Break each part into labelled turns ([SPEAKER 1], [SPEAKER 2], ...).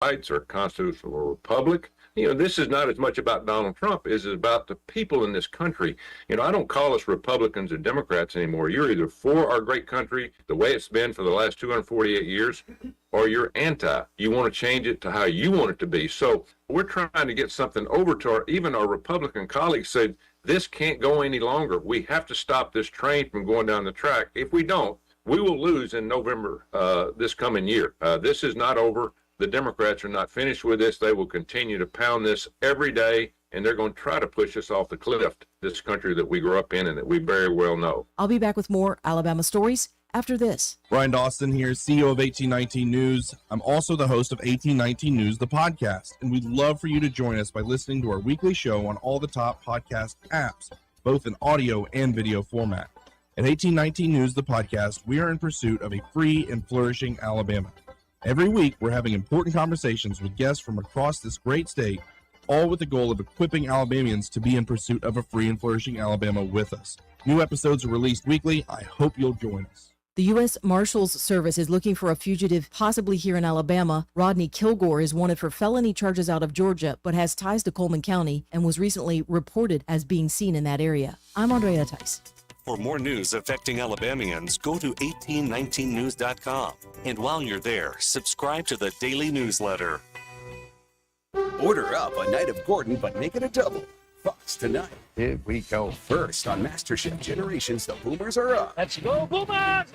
[SPEAKER 1] rights or a constitutional republic. This is not as much about Donald Trump as it's about the people in this country. I don't call us Republicans or Democrats anymore. You're either for our great country, the way it's been for the last 248 years, or you're anti. You want to change it to how you want it to be. So we're trying to get something over to even our Republican colleagues said, this can't go any longer. We have to stop this train from going down the track. If we don't, we will lose in November this coming year. This is not over. The Democrats are not finished with this. They will continue to pound this every day, and they're going to try to push us off the cliff, this country that we grew up in and that we very well know.
[SPEAKER 2] I'll be back with more Alabama stories after this.
[SPEAKER 3] Brian Dawson here, CEO of 1819 News. I'm also the host of 1819 News, the podcast, and we'd love for you to join us by listening to our weekly show on all the top podcast apps, both in audio and video format. At 1819 News, the podcast, we are in pursuit of a free and flourishing Alabama. Every week, we're having important conversations with guests from across this great state, all with the goal of equipping Alabamians to be in pursuit of a free and flourishing Alabama with us. New episodes are released weekly. I hope you'll join us.
[SPEAKER 2] The U.S. Marshals Service is looking for a fugitive, possibly here in Alabama. Rodney Kilgore is wanted for felony charges out of Georgia, but has ties to Coleman County and was recently reported as being seen in that area. I'm Andrea Tice.
[SPEAKER 4] For more news affecting Alabamians, go to 1819news.com. And while you're there, subscribe to the daily newsletter.
[SPEAKER 5] Order up a night of Gordon, but make it a double. Fox tonight. Here we go. First on MasterChef Generations, the Boomers are up.
[SPEAKER 6] Let's go, Boomers!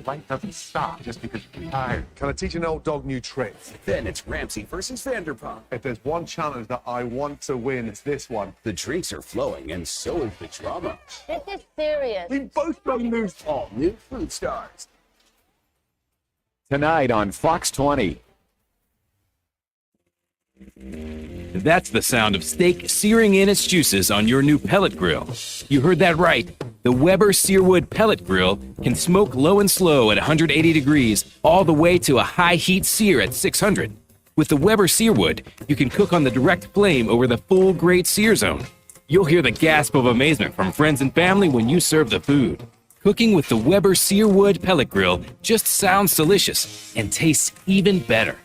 [SPEAKER 6] Life doesn't stop just because you're tired.
[SPEAKER 7] Can I teach an old dog new tricks?
[SPEAKER 5] Then it's Ramsey versus Vanderpump.
[SPEAKER 7] If there's one challenge that I want to win, it's this one.
[SPEAKER 5] The drinks are flowing, and so is the drama.
[SPEAKER 8] This is serious.
[SPEAKER 5] We both got moves. All new Food Stars. Tonight on Fox 20.
[SPEAKER 9] That's the sound of steak searing in its juices on your new pellet grill. You heard that right. The Weber Searwood Pellet Grill can smoke low and slow at 180 degrees all the way to a high heat sear at 600. With the Weber Searwood, you can cook on the direct flame over the full grate sear zone. You'll hear the gasp of amazement from friends and family when you serve the food. Cooking with the Weber Searwood Pellet Grill just sounds delicious and tastes even better.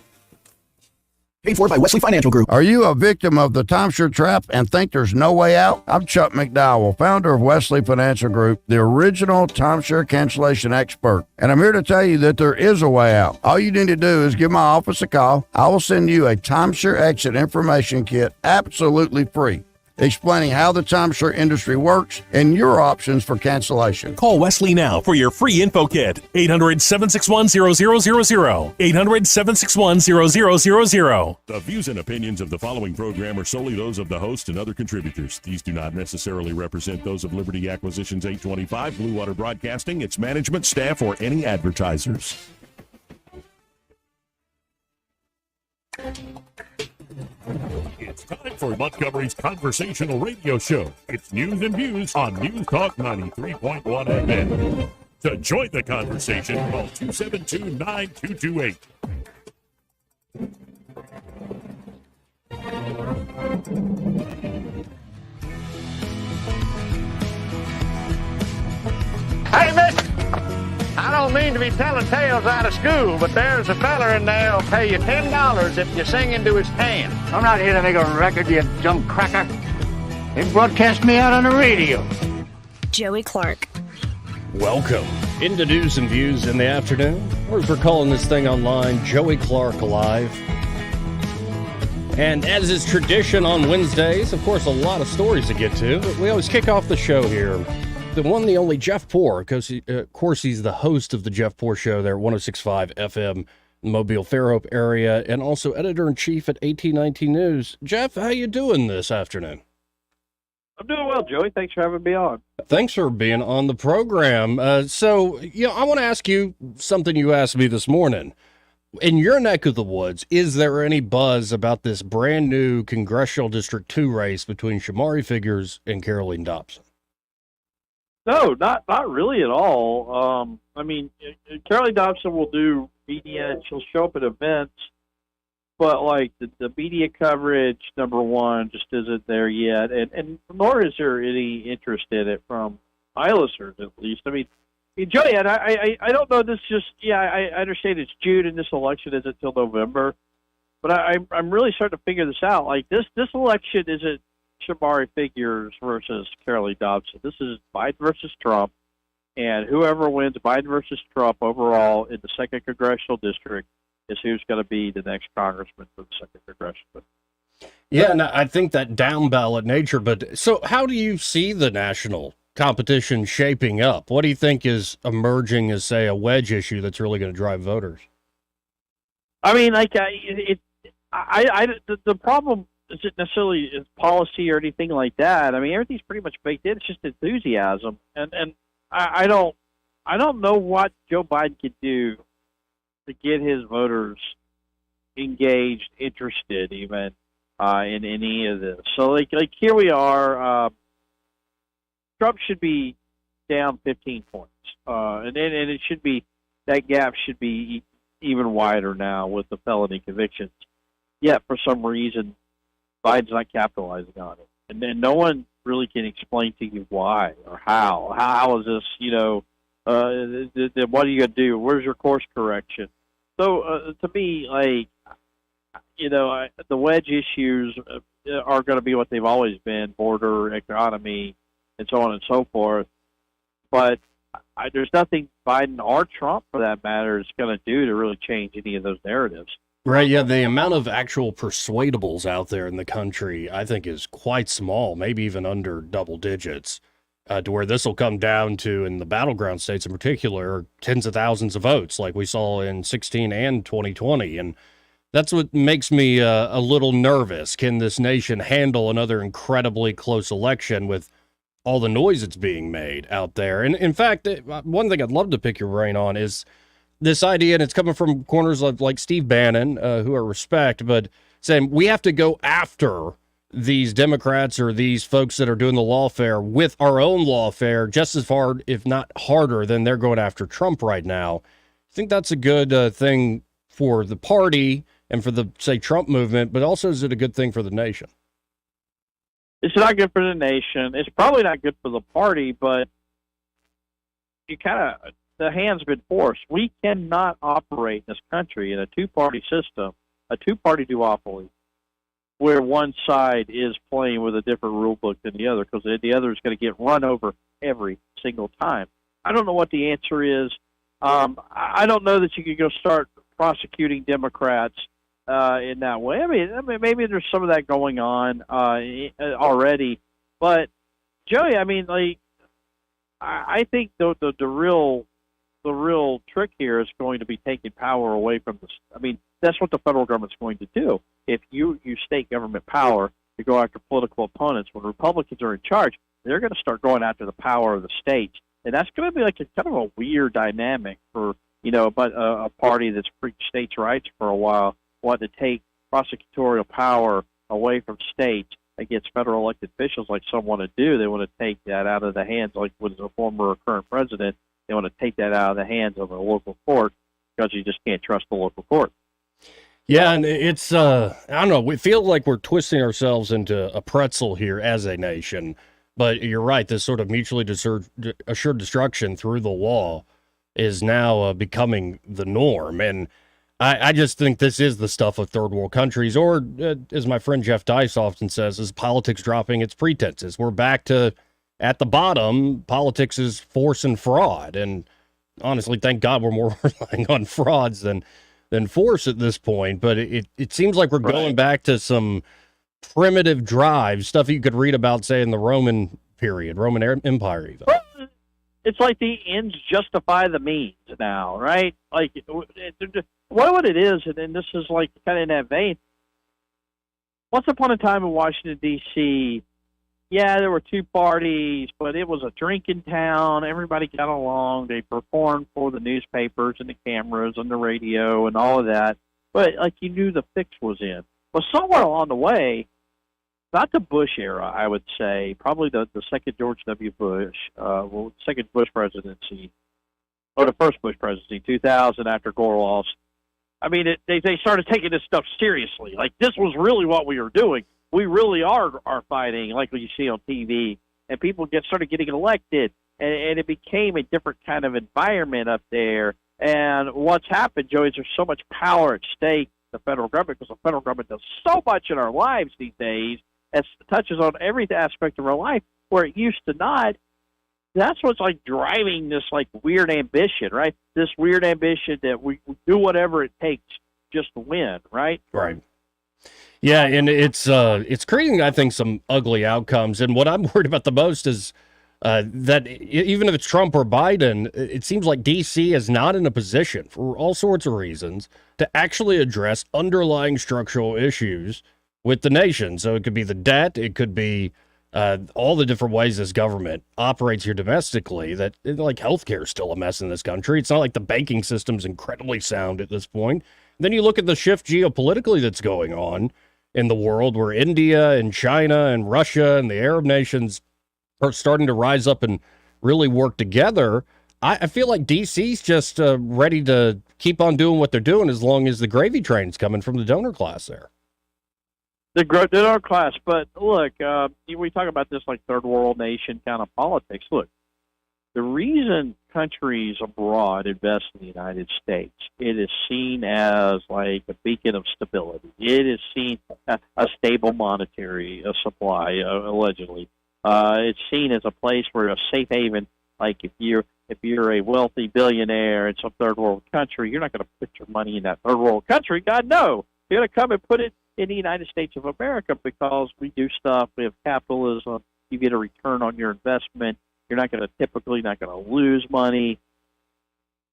[SPEAKER 10] Paid for by Wesley Financial Group.
[SPEAKER 11] Are you a victim of the timeshare trap and think there's no way out? I'm Chuck McDowell, founder of Wesley Financial Group, the original timeshare cancellation expert. And I'm here to tell you that there is a way out. All you need to do is give my office a call. I will send you a timeshare exit information kit absolutely free, explaining how the timeshare industry works and your options for cancellation.
[SPEAKER 12] Call Wesley now for your free info kit. 800-761-0000. 800-761-0000.
[SPEAKER 13] The views and opinions of the following program are solely those of the host and other contributors. These do not necessarily represent those of Liberty Acquisitions 825, Blue Water Broadcasting, its management, staff, or any advertisers. It's time for Montgomery's conversational radio show. It's news and views on News Talk 93.1 FM. To join the conversation, call 272-9228.
[SPEAKER 6] Hey, miss! I don't mean to be telling tales out of school, but there's a feller in there who'll pay you $10 if you sing into his can. I'm not here to make a record, you dumb cracker. They broadcast me out on the radio.
[SPEAKER 14] Joey Clark.
[SPEAKER 15] Welcome into News and Views in the afternoon, or as we're calling this thing online, Joey Clark Live. And as is tradition on Wednesdays, of course, a lot of stories to get to, but we always kick off the show here. The one, the only Jeff Poor, because of course he's the host of the Jeff Poor Show there, 106.5 FM, in the Mobile-Fairhope area, and also editor-in-chief at 1819 News. Jeff, how you doing this afternoon?
[SPEAKER 16] I'm doing well, Joey. Thanks for having me on.
[SPEAKER 15] Thanks for being on the program. I want to ask you something you asked me this morning. In your neck of the woods, is there any buzz about this brand new Congressional District 2 race between Shamari Figures and Caroline Dobson?
[SPEAKER 16] No, not really at all. Caroline Dobson will do media, and she'll show up at events, but like the media coverage, number one, just isn't there yet, and nor is there any interest in it from Islanders, at least. I mean, Joey, and I don't know this just, I understand it's June and this election isn't until November, but I'm really starting to figure this out. Like, this election isn't Shamari Figures versus Carolee Dobson. This is Biden versus Trump, and whoever wins Biden versus Trump overall in the 2nd Congressional District is who's going to be the next congressman for the 2nd Congressional.
[SPEAKER 15] Yeah, and I think that down ballot nature, but so how do you see the national competition shaping up? What do you think is emerging as, say, a wedge issue that's really going to drive voters?
[SPEAKER 16] I mean, like, the problem isn't necessarily policy or anything like that. I mean, everything's pretty much baked in. It's just enthusiasm, and I don't know what Joe Biden could do to get his voters engaged, interested, even in any of this. So, like here we are. Trump should be down 15 points, and it should be, that gap should be even wider now with the felony convictions. Yet for some reason, Biden's not capitalizing on it, and then no one really can explain to you why or how. How is this? What are you gonna do? Where's your course correction? So to me, like, the wedge issues are going to be what they've always been: border, economy, and so on and so forth. But there's nothing Biden or Trump, for that matter, is going to do to really change any of those narratives.
[SPEAKER 15] Right, yeah, the amount of actual persuadables out there in the country, I think, is quite small, maybe even under double digits, to where this will come down to, in the battleground states in particular, tens of thousands of votes like we saw in 16 and 2020. And that's what makes me a little nervous. Can this nation handle another incredibly close election with all the noise that's being made out there? And in fact, one thing I'd love to pick your brain on is this idea, and it's coming from corners of like Steve Bannon, who I respect, but saying we have to go after these Democrats or these folks that are doing the lawfare with our own lawfare just as hard, if not harder, than they're going after Trump right now. I think that's a good thing for the party and for the, say, Trump movement, but also is it a good thing for the nation?
[SPEAKER 16] It's not good for the nation. It's probably not good for the party, but the hand's been forced. We cannot operate in this country in a two-party system, a two-party duopoly, where one side is playing with a different rule book than the other, because the other is going to get run over every single time. I don't know what the answer is. I don't know that you could go start prosecuting Democrats in that way. I mean, maybe there's some of that going on already, but Joey, I mean, like, I think the real trick here is going to be taking power away from this. I mean, that's what the federal government's going to do. If you use state government power to go after political opponents, when Republicans are in charge, they're going to start going after the power of the states. And that's going to be like a kind of a weird dynamic for, but a party that's preached states' rights for a while, wanting to take prosecutorial power away from states against federal elected officials like some want to do. They want to take that out of the hands, like with a former or current president. They want to take that out of the hands of a local court because you just can't trust the local court.
[SPEAKER 15] Yeah, and it's, I don't know, we feel like we're twisting ourselves into a pretzel here as a nation. But you're right, this sort of mutually assured destruction through the law is now becoming the norm. And I just think this is the stuff of third world countries, or as my friend Jeff Dice often says, is politics dropping its pretenses. We're back to, at the bottom, politics is force and fraud. And honestly, thank God we're more relying on frauds than force at this point. But it seems like we're going back to some primitive drive, stuff you could read about, say, in the Roman period, Roman Empire even.
[SPEAKER 16] It's like the ends justify the means now, right? Like, what it is, and this is like kind of in that vein. Once upon a time in Washington, D.C., yeah, there were two parties, but it was a drinking town. Everybody got along. They performed for the newspapers and the cameras and the radio and all of that. But, like, you knew the fix was in. But somewhere along the way, not the Bush era, I would say, probably the second George W. Bush, second Bush presidency, or the first Bush presidency, 2000, after Gore lost. I mean, they started taking this stuff seriously. Like, this was really what we were doing. We really are fighting, like what you see on TV, and people started getting elected, and it became a different kind of environment up there. And what's happened, Joey, is there's so much power at stake, the federal government, because the federal government does so much in our lives these days, it touches on every aspect of our life, where it used to not. That's what's like driving this like weird ambition, right? This weird ambition that we do whatever it takes just to win, right?
[SPEAKER 15] Right. Yeah, and it's creating, I think, some ugly outcomes. And what I'm worried about the most is that even if it's Trump or Biden, it seems like D.C. is not in a position, for all sorts of reasons, to actually address underlying structural issues with the nation. So it could be the debt, it could be all the different ways this government operates here domestically, that like healthcare is still a mess in this country. It's not like the banking system's incredibly sound at this point. Then you look at the shift geopolitically that's going on in the world, where India and China and Russia and the Arab nations are starting to rise up and really work together. I feel like DC's just ready to keep on doing what they're doing as long as the gravy train's coming from the donor class there.
[SPEAKER 16] The donor class, but look, we talk about this like third world nation kind of politics. Look, the reason countries abroad invest in the United States, it is seen as like a beacon of stability. It is seen as a stable monetary supply, allegedly. It's seen as a place where a safe haven. Like if you're a wealthy billionaire in some third world country, you're not going to put your money in that third world country. God, no. You're going to come and put it in the United States of America because we do stuff. We have capitalism. You get a return on your investment. You're typically not going to lose money.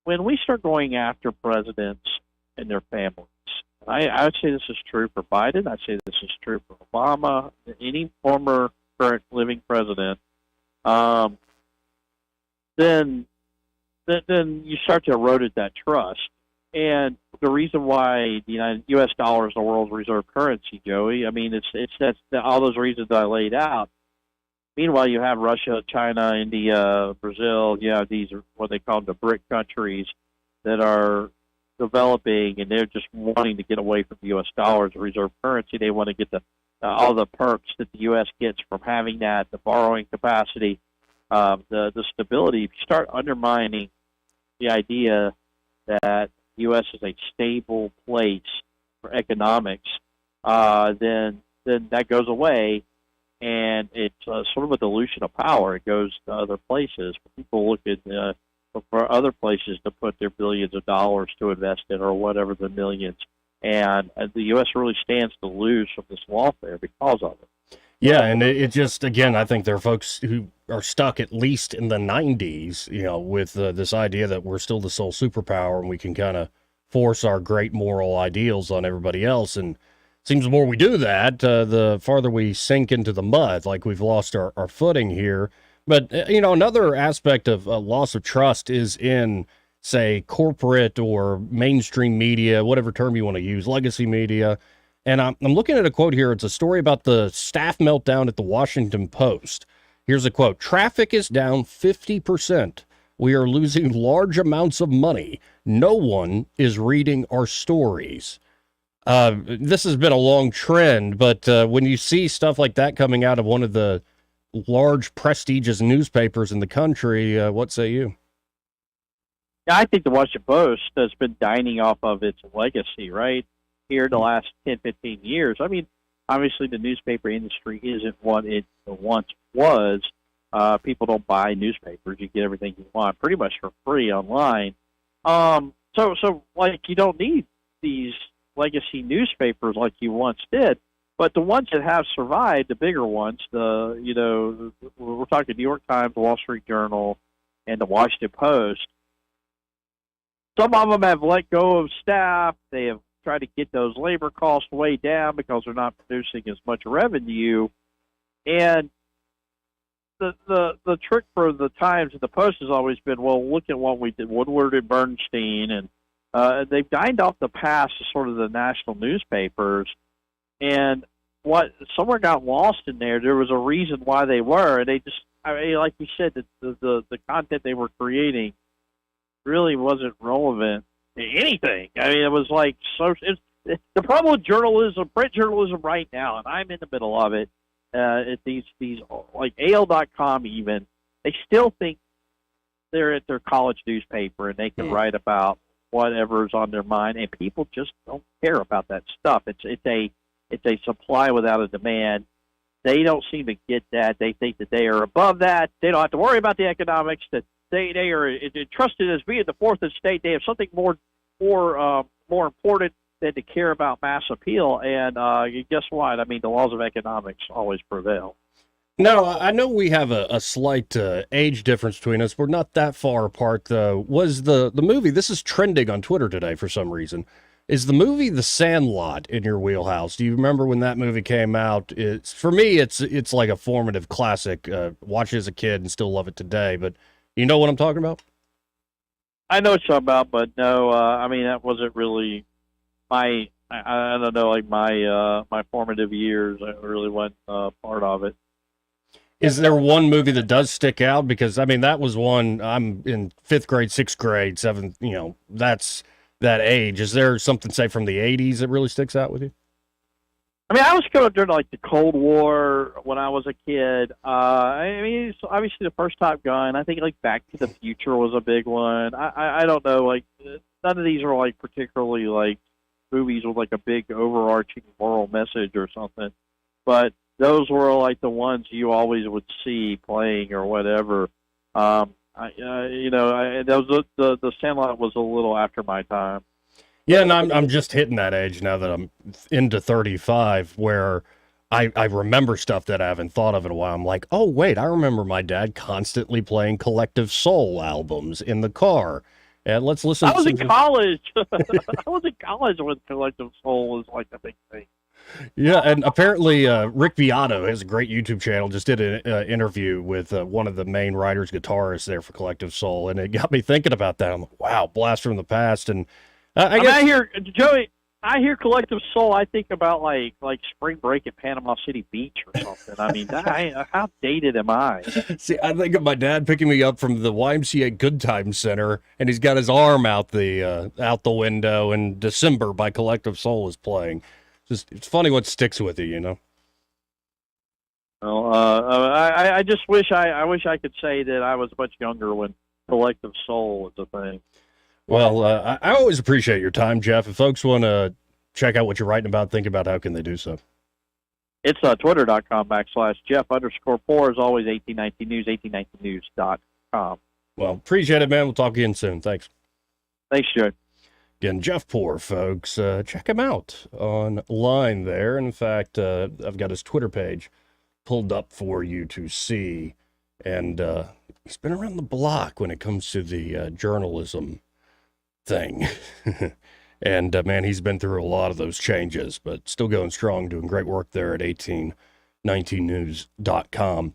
[SPEAKER 16] When we start going after presidents and their families, I would say this is true for Biden. I'd say this is true for Obama, any former current living president. Then you start to erode that trust. And the reason why the U.S. dollar is the world's reserve currency, Joey, I mean, it's all those reasons I laid out. Meanwhile, you have Russia, China, India, Brazil. You have these, what they call the BRIC countries, that are developing, and they're just wanting to get away from the U.S. dollar as a reserve currency. They want to get all the perks that the U.S. gets from having that, the borrowing capacity, the stability. If you start undermining the idea that the U.S. is a stable place for economics, then that goes away. And it's sort of a dilution of power. It goes to other places. People look at for other places to put their billions of dollars to invest in, or whatever, the millions. And the U.S. really stands to lose from this lawfare because of it.
[SPEAKER 15] Yeah, and it just, again, I think there are folks who are stuck at least in the 90s, with this idea that we're still the sole superpower and we can kind of force our great moral ideals on everybody else. And seems the more we do that, the farther we sink into the mud, like we've lost our footing here. But, another aspect of loss of trust is in, say, corporate or mainstream media, whatever term you want to use, legacy media. And I'm looking at a quote here. It's a story about the staff meltdown at the Washington Post. Here's a quote. "Traffic is down 50%. We are losing large amounts of money. No one is reading our stories." This has been a long trend, but when you see stuff like that coming out of one of the large, prestigious newspapers in the country, what say you?
[SPEAKER 16] Yeah, I think the Washington Post has been dining off of its legacy, right, here in the last 10, 15 years. I mean, obviously the newspaper industry isn't what it once was. People don't buy newspapers. You get everything you want pretty much for free online. So like, you don't need these legacy newspapers like you once did, but the ones that have survived, the bigger ones, we're talking New York Times, the Wall Street Journal, and the Washington Post. Some of them have let go of staff. They have tried to get those labor costs way down because they're not producing as much revenue. And the trick for the Times and the Post has always been, well, look at what we did, Woodward and Bernstein, and they've dined off the past of sort of the national newspapers, and what somewhere got lost in there. There was a reason why they were, and they just, like you said, the content they were creating really wasn't relevant to anything. I mean, it was like the problem with journalism, print journalism right now, and I'm in the middle of it. These like AL.com even, they still think they're at their college newspaper and they can write about whatever's on their mind, and people just don't care about that stuff. It's a supply without a demand. They don't seem to get that. They think that they are above that. They don't have to worry about the economics. That they are entrusted as being the fourth estate. They have something more important than to care about mass appeal. And guess what? I mean, the laws of economics always prevail.
[SPEAKER 15] No, I know we have a slight age difference between us. We're not that far apart, though. Was the movie, this is trending on Twitter today for some reason, is the movie The Sandlot in your wheelhouse? Do you remember when that movie came out? For me, it's like a formative classic. Watch it as a kid and still love it today. But you know what I'm talking about?
[SPEAKER 16] I know what you're talking about, but no, I mean, that wasn't really my, I don't know, like my formative years. I really wasn't part of it.
[SPEAKER 15] Is there one movie that does stick out? Because, I mean, that was one, I'm in 5th grade, 6th grade, 7th, that's that age. Is there something, say, from the 80s that really sticks out with you?
[SPEAKER 16] I mean, I was going during, like, the Cold War when I was a kid. I mean, it's obviously the first Top Gun. I think, like, Back to the Future was a big one. I don't know, like, none of these are, like, particularly, like, movies with, like, a big overarching moral message or something. But those were, like, the ones you always would see playing or whatever. The Sandlot was a little after my time.
[SPEAKER 15] Yeah, and I'm just hitting that age now that I'm into 35, where I remember stuff that I haven't thought of in a while. I'm like, oh, wait, I remember my dad constantly playing Collective Soul albums in the car. And let's listen.
[SPEAKER 16] I was in college. I was in college when Collective Soul was, like, a big thing.
[SPEAKER 15] Yeah, and apparently Rick Beato has a great YouTube channel, just did an interview with one of the main writers, guitarists there for Collective Soul, and it got me thinking about that. I'm like, wow, blast from the past. And
[SPEAKER 16] I hear, Joey, I hear Collective Soul, I think about like spring break at Panama City Beach or something. I mean, how dated am I?
[SPEAKER 15] See, I think of my dad picking me up from the YMCA Good Times Center, and he's got his arm out the window, and December by Collective Soul is playing. It's funny what sticks with you,
[SPEAKER 16] Well, I just wish I could say that I was much younger when Collective Soul was a thing.
[SPEAKER 15] Well, I always appreciate your time, Jeff. If folks want to check out what you're writing about, think about how can they do so?
[SPEAKER 16] It's twitter.com/Jeff_Poor. As always, 1819 News, 1819news.com.
[SPEAKER 15] Well, appreciate it, man. We'll talk again soon. Thanks.
[SPEAKER 16] Thanks, Joe.
[SPEAKER 15] Again, Jeff Poor, folks. Check him out online there. In fact, I've got his Twitter page pulled up for you to see. And he's been around the block when it comes to the journalism thing. And, man, he's been through a lot of those changes, but still going strong, doing great work there at 1819news.com.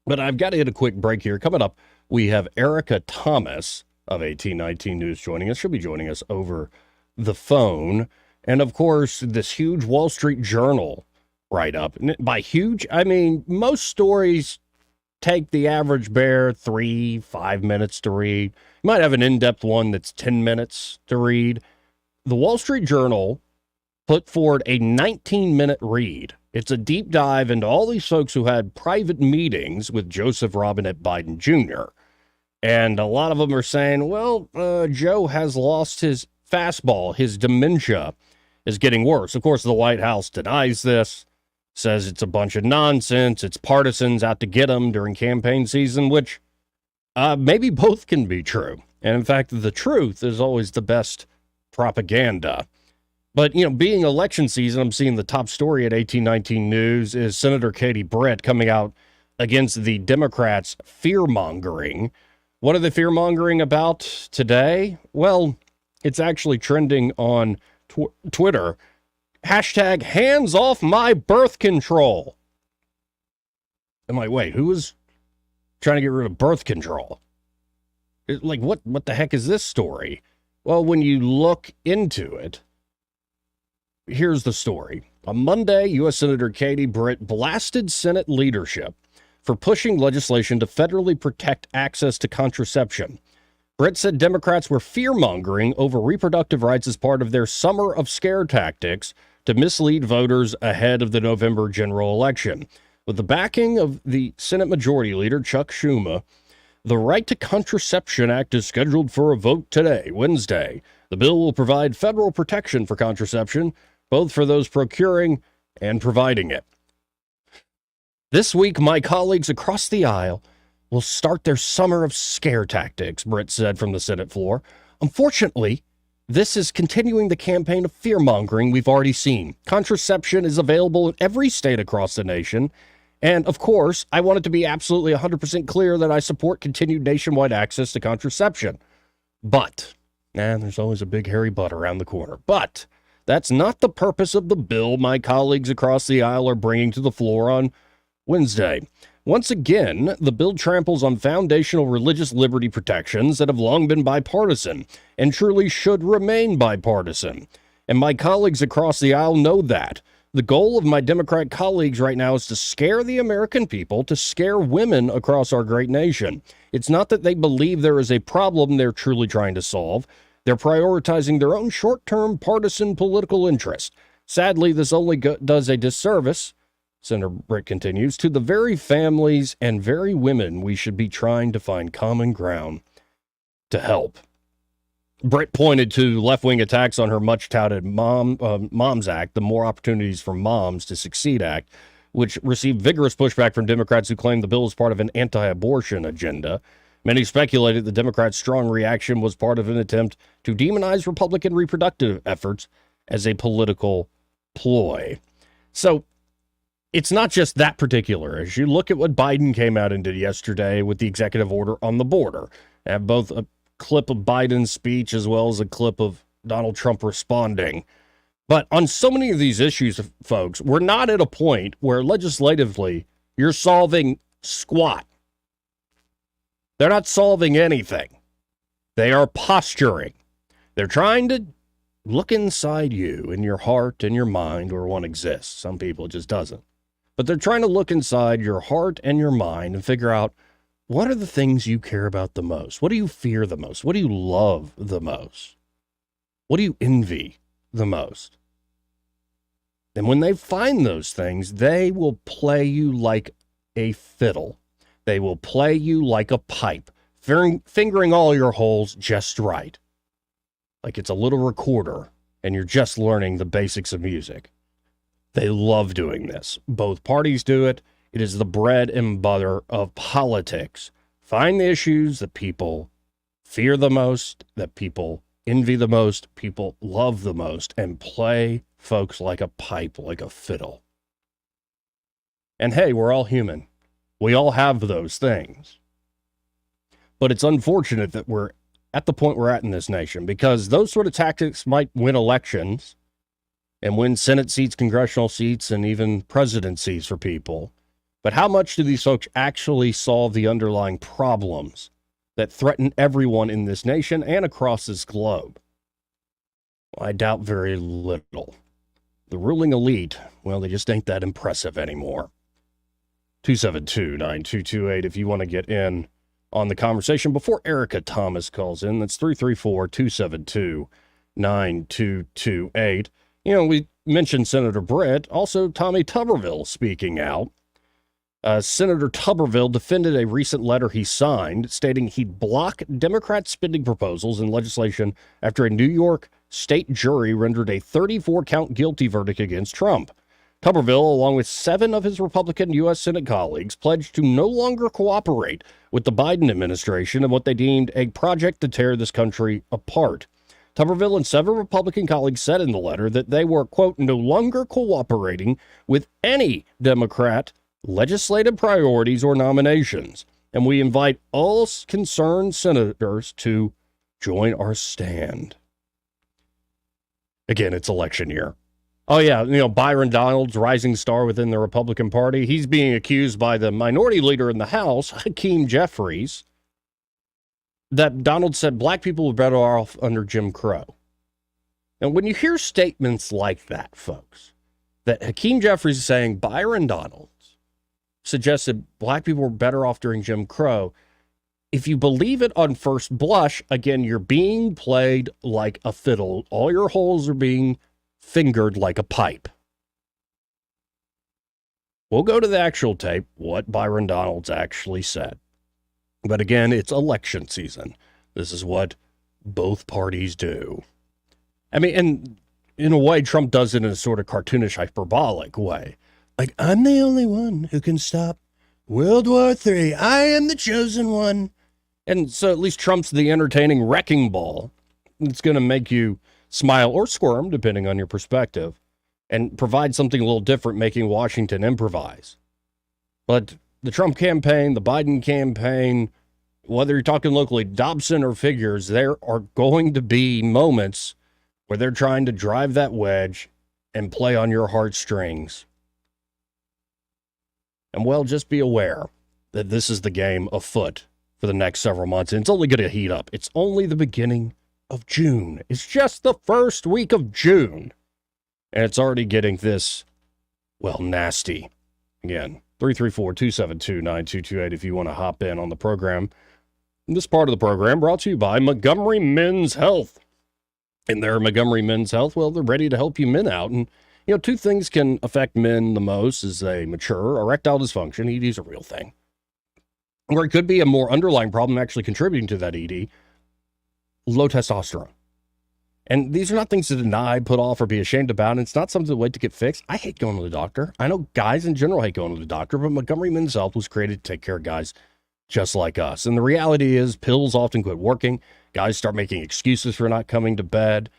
[SPEAKER 15] But I've got to hit a quick break here. Coming up, we have Erica Thomas of 1819 News joining us. She'll be joining us over the phone. And, of course, this huge Wall Street Journal write-up. By huge, I mean most stories take the average bear 3-5 minutes to read. You might have an in-depth one that's 10 minutes to read. The Wall Street Journal put forward a 19-minute read. It's a deep dive into all these folks who had private meetings with Joseph Robinette Biden Jr., and a lot of them are saying, well, Joe has lost his fastball. His dementia is getting worse. Of course, the White House denies this, says it's a bunch of nonsense. It's partisans out to get him during campaign season, which maybe both can be true. And in fact, the truth is always the best propaganda. But, being election season, I'm seeing the top story at 1819 News is Senator Katie Britt coming out against the Democrats' fear-mongering. What are they fear-mongering about today? Well, it's actually trending on Twitter. Hashtag hands off my birth control. I'm like, wait, who is trying to get rid of birth control? Like, what the heck is this story? Well, when you look into it, here's the story. On Monday, U.S. Senator Katie Britt blasted Senate leadership for pushing legislation to federally protect access to contraception. Britt said Democrats were fear-mongering over reproductive rights as part of their summer of scare tactics to mislead voters ahead of the November general election. With the backing of the Senate Majority Leader, Chuck Schumer, The Right to Contraception Act is scheduled for a vote today, Wednesday. The bill will provide federal protection for contraception, both for those procuring and providing it. This week, my colleagues across the aisle will start their summer of scare tactics, Britt said from the Senate floor. Unfortunately, this is continuing the campaign of fear-mongering we've already seen. Contraception is available in every state across the nation. And, of course, I want it to be absolutely 100% clear that I support continued nationwide access to contraception. But, and there's always a big hairy but around the corner, but that's not the purpose of the bill my colleagues across the aisle are bringing to the floor on Wednesday. Once again, the bill tramples on foundational religious liberty protections that have long been bipartisan and truly should remain bipartisan. And my colleagues across the aisle know that. The goal of my Democrat colleagues right now is to scare the American people, to scare women across our great nation. It's not that they believe there is a problem they're truly trying to solve. They're prioritizing their own short-term partisan political interest. Sadly, this only does a disservice, Senator Britt continues, to the very families and very women we should be trying to find common ground to help. Britt pointed to left-wing attacks on her much-touted Moms Act, the More Opportunities for Moms to Succeed Act, which received vigorous pushback from Democrats who claimed the bill was part of an anti-abortion agenda. Many speculated the Democrats' strong reaction was part of an attempt to demonize Republican reproductive efforts as a political ploy. So, it's not just that particular issue. Look at what Biden came out and did yesterday with the executive order on the border. I have both a clip of Biden's speech as well as a clip of Donald Trump responding. But on so many of these issues, folks, we're not at a point where legislatively you're solving squat. They're not solving anything. They are posturing. They're trying to look inside you, in your heart and your mind, where one exists. Some people it just doesn't. But they're trying to look inside your heart and your mind and figure out, what are the things you care about the most? What do you fear the most? What do you love the most? What do you envy the most? And when they find those things, they will play you like a fiddle. They will play you like a pipe, fingering all your holes just right. Like it's a little recorder and you're just learning the basics of music. They love doing this. Both parties do it. It is the bread and butter of politics. Find the issues that people fear the most, that people envy the most, people love the most, and play folks like a pipe, like a fiddle. And hey, we're all human. We all have those things. But it's unfortunate that we're at the point we're at in this nation, because those sort of tactics might win elections and win Senate seats, congressional seats, and even presidencies for people. But how much do these folks actually solve the underlying problems that threaten everyone in this nation and across this globe? Well, I doubt very little. The ruling elite, well, they just ain't that impressive anymore. 272-9228 if you want to get in on the conversation before Erica Thomas calls in. That's 334-272-9228. You know, we mentioned Senator Britt, also Tommy Tuberville speaking out. Senator Tuberville defended a recent letter he signed stating he'd block Democrat spending proposals in legislation after a New York state jury rendered a 34-count guilty verdict against Trump. Tuberville, along with 7 of his Republican U.S. Senate colleagues, pledged to no longer cooperate with the Biden administration in what they deemed a project to tear this country apart. Tuberville and several Republican colleagues said in the letter that they were, quote, no longer cooperating with any Democrat legislative priorities or nominations, and we invite all concerned senators to join our stand. Again, it's election year. Oh, yeah, you know, Byron Donalds, rising star within the Republican Party, he's being accused by the minority leader in the House, Hakeem Jeffries, that Donald said black people were better off under Jim Crow. And when you hear statements like that, folks, that Hakeem Jeffries is saying Byron Donalds suggested black people were better off during Jim Crow, if you believe it on first blush, again, you're being played like a fiddle. All your holes are being fingered like a pipe. We'll go to the actual tape, what Byron Donalds actually said. But again, it's election season. This is what both parties do. I mean, and in a way, Trump does it in a sort of cartoonish, hyperbolic way. Like, I'm the only one who can stop World War III. I am the chosen one. And so at least Trump's the entertaining wrecking ball. It's going to make you smile or squirm, depending on your perspective, and provide something a little different, making Washington improvise. But the Trump campaign, the Biden campaign, whether you're talking locally, Dobson or figures, there are going to be moments where they're trying to drive that wedge and play on your heartstrings. And well, just be aware that this is the game afoot for the next several months. And it's only going to heat up. It's only the beginning of June. It's just the first week of June. And it's already getting this, well, nasty. Again, 334-272-9228 if you want to hop in on the program. This part of the program brought to you by Montgomery Men's Health. And their Montgomery Men's Health, well, they're ready to help you men out. And, you know, two things can affect men the most as they mature. Erectile dysfunction, ED is a real thing. Or it could be a more underlying problem actually contributing to that ED, low testosterone. And these are not things to deny, put off, or be ashamed about. And it's not something to wait to get fixed. I hate going to the doctor. I know guys in general hate going to the doctor, but Montgomery Men's Health was created to take care of guys just like us. And the reality is pills often quit working. Guys start making excuses for not coming to bed.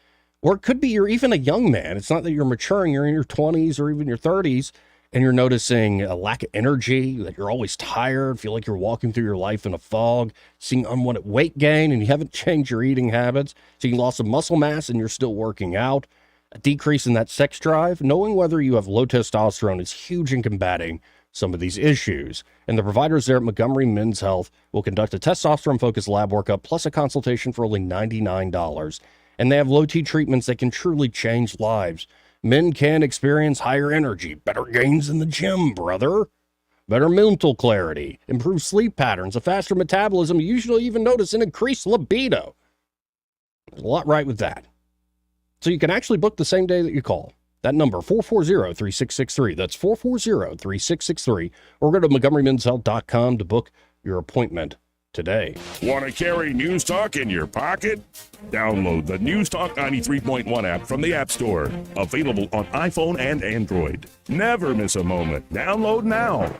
[SPEAKER 15] Or it could be you're even a young man. It's not that you're maturing. You're in your 20s or even your 30s, and you're noticing a lack of energy, that you're always tired, feel like you're walking through your life in a fog, seeing unwanted weight gain, and you haven't changed your eating habits, seeing loss of muscle mass, and you're still working out, a decrease in that sex drive. Knowing whether you have low testosterone is huge in combating some of these issues. And the providers there at Montgomery Men's Health will conduct a testosterone-focused lab workup plus a consultation for only $99. And they have low-T treatments that can truly change lives. Men can experience higher energy, better gains in the gym, brother. Better mental clarity, improved sleep patterns, a faster metabolism, you usually even notice an increased libido. There's a lot right with that. So you can actually book the same day that you call. That number, 440-3663. That's 440-3663. Or go to MontgomeryMen'sHealth.com to book your appointment today.
[SPEAKER 13] Want to carry News Talk in your pocket? Download the News Talk 93.1 app from the App Store. Available on iPhone and Android. Never miss a moment. Download now.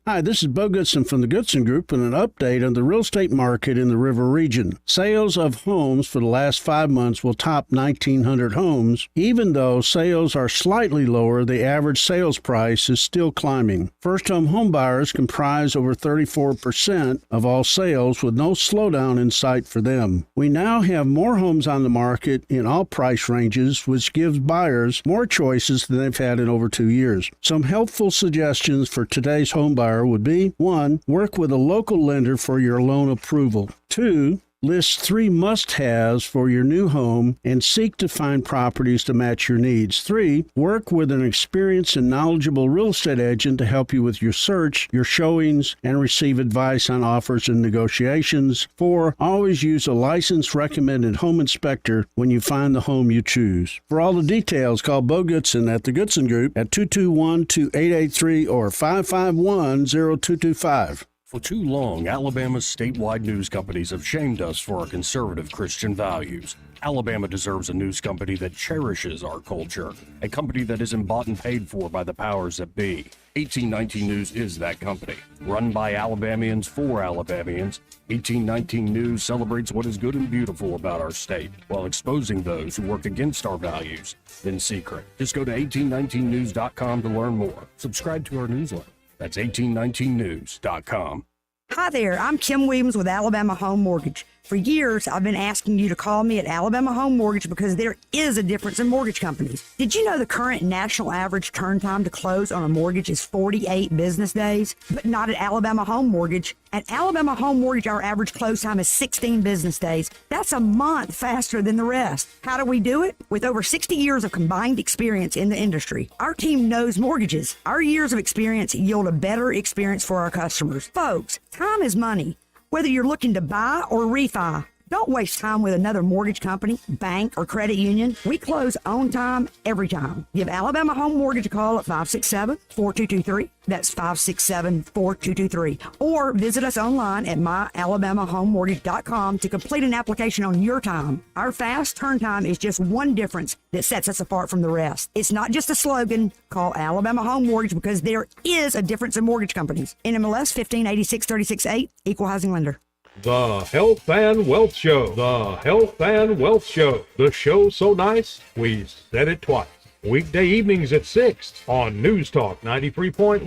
[SPEAKER 8] Hi, this is Bo Goodson from the Goodson Group with an update on the real estate market in the River region. Sales of homes for the last 5 months will top 1,900 homes. Even though sales are slightly lower, the average sales price is still climbing. First-home home buyers comprise over 34% of all sales, with no slowdown in sight for them. We now have more homes on the market in all price ranges, which gives buyers more choices than they've had in over 2 years. Some helpful suggestions for today's home buyer would be: 1. Work with a local lender for your loan approval. 2. List 3 must-haves for your new home and seek to find properties to match your needs. 3. Work with an experienced and knowledgeable real estate agent to help you with your search, your showings, and receive advice on offers and negotiations. 4. Always use a licensed recommended home inspector when you find the home you choose. For all the details, call Bo Goodson at the Goodson Group at 221-2883 or 551-0225.
[SPEAKER 15] For too long, Alabama's statewide news companies have shamed us for our conservative Christian values. Alabama deserves a news company that cherishes our culture, a company that isn't bought and paid for by the powers that be. 1819 News is that company. Run by Alabamians for Alabamians, 1819 News celebrates what is good and beautiful about our state, while exposing those who work against our values in secret. Just go to 1819news.com to learn more. Subscribe to our newsletter. That's 1819news.com.
[SPEAKER 17] Hi there, I'm Kim Williams with Alabama Home Mortgage. For years, I've been asking you to call me at Alabama Home Mortgage because there is a difference in mortgage companies. Did you know the current national average turn time to close on a mortgage is 48 business days? But not at Alabama Home Mortgage. At Alabama Home Mortgage, our average close time is 16 business days. That's a month faster than the rest. How do we do it? With over 60 years of combined experience in the industry. Our team knows mortgages. Our years of experience yield a better experience for our customers. Folks, time is money. Whether you're looking to buy or refi, Don't waste time with another mortgage company, bank, or credit union. We close on time every time. Give Alabama Home Mortgage a call at 567-4223. That's 567-4223. Or visit us online at myalabamahomemortgage.com to complete an application on your time. Our fast turn time is just one difference that sets us apart from the rest. It's not just a slogan. Call Alabama Home Mortgage because there is a difference in mortgage companies. NMLS 1586368, Equal Housing Lender.
[SPEAKER 13] The Health and Wealth Show. The Health and Wealth Show. The show so nice, we said it twice. Weekday evenings at 6 on News Talk 93.1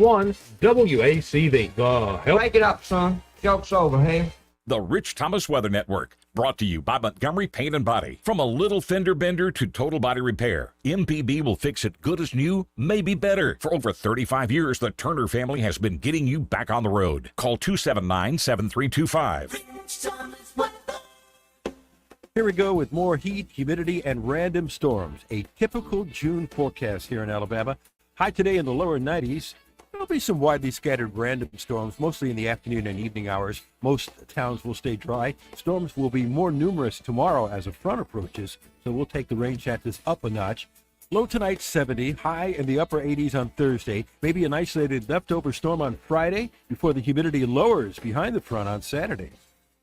[SPEAKER 13] WACV. The Health.
[SPEAKER 6] Break it up, son. Joke's over, hey?
[SPEAKER 12] The Rich Thomas Weather Network, brought to you by Montgomery Paint and Body. From a little fender bender to total body repair, MPB will fix it good as new, maybe better. For over 35 years, the Turner family has been getting you back on the road. Call 279-7325.
[SPEAKER 18] Here we go with more heat, humidity, and random storms. A typical June forecast here in Alabama. High today in the lower 90s. There'll be some widely scattered random storms, mostly in the afternoon and evening hours. Most towns will stay dry. Storms will be more numerous tomorrow as a front approaches, so we'll take the rain chances up a notch. Low tonight 70, high in the upper 80s on Thursday. Maybe an isolated leftover storm on Friday before the humidity lowers behind the front on Saturday.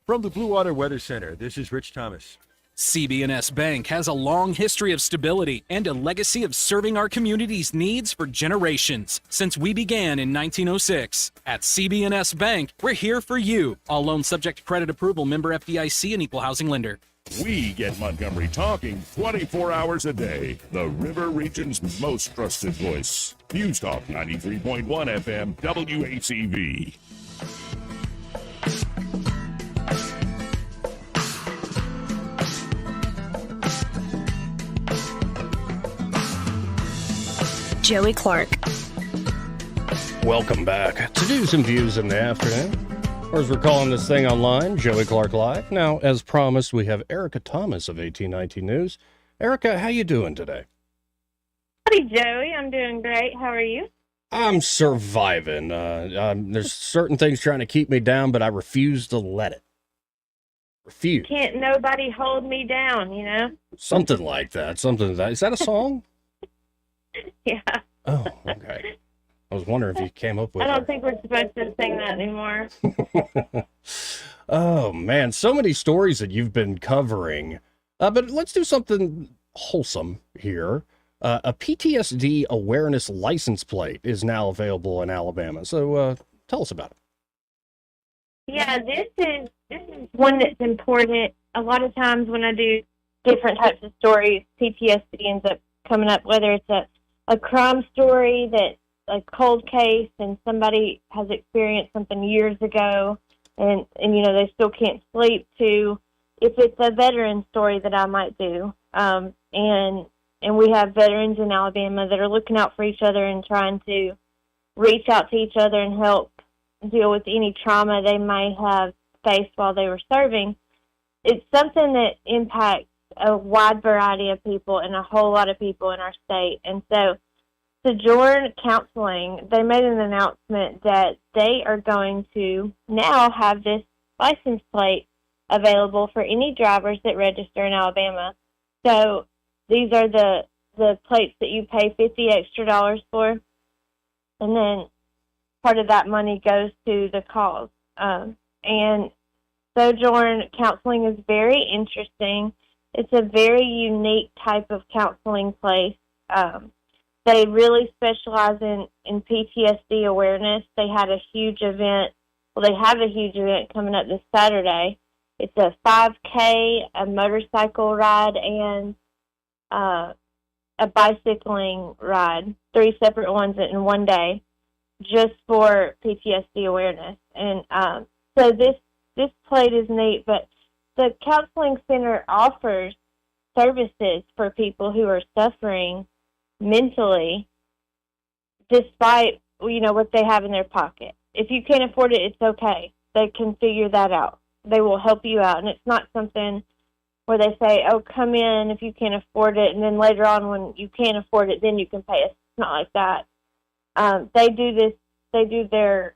[SPEAKER 18] From the Blue Water Weather Center, this is Rich Thomas.
[SPEAKER 19] CB&S Bank has a long history of stability and a legacy of serving our community's needs for generations since we began in 1906. At CB&S Bank, we're here for you. All loans subject to credit approval, member FDIC, and equal housing lender.
[SPEAKER 13] We get Montgomery talking 24 hours a day. The River Region's most trusted voice. News Talk 93.1 FM WACV.
[SPEAKER 14] Joey Clark.
[SPEAKER 15] Welcome back to News and Views in the afternoon. Or as we're calling this thing online, Joey Clark Live. Now, as promised, we have Erica Thomas of 1819 News. Erica, how you doing today?
[SPEAKER 20] Howdy, Joey. I'm doing great. How are you?
[SPEAKER 15] I'm surviving. There's certain things trying to keep me down, but I refuse to let it. Refuse.
[SPEAKER 20] Can't nobody hold me down, you know?
[SPEAKER 15] Something like that. Something like that. Is that a song?
[SPEAKER 20] Yeah.
[SPEAKER 15] Oh, okay. I was wondering if you came up with
[SPEAKER 20] I don't think we're supposed to sing that anymore.
[SPEAKER 15] Oh, man. So many stories that you've been covering. But let's do something wholesome here. A PTSD awareness license plate is now available in Alabama. So tell us about it.
[SPEAKER 20] Yeah, this is one that's important. A lot of times when I do different types of stories, PTSD ends up coming up, whether it's a crime story that's a cold case and somebody has experienced something years ago and you know, they still can't sleep, to if it's a veteran story that I might do. And we have veterans in Alabama that are looking out for each other and trying to reach out to each other and help deal with any trauma they may have faced while they were serving. It's something that impacts a wide variety of people and a whole lot of people in our state. And so Sojourn Counseling, they made an announcement that they are going to now have this license plate available for any drivers that register in Alabama. So these are the plates that you pay $50 extra for, and then part of that money goes to the cause. And Sojourn Counseling is very interesting. It's a very unique type of counseling place. They really specialize in PTSD awareness. They had a huge event. Well, they have a huge event coming up this Saturday. It's a 5K, a motorcycle ride, and a bicycling ride, 3 separate ones in one day, just for PTSD awareness. And so this plate is neat, but the counseling center offers services for people who are suffering mentally, despite, you know, what they have in their pocket. If you can't afford it, it's okay. They can figure that out. They will help you out, and it's not something where they say, oh, come in if you can't afford it, and then later on when you can't afford it, then you can pay us. It's not like that. They do their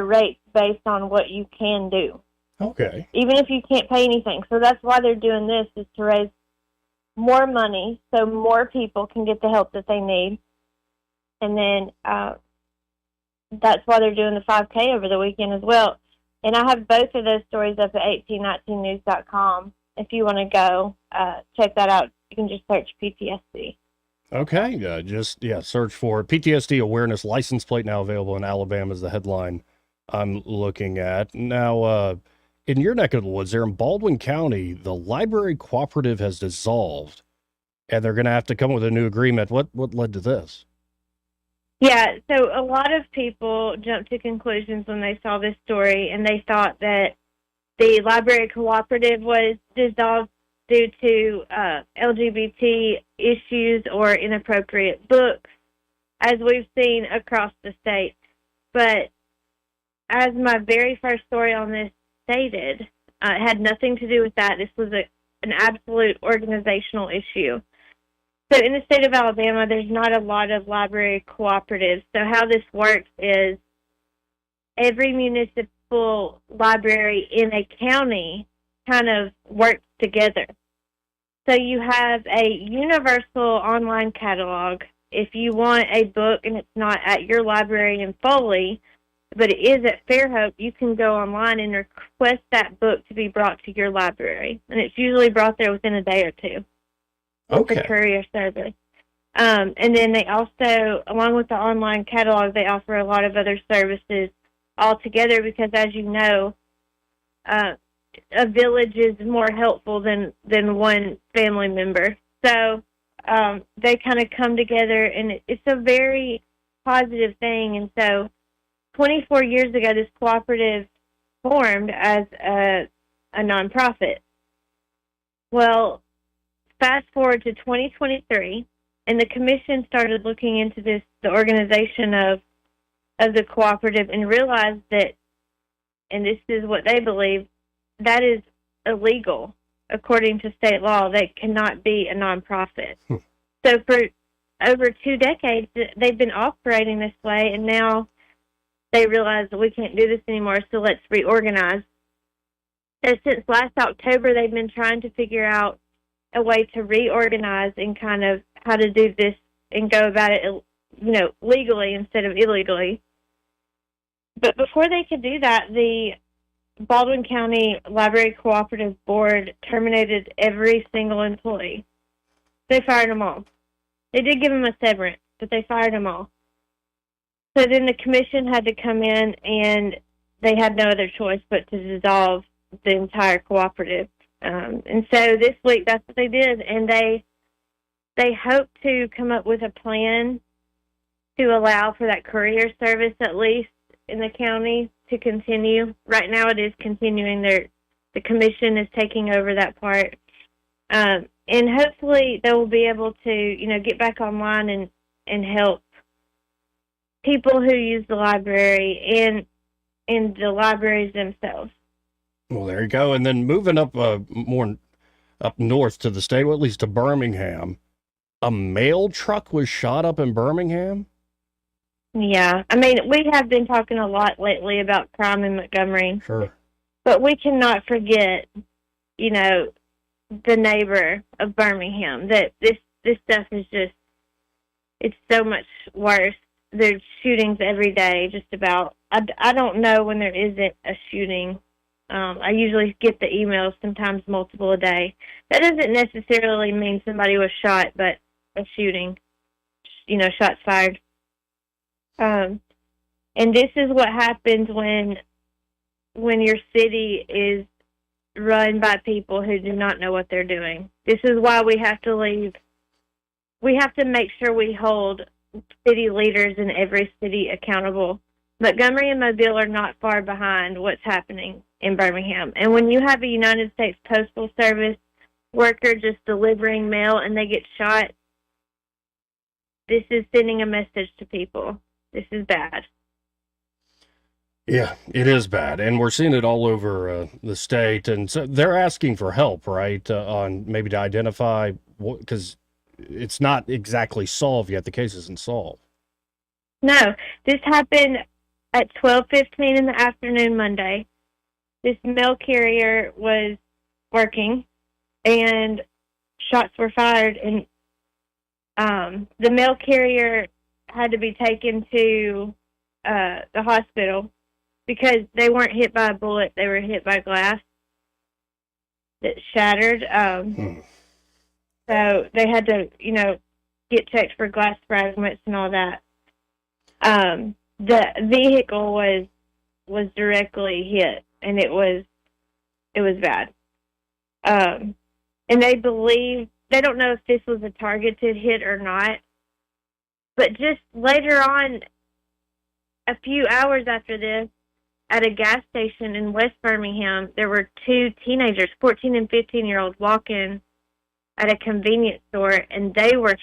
[SPEAKER 20] rates based on what you can do.
[SPEAKER 15] Okay.
[SPEAKER 20] even if you can't pay anything. So that's why they're doing this, is to raise more money so more people can get the help that they need. And then that's why they're doing the 5K over the weekend as well. And I have both of those stories up at 1819news.com. If you want to go check that out, you can just search PTSD.
[SPEAKER 15] Okay. Search for PTSD awareness license plate now available in Alabama is the headline I'm looking at. Now, in your neck of the woods there in Baldwin County, the library cooperative has dissolved and they're going to have to come with a new agreement. What led to this?
[SPEAKER 20] Yeah, so a lot of people jumped to conclusions when they saw this story, and they thought that the library cooperative was dissolved due to LGBT issues or inappropriate books, as we've seen across the state. But as my very first story on this stated, it had nothing to do with that. This was an absolute organizational issue. So in the state of Alabama, there's not a lot of library cooperatives. So how this works is every municipal library in a county kind of works together. So you have a universal online catalog. If you want a book and it's not at your library in Foley, but it is at Fairhope, you can go online and request that book to be brought to your library. And it's usually brought there within a day or two.
[SPEAKER 15] Okay.
[SPEAKER 20] The courier service. And then they also, along with the online catalog, they offer a lot of other services altogether because, as you know, a village is more helpful than one family member. So they kind of come together, and it's a very positive thing. And so 24 years ago, this cooperative formed as a nonprofit. Well, fast forward to 2023, and the commission started looking into the organization of the cooperative and realized that, and this is what they believe, that is illegal according to state law. They cannot be a nonprofit. So for over 2 decades, they've been operating this way, and now they realize that we can't do this anymore, so let's reorganize. So since last October, they've been trying to figure out a way to reorganize and kind of how to do this and go about it, legally instead of illegally. But before they could do that, the Baldwin County Library Cooperative Board terminated every single employee. They fired them all. They did give them a severance, but they fired them all. So then the commission had to come in, and they had no other choice but to dissolve the entire cooperative. And so this week, that's what they did, and they hope to come up with a plan to allow for that courier service, at least in the county, to continue. Right now, it is continuing. The commission is taking over that part, and hopefully they will be able to, get back online and help people who use the library and the libraries themselves.
[SPEAKER 15] Well, there you go. And then moving up more up north to the state, or at least to Birmingham, a mail truck was shot up in Birmingham?
[SPEAKER 20] Yeah. I mean, we have been talking a lot lately about crime in Montgomery.
[SPEAKER 15] Sure.
[SPEAKER 20] But we cannot forget, the neighbor of Birmingham, that this stuff is just, it's so much worse. There's shootings every day, just about. I don't know when there isn't a shooting. I usually get the emails, sometimes multiple a day. That doesn't necessarily mean somebody was shot, but a shooting, shots fired. And this is what happens when your city is run by people who do not know what they're doing. This is why we have to leave. We have to make sure we hold city leaders in every city accountable. Montgomery and Mobile are not far behind what's happening in Birmingham. And when you have a United States Postal Service worker just delivering mail and they get shot, this is sending a message to people. This is bad.
[SPEAKER 15] Yeah, it is bad. And we're seeing it all over the state. And so they're asking for help, right, on maybe to identify, because it's not exactly solved yet. The case isn't solved.
[SPEAKER 20] No, this happened at 12:15 in the afternoon Monday. this mail carrier was working, and shots were fired, and the mail carrier had to be taken to the hospital because they weren't hit by a bullet; they were hit by glass that shattered. So they had to, get checked for glass fragments and all that. The vehicle was directly hit, and it was bad. And they don't know if this was a targeted hit or not, but just later on, a few hours after this, at a gas station in West Birmingham, there were two teenagers, 14 and 15-year-olds, walking at a convenience store, and they were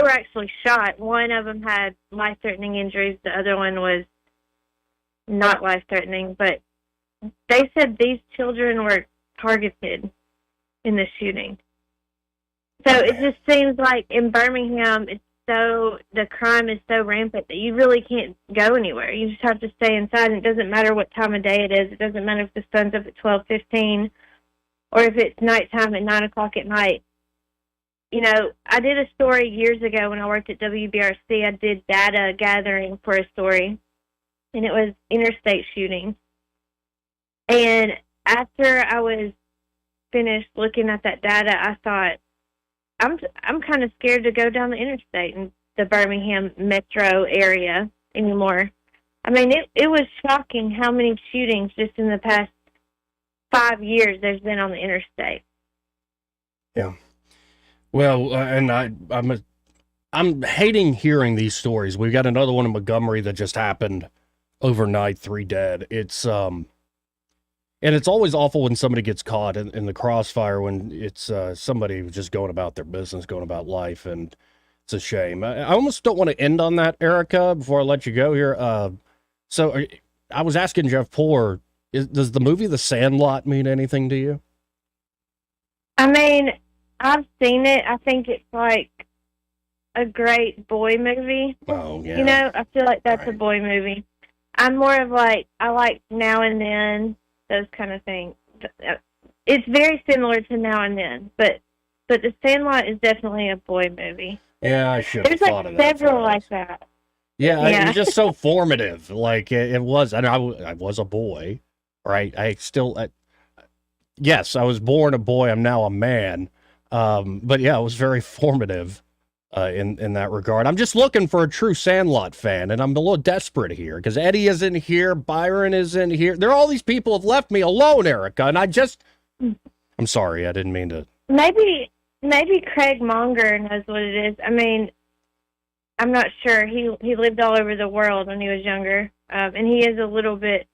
[SPEAKER 20] actually shot. One of them had life-threatening injuries. The other one was not life-threatening, but they said these children were targeted in the shooting. So it just seems like in Birmingham, the crime is so rampant that you really can't go anywhere. You just have to stay inside, and it doesn't matter what time of day it is. It doesn't matter if the sun's up at 12:15 or if it's nighttime at 9 o'clock at night. I did a story years ago when I worked at WBRC. I did data gathering for a story, and it was interstate shootings. And after I was finished looking at that data, I thought, I'm kind of scared to go down the interstate in the Birmingham metro area anymore. I mean, it was shocking how many shootings just in the past 5 years there's been on the interstate.
[SPEAKER 15] Yeah. Well, and I'm hating hearing these stories. We've got another one in Montgomery that just happened overnight, 3 dead. It's and it's always awful when somebody gets caught in the crossfire, when it's somebody just going about their business, going about life, and it's a shame. I almost don't want to end on that, Erica, before I let you go here. So I was asking Jeff Poor, does the movie The Sandlot mean anything to you?
[SPEAKER 20] I mean, I've seen it. I think it's like a great boy movie.
[SPEAKER 15] Oh, yeah.
[SPEAKER 20] I feel like that's a boy movie. I'm more of I like Now and Then, those kind of things. It's very similar to Now and Then, but The Sandlot is definitely a boy movie.
[SPEAKER 15] Yeah, I should have
[SPEAKER 20] thought
[SPEAKER 15] thought
[SPEAKER 20] of
[SPEAKER 15] of that.
[SPEAKER 20] There's several like that.
[SPEAKER 15] Yeah, it was just so formative. Like it was. And I was a boy, right? Yes, I was born a boy. I'm now a man. But yeah, it was very formative in that regard. I'm just looking for a true Sandlot fan, and I'm a little desperate here because Eddie isn't here, Byron isn't here. There are all these people have left me alone, Erica, and I'm sorry, I didn't mean to.
[SPEAKER 20] Maybe Craig Monger knows what it is. I mean, I'm not sure. He lived all over the world when he was younger, and he is a little bit.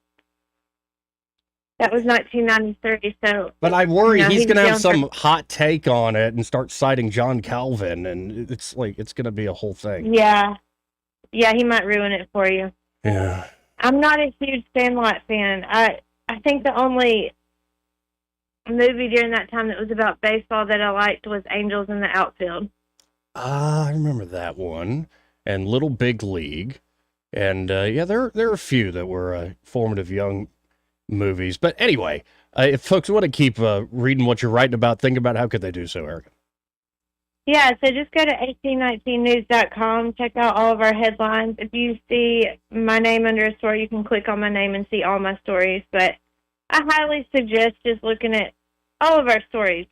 [SPEAKER 20] That was 1993, so.
[SPEAKER 15] But I worry he's going to have
[SPEAKER 20] younger.
[SPEAKER 15] some hot take on it and start citing John Calvin, and it's going to be a whole thing.
[SPEAKER 20] Yeah, he might ruin it for you.
[SPEAKER 15] Yeah.
[SPEAKER 20] I'm not a huge Sandlot fan. I think the only movie during that time that was about baseball that I liked was Angels in the Outfield.
[SPEAKER 15] I remember that one, and Little Big League, and there are a few that were formative young movies. But anyway, if folks want to keep reading what you're writing about, think about how could they do so, Erica?
[SPEAKER 20] Yeah, so just go to 1819news.com, check out all of our headlines. If you see my name under a story, you can click on my name and see all my stories. But I highly suggest just looking at all of our stories.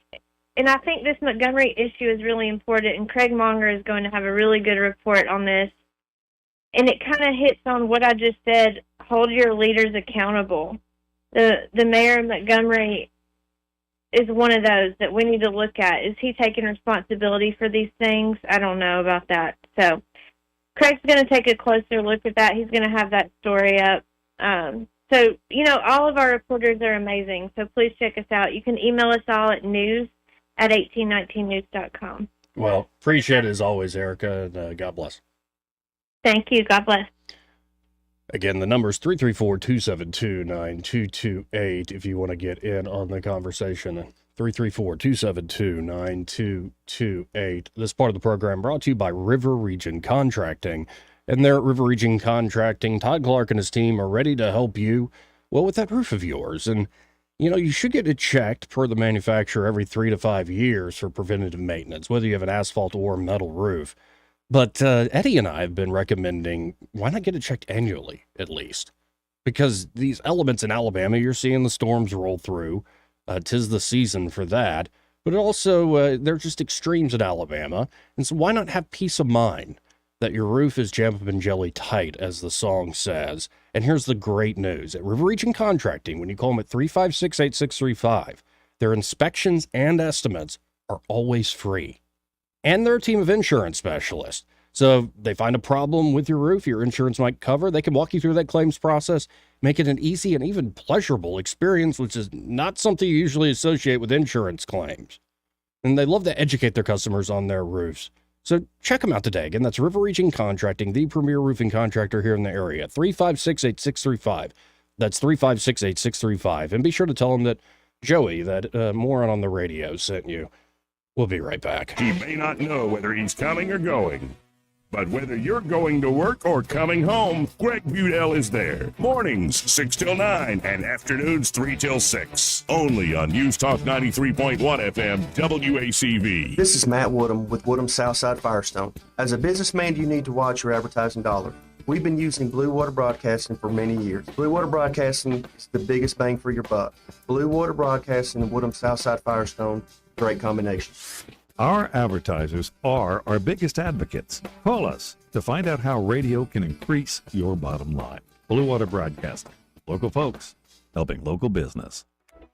[SPEAKER 20] And I think this Montgomery issue is really important, and Craig Monger is going to have a really good report on this. And it kind of hits on what I just said, hold your leaders accountable. The mayor of Montgomery is one of those that we need to look at. Is he taking responsibility for these things? I don't know about that. So Craig's going to take a closer look at that. He's going to have that story up. So, all of our reporters are amazing. So please check us out. You can email us all at news@1819news.com.
[SPEAKER 15] Well, appreciate it as always, Erica, and God bless.
[SPEAKER 20] Thank you. God bless.
[SPEAKER 15] Again, the number is 334-272-9228 if you want to get in on the conversation. 334-272-9228. This part of the program brought to you by River Region Contracting. And there at River Region Contracting, Todd Clark and his team are ready to help you Well, with that roof of yours, and you should get it checked per the manufacturer every 3 to 5 years for preventative maintenance, whether you have an asphalt or metal roof. But Eddie and I have been recommending, why not get it checked annually, at least? Because these elements in Alabama, you're seeing the storms roll through. 'Tis the season for that. But also, they're just extremes in Alabama. And so why not have peace of mind that your roof is jam up and jelly tight, as the song says? And here's the great news. At River Region Contracting, when you call them at 356-8635, their inspections and estimates are always free. And they're a team of insurance specialists. So if they find a problem with your roof your insurance might cover, they can walk you through that claims process, make it an easy and even pleasurable experience, which is not something you usually associate with insurance claims. And they love to educate their customers on their roofs. So check them out today. Again, that's River Region Contracting, the premier roofing contractor here in the area. 356-8635. That's 356-8635. And be sure to tell them that Joey, that moron on the radio, sent you. We'll be right back.
[SPEAKER 13] He may not know whether he's coming or going, but whether you're going to work or coming home, Greg Budell is there. Mornings 6 till 9 and afternoons 3 till 6. Only on News Talk 93.1 FM WACV.
[SPEAKER 21] This is Matt Woodham with Woodham Southside Firestone. As a businessman, you need to watch your advertising dollar. We've been using Blue Water Broadcasting for many years. Blue Water Broadcasting is the biggest bang for your buck. Blue Water Broadcasting and Woodham Southside Firestone, great combination.
[SPEAKER 22] Our advertisers are our biggest advocates. Call us to find out how radio can increase your bottom line. Blue Water Broadcasting. Local folks helping local business.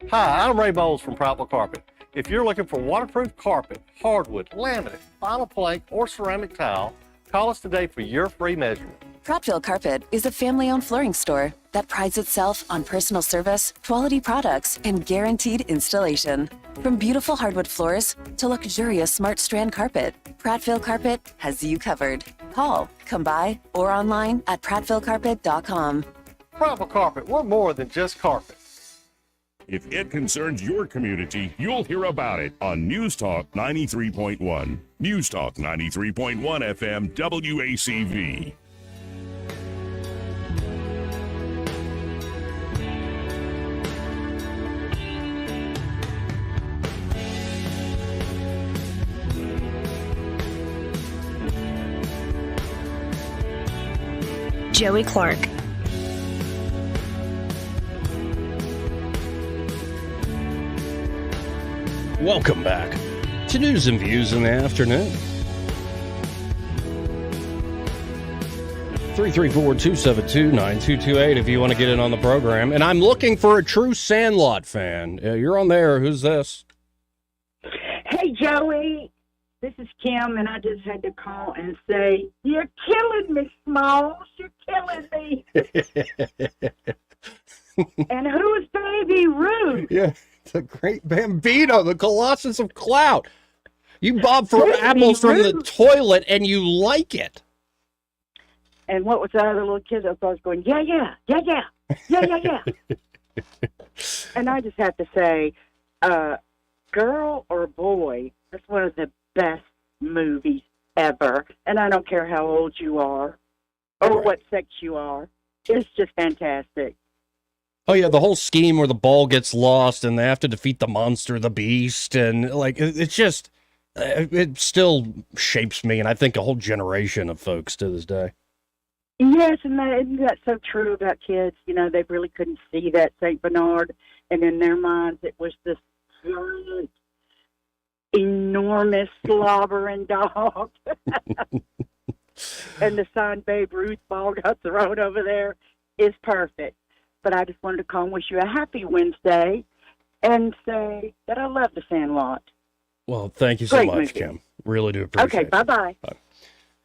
[SPEAKER 23] Hi, I'm Ray Bowles from Prattville Carpet. If you're looking for waterproof carpet, hardwood, laminate, vinyl plank, or ceramic tile, call us today for your free measurement.
[SPEAKER 24] Prattville Carpet is a family-owned flooring store that prides itself on personal service, quality products, and guaranteed installation. From beautiful hardwood floors to luxurious smart strand carpet, Prattville Carpet has you covered. Call, come by, or online at prattvillecarpet.com.
[SPEAKER 23] Prattville Carpet, we're more than just carpet.
[SPEAKER 13] If it concerns your community, you'll hear about it on News Talk 93.1. News Talk 93.1 FM WACV.
[SPEAKER 14] Joey Clark.
[SPEAKER 15] Welcome back to News and Views in the afternoon. 334-272-9228 if you want to get in on the program. And I'm looking for a true Sandlot fan. You're on there. Who's this?
[SPEAKER 25] Hey, Joey. This is Kim, and I just had to call and say, you're killing me, Smalls. You're killing me. And who is Baby Ruth?
[SPEAKER 15] Yeah, the great Bambino, the Colossus of Clout. You bob for
[SPEAKER 25] Baby
[SPEAKER 15] apples from the
[SPEAKER 25] Ruth.
[SPEAKER 15] toilet, and you like it.
[SPEAKER 25] And what was that other little kid that was going, yeah, yeah, yeah, yeah, yeah, yeah, yeah. And I just have to say, girl or boy, that's one of the best movies ever. And I don't care how old you are or what sex you are. It's just fantastic.
[SPEAKER 15] Oh, yeah, the whole scheme where the ball gets lost and they have to defeat the monster, the beast, and, like, it's just, it still shapes me, and I think a whole generation of folks to this day.
[SPEAKER 25] Yes, and isn't that so true about kids? You know, they really couldn't see that St. Bernard, and in their minds it was this giant, enormous slobbering dog. And the signed Babe Ruth ball got thrown over there is perfect. But I just wanted to call and wish you a happy Wednesday and say that I love the Sandlot.
[SPEAKER 15] Well, thank you so
[SPEAKER 25] Great
[SPEAKER 15] much,
[SPEAKER 25] movie.
[SPEAKER 15] Kim. Really do appreciate
[SPEAKER 25] Okay,
[SPEAKER 15] it.
[SPEAKER 25] bye-bye.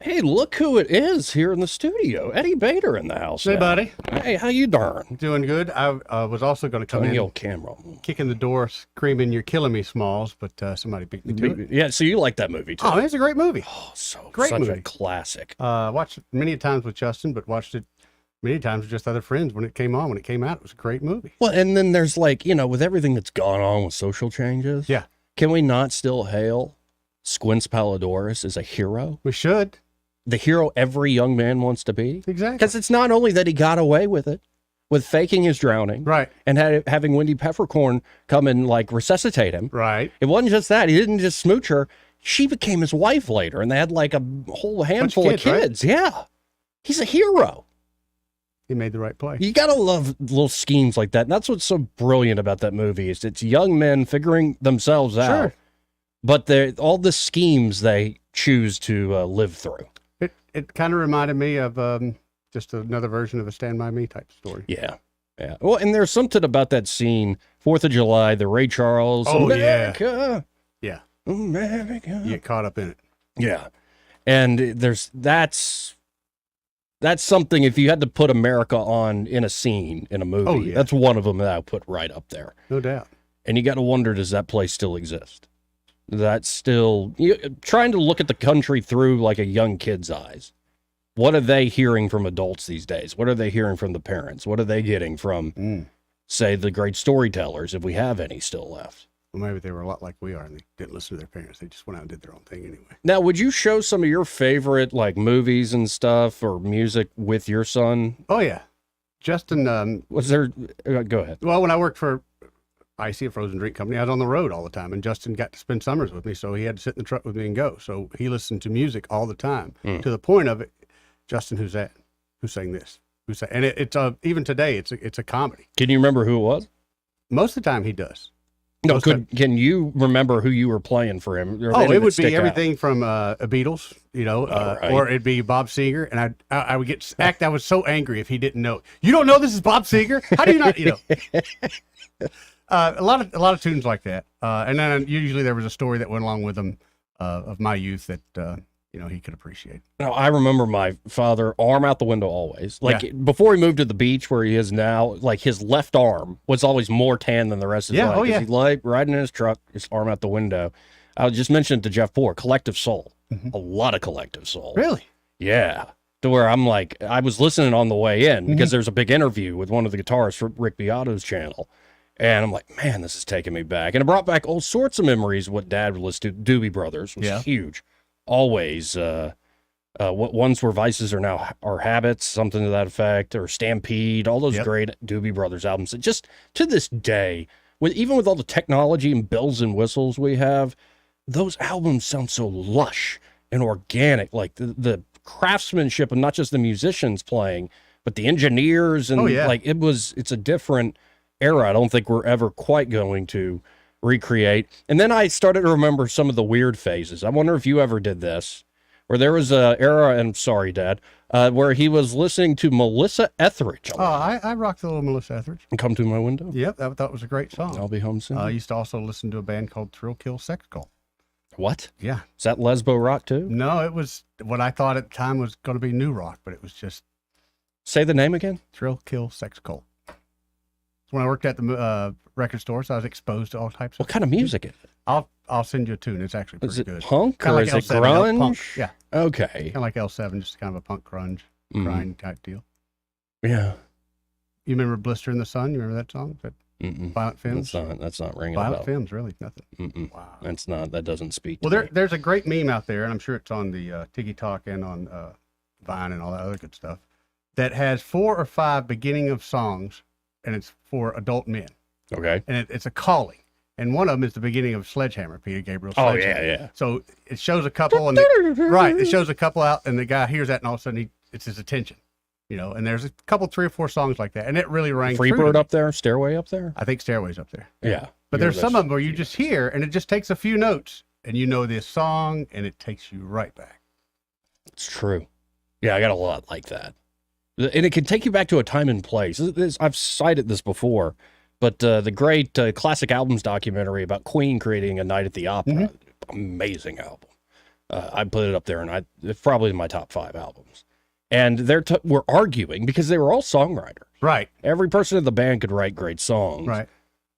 [SPEAKER 15] Hey, look who it is here in the studio. Eddie Bader in the house.
[SPEAKER 26] Hey,
[SPEAKER 15] now.
[SPEAKER 26] buddy.
[SPEAKER 15] Hey, how you doing?
[SPEAKER 26] Doing good. I was also going to come
[SPEAKER 15] Turn
[SPEAKER 26] in,
[SPEAKER 15] the old camera.
[SPEAKER 26] kicking the door, screaming, "You're killing me, Smalls!" But somebody beat me to it.
[SPEAKER 15] Yeah, so you like that movie too?
[SPEAKER 26] Oh, it's a great movie.
[SPEAKER 15] Oh, so
[SPEAKER 26] Great
[SPEAKER 15] such
[SPEAKER 26] movie.
[SPEAKER 15] a classic.
[SPEAKER 26] Watched it many times with Justin, but watched it many times with just other friends when it came on. When it came out, it was a great movie.
[SPEAKER 15] Well, and then there's like, you know, with everything that's gone on with social changes.
[SPEAKER 26] Yeah.
[SPEAKER 15] Can we not still hail Squints Palladores as a hero?
[SPEAKER 26] We should.
[SPEAKER 15] The hero every young man wants to be.
[SPEAKER 26] Exactly.
[SPEAKER 15] Because it's not only that he got away with it, with faking his drowning,
[SPEAKER 26] right,
[SPEAKER 15] and having Wendy Peppercorn come and like resuscitate him,
[SPEAKER 26] right.
[SPEAKER 15] It wasn't just that; he didn't just smooch her; she became his wife later, and they had like a whole handful of kids.
[SPEAKER 26] Right?
[SPEAKER 15] Yeah, he's a hero.
[SPEAKER 26] He made the right play.
[SPEAKER 15] You gotta love little schemes like that, and that's what's so brilliant about that movie is it's young men figuring themselves out, but they're all the schemes they choose to live through.
[SPEAKER 26] It kind of reminded me of just another version of a Stand By Me type story.
[SPEAKER 15] Yeah. Yeah. Well, and there's something about that scene, 4th of July, the Ray Charles, America.
[SPEAKER 26] Yeah.
[SPEAKER 15] America.
[SPEAKER 26] You get caught up in it.
[SPEAKER 15] Yeah. And that's something, if you had to put America on in a scene, in a movie, that's one of them that I put right up there.
[SPEAKER 26] No doubt.
[SPEAKER 15] And you got to wonder, does that place still exist? That's still, trying to look at the country through like a young kid's eyes. What are they hearing from adults these days? What are they hearing from the parents? What are they getting from, say, the great storytellers, if we have any still left?
[SPEAKER 26] Well, maybe they were a lot like we are, and they didn't listen to their parents. They just went out and did their own thing anyway.
[SPEAKER 15] Now, would you show some of your favorite, like, movies and stuff or music with your son?
[SPEAKER 26] Oh, yeah. Justin...
[SPEAKER 15] was there... go ahead.
[SPEAKER 26] Well, when I worked for IC, a frozen drink company, I was on the road all the time, and Justin got to spend summers with me, so he had to sit in the truck with me and go. So he listened to music all the time, to the point of it, Justin, who's that? Who sang this? Who sang? And it's even today, it's a comedy.
[SPEAKER 15] Can you remember who it was?
[SPEAKER 26] Most of the time, he does.
[SPEAKER 15] No, can you remember who you were playing for him?
[SPEAKER 26] It would be everything from Beatles, right. Or it'd be Bob Seger, and I would get I was so angry if he didn't know. You don't know this is Bob Seger? How do you not? A lot of tunes like that, and then usually there was a story that went along with them of my youth that he could appreciate.
[SPEAKER 15] No, I remember my father, arm out the window always. Like before he moved to the beach where he is now, like his left arm was always more tan than the rest of his life. He liked riding in his truck, his arm out the window. I just mentioned to Jeff Poor, Collective Soul. A lot of Collective Soul.
[SPEAKER 26] Really?
[SPEAKER 15] Yeah. To where I'm like, I was listening on the way in because there's a big interview with one of the guitarists for Rick Beato's channel. And I'm like, man, this is taking me back. And it brought back all sorts of memories of what Dad would listen to. Doobie Brothers was huge. Always. What ones were vices are now are habits, something to that effect, or Stampede, all those great Doobie Brothers albums. And just to this day, even with all the technology and bells and whistles we have, those albums sound so lush and organic, like the craftsmanship and not just the musicians playing, but the engineers and it's a different era. I don't think we're ever quite going to recreate. And then I started to remember some of the weird phases. I wonder if you ever did this, where there was a era, and sorry, Dad, where he was listening to Melissa Etheridge.
[SPEAKER 26] Oh, I rocked the little Melissa Etheridge.
[SPEAKER 15] And Come to My Window.
[SPEAKER 26] Yep, I thought it was a great song.
[SPEAKER 15] I'll Be Home Soon.
[SPEAKER 26] I used to also listen to a band called Thrill Kill Sex Cult.
[SPEAKER 15] What?
[SPEAKER 26] Yeah.
[SPEAKER 15] Is that lesbo rock too?
[SPEAKER 26] No, it was what I thought at the time was going to be new rock, but it was just...
[SPEAKER 15] Say the name again?
[SPEAKER 26] Thrill Kill Sex Cult. When I worked at the record store, so I was exposed to all types of...
[SPEAKER 15] What kind of music is it?
[SPEAKER 26] I'll send you a tune. It's actually pretty good.
[SPEAKER 15] Is it punk
[SPEAKER 26] kinda
[SPEAKER 15] or
[SPEAKER 26] like
[SPEAKER 15] is it
[SPEAKER 26] L7,
[SPEAKER 15] grunge?
[SPEAKER 26] Punk. Yeah.
[SPEAKER 15] Okay.
[SPEAKER 26] Kind of like L7, just kind of a punk grunge, grind type deal.
[SPEAKER 15] Yeah.
[SPEAKER 26] You remember Blister in the Sun? You remember that song? Violent Femmes?
[SPEAKER 15] That's not ringing
[SPEAKER 26] Violent
[SPEAKER 15] a bell.
[SPEAKER 26] Femmes, really? Nothing.
[SPEAKER 15] Wow. That doesn't speak
[SPEAKER 26] Well,
[SPEAKER 15] to me.
[SPEAKER 26] there's a great meme out there, and I'm sure it's on the Tiki Talk and on Vine and all that other good stuff, that has 4 or 5 beginning of songs, and it's for adult men.
[SPEAKER 15] Okay.
[SPEAKER 26] And it's a calling. And one of them is the beginning of Sledgehammer, Peter Gabriel.
[SPEAKER 15] Oh,
[SPEAKER 26] Sledgehammer.
[SPEAKER 15] yeah.
[SPEAKER 26] So it shows a couple, and it shows a couple out, and the guy hears that, and all of a sudden it's his attention, And there's a couple, 3 or 4 songs like that, and it really rang true to
[SPEAKER 15] Freebird
[SPEAKER 26] me.
[SPEAKER 15] up there, Stairway up there.
[SPEAKER 26] I think Stairway's up there.
[SPEAKER 15] Yeah.
[SPEAKER 26] But there's some of them where you just hear, and it just takes a few notes, and you know this song, and it takes you right back.
[SPEAKER 15] It's true. Yeah, I got a lot like that. And it can take you back to a time and place. I've cited this before, but the great classic albums documentary about Queen creating A Night at the Opera, amazing album. I put it up there, and it's probably in my top 5 albums. And we're arguing because they were all songwriters.
[SPEAKER 26] Right.
[SPEAKER 15] Every person in the band could write great songs.
[SPEAKER 26] Right.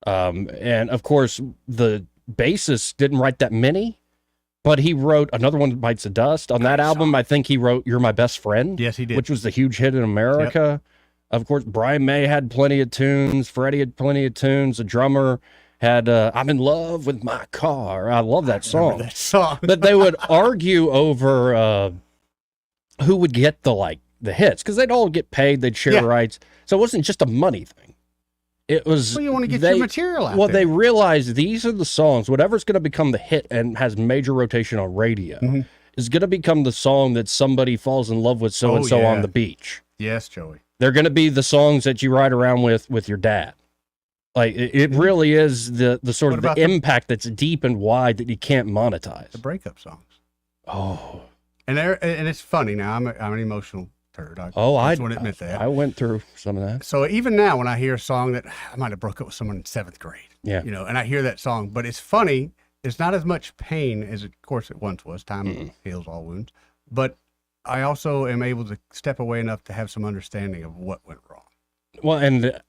[SPEAKER 15] And of course, the bassist didn't write that many, but he wrote Another One Bites the Dust. On that album, I think he wrote You're My Best Friend.
[SPEAKER 26] Yes, he did.
[SPEAKER 15] Which was the huge hit in America. Yep. Of course, Brian May had plenty of tunes. Freddie had plenty of tunes. The drummer had I'm in Love with My Car. I love that song.
[SPEAKER 26] That song.
[SPEAKER 15] But they would argue over who would get the the hits because they'd all get paid, they'd share rights. So it wasn't just a money thing. It was.
[SPEAKER 26] Well, you want to get your material out
[SPEAKER 15] Well,
[SPEAKER 26] there.
[SPEAKER 15] they realized these are the songs, whatever's going to become the hit and has major rotation on radio, is going to become the song that somebody falls in love with so and so on the beach.
[SPEAKER 26] Yes, Joey.
[SPEAKER 15] They're going to be the songs that you ride around with your dad. Like it really is the sort of the impact that's deep and wide that you can't monetize.
[SPEAKER 26] The breakup songs.
[SPEAKER 15] Oh,
[SPEAKER 26] and it's funny now. I'm an emotional turd. I just want to admit that.
[SPEAKER 15] I went through some of that.
[SPEAKER 26] So even now, when I hear a song that I might have broke up with someone in 7th grade, and I hear that song, but it's funny. It's not as much pain as, of course, it once was. Time heals all wounds. But I also am able to step away enough to have some understanding of what went wrong.
[SPEAKER 15] Well, and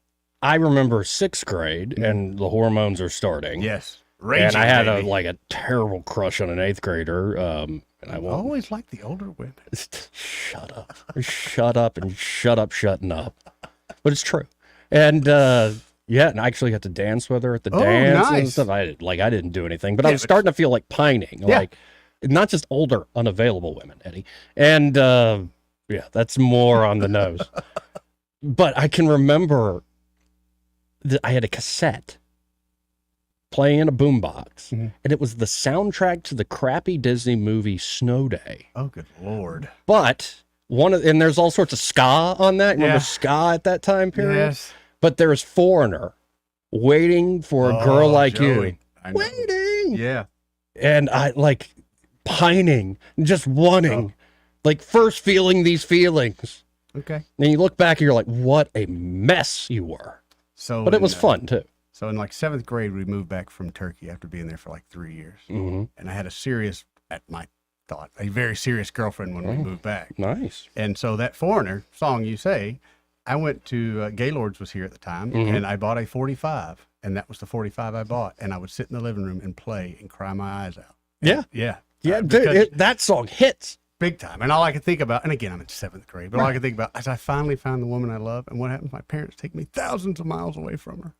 [SPEAKER 15] I remember 6th grade, and the hormones are starting.
[SPEAKER 26] Yes.
[SPEAKER 15] Raging, and I had a terrible crush on an 8th grader. And I
[SPEAKER 26] always like the older women.
[SPEAKER 15] Shut up. Shut up and shut up shutting up. But it's true. And and I actually got to dance with her at the dance and stuff. I didn't do anything, but I was starting to feel like pining. Like not just older, unavailable women, Eddie. And that's more on the nose. But I can remember that I had a cassette playing in a boombox, and it was the soundtrack to the crappy Disney movie Snow Day.
[SPEAKER 26] Oh, good Lord.
[SPEAKER 15] But and there's all sorts of ska on that. Remember ska at that time period?
[SPEAKER 26] Yes.
[SPEAKER 15] But there's Foreigner, Waiting for a Girl Like
[SPEAKER 26] Joey.
[SPEAKER 15] You. Waiting.
[SPEAKER 26] Yeah.
[SPEAKER 15] And I pining, just wanting, first feeling these feelings.
[SPEAKER 26] Okay.
[SPEAKER 15] And you look back and you're like, what a mess you were. But it was fun too.
[SPEAKER 26] So in 7th grade, we moved back from Turkey after being there for 3 years. And I had a very serious girlfriend when we moved back.
[SPEAKER 15] Nice.
[SPEAKER 26] And so that Foreigner song you say, I went to Gaylord's was here at the time, and I bought a 45, and that was the 45 I bought. And I would sit in the living room and play and cry my eyes out.
[SPEAKER 15] Yeah. Dude, that song hits.
[SPEAKER 26] Big time. And all I could think about, and again, I'm in 7th grade, but all I could think about is I finally found the woman I love, and what happens? My parents take me thousands of miles away from her.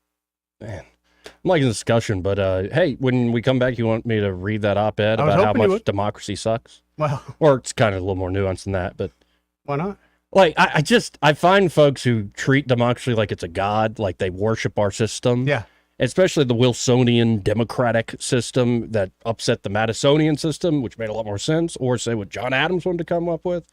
[SPEAKER 15] Man, I'm liking the discussion, but hey, when we come back, you want me to read that op-ed about how much democracy sucks?
[SPEAKER 26] Well,
[SPEAKER 15] or it's kind of a little more nuanced than that, but
[SPEAKER 26] why not?
[SPEAKER 15] I find folks who treat democracy like it's a god, like they worship our system.
[SPEAKER 26] Yeah.
[SPEAKER 15] Especially the Wilsonian democratic system that upset the Madisonian system, which made a lot more sense, or say what John Adams wanted to come up with.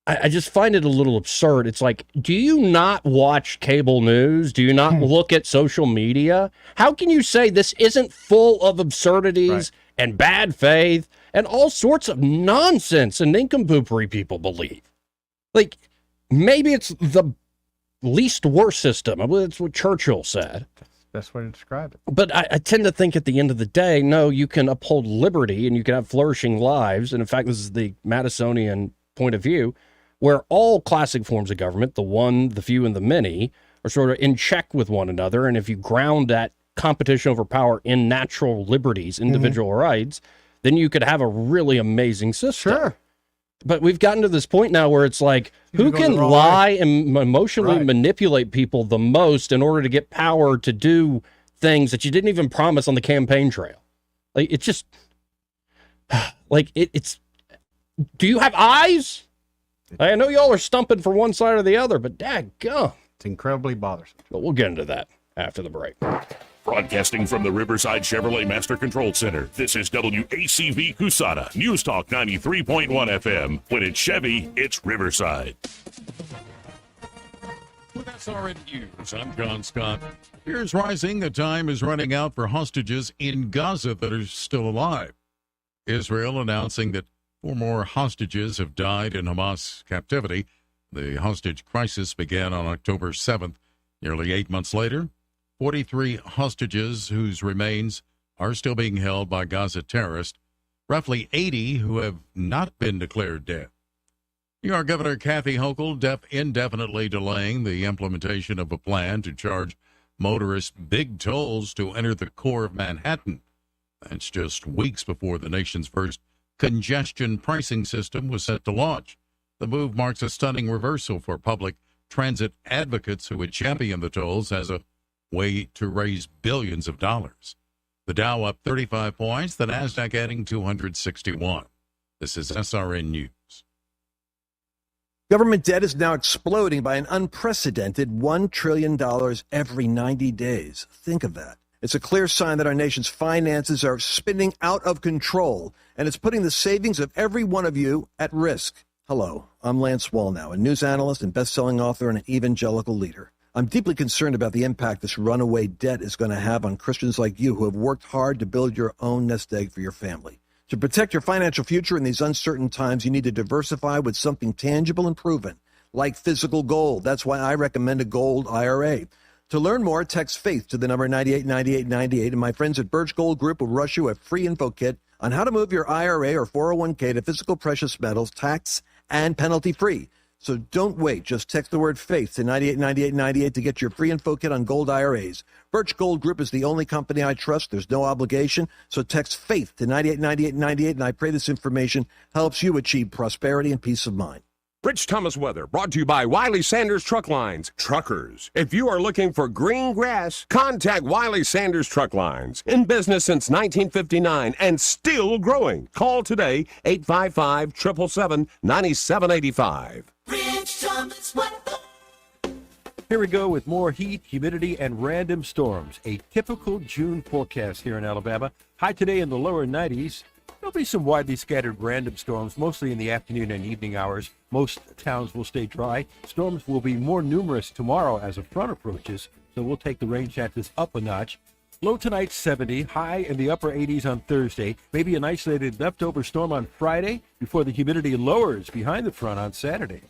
[SPEAKER 15] I just find it a little absurd. It's like, do you not watch cable news? Do you not look at social media? How can you say this isn't full of absurdities and bad faith and all sorts of nonsense and nincompoopery people believe? Maybe it's the least worst system. I believe that's what Churchill said.
[SPEAKER 26] Best way to describe it.
[SPEAKER 15] But I tend to think at the end of the day, no, you can uphold liberty and you can have flourishing lives. And in fact, this is the Madisonian point of view, where all classic forms of government, the one, the few, and the many, are sort of in check with one another. And if you ground that competition over power in natural liberties, individual rights, then you could have a really amazing system.
[SPEAKER 26] Sure.
[SPEAKER 15] But we've gotten to this point now where it's like, who can lie and emotionally manipulate people the most in order to get power to do things that you didn't even promise on the campaign trail? It's just, it's, do you have eyes? I know y'all are stumping for one side or the other, but daggum.
[SPEAKER 26] It's incredibly bothersome.
[SPEAKER 15] But we'll get into that after the break.
[SPEAKER 13] Broadcasting from the Riverside Chevrolet Master Control Center, this is WACV Cusana, News Talk 93.1 FM. When it's Chevy, it's Riverside.
[SPEAKER 1] With SRN News, I'm John Scott. Fears rising. The time is running out for hostages in Gaza that are still alive. Israel announcing that 4 more hostages have died in Hamas captivity. The hostage crisis began on October 7th. Nearly 8 months later, 43 hostages whose remains are still being held by Gaza terrorists, roughly 80 who have not been declared dead. New York Governor Kathy Hochul indefinitely delaying the implementation of a plan to charge motorists big tolls to enter the core of Manhattan. That's just weeks before the nation's first congestion pricing system was set to launch. The move marks a stunning reversal for public transit advocates who had championed the tolls as a way to raise billions of dollars. The Dow up 35 points, the Nasdaq adding 261. This is SRN News.
[SPEAKER 2] Government debt is now exploding by an unprecedented $1 trillion every 90 days. Think of that. It's a clear sign that our nation's finances are spinning out of control, and it's putting the savings of every one of you at risk. Hello, I'm Lance Wallnow, a news analyst and best-selling author and an evangelical leader. I'm deeply concerned about the impact this runaway debt is going to have on Christians like you who have worked hard to build your own nest egg for your family. To protect your financial future in these uncertain times, you need to diversify with something tangible and proven, like physical gold. That's why I recommend a gold IRA. To learn more, text FAITH to the number 989898, and my friends at Birch Gold Group will rush you a free info kit on how to move your IRA or 401k to physical precious metals, tax and penalty-free. So don't wait. Just text the word FAITH to 989898 to get your free info kit on gold IRAs. Birch Gold Group is the only company I trust. There's no obligation. So text FAITH to 989898, and I pray this information helps you achieve prosperity and peace of mind.
[SPEAKER 3] Rich Thomas weather brought to you by Wiley Sanders Truck Lines. Truckers, if you are looking for green grass, contact Wiley Sanders Truck Lines. In business since 1959 and still growing. Call today, 855-777-9785.
[SPEAKER 4] Rich Thomas weather.
[SPEAKER 18] Here we go with more heat, humidity, and random storms. A typical June forecast here in Alabama. High today in the lower 90s. There'll be some widely scattered random storms, mostly in the afternoon and evening hours. Most towns will stay dry. Storms will be more numerous tomorrow as a front approaches, so we'll take the rain chances up a notch. Low tonight 70, high in the upper 80s on Thursday. Maybe an isolated leftover storm on Friday before the humidity lowers behind the front on Saturday.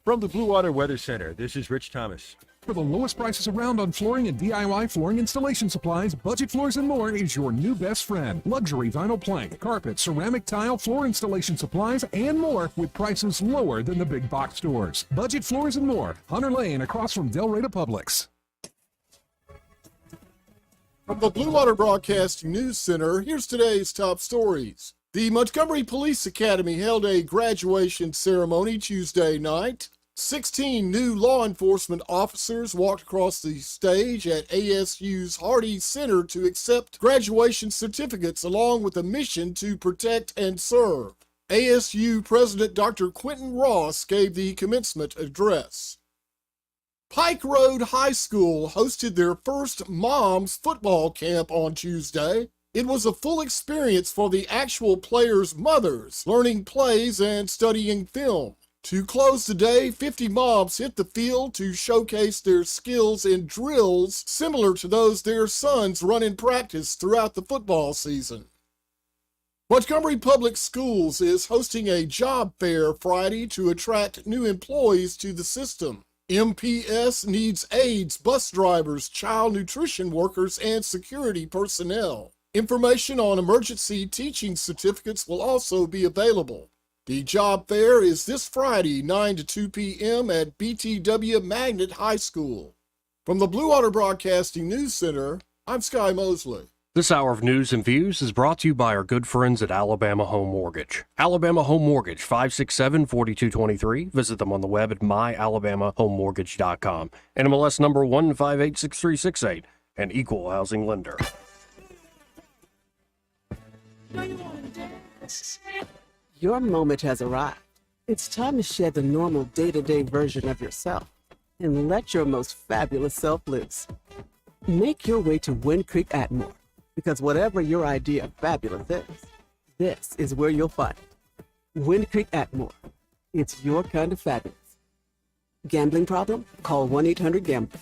[SPEAKER 18] From the Blue Water Weather Center, this is Rich Thomas.
[SPEAKER 5] For the lowest prices around on flooring and DIY flooring installation supplies, Budget Floors and More is your new best friend. Luxury vinyl plank, carpet, ceramic tile, floor installation supplies, and more with prices lower than the big box stores. Budget Floors and More, Hunter Lane across from Del Rey to Publix.
[SPEAKER 7] From the Blue Water Broadcasting News Center, here's today's top stories. The Montgomery Police Academy held a graduation ceremony Tuesday night. 16 new law enforcement officers walked across the stage at ASU's Hardy Center to accept graduation certificates along with a mission to protect and serve. ASU President Dr. Quentin Ross gave the commencement address. Pike Road High School hosted their first Moms football camp on Tuesday. It was a full experience for the actual players' mothers, learning plays and studying film. To close the day, 50 moms hit the field to showcase their skills in drills similar to those their sons run in practice throughout the football season. Montgomery Public Schools is hosting a job fair Friday to attract new employees to the system. MPS needs aides, bus drivers, child nutrition workers, and security personnel. Information on emergency teaching certificates will also be available. The job fair is this Friday, 9 to 2 p.m. at BTW Magnet High School. From the Blue Water Broadcasting News Center, I'm Sky Mosley.
[SPEAKER 15] This hour of news and views is brought to you by our good friends at Alabama Home Mortgage. Alabama Home Mortgage, 567-4223. Visit them on the web at myalabamahomemortgage.com. NMLS number 1586368, an equal housing lender.
[SPEAKER 9] Your moment has arrived. It's time to shed the normal day-to-day version of yourself and let your most fabulous self loose. Make your way to Wind Creek Atmore, because whatever your idea of fabulous is, this is where you'll find it. Wind Creek Atmore. It's your kind of fabulous. Gambling problem? Call 1-800-GAMBLER.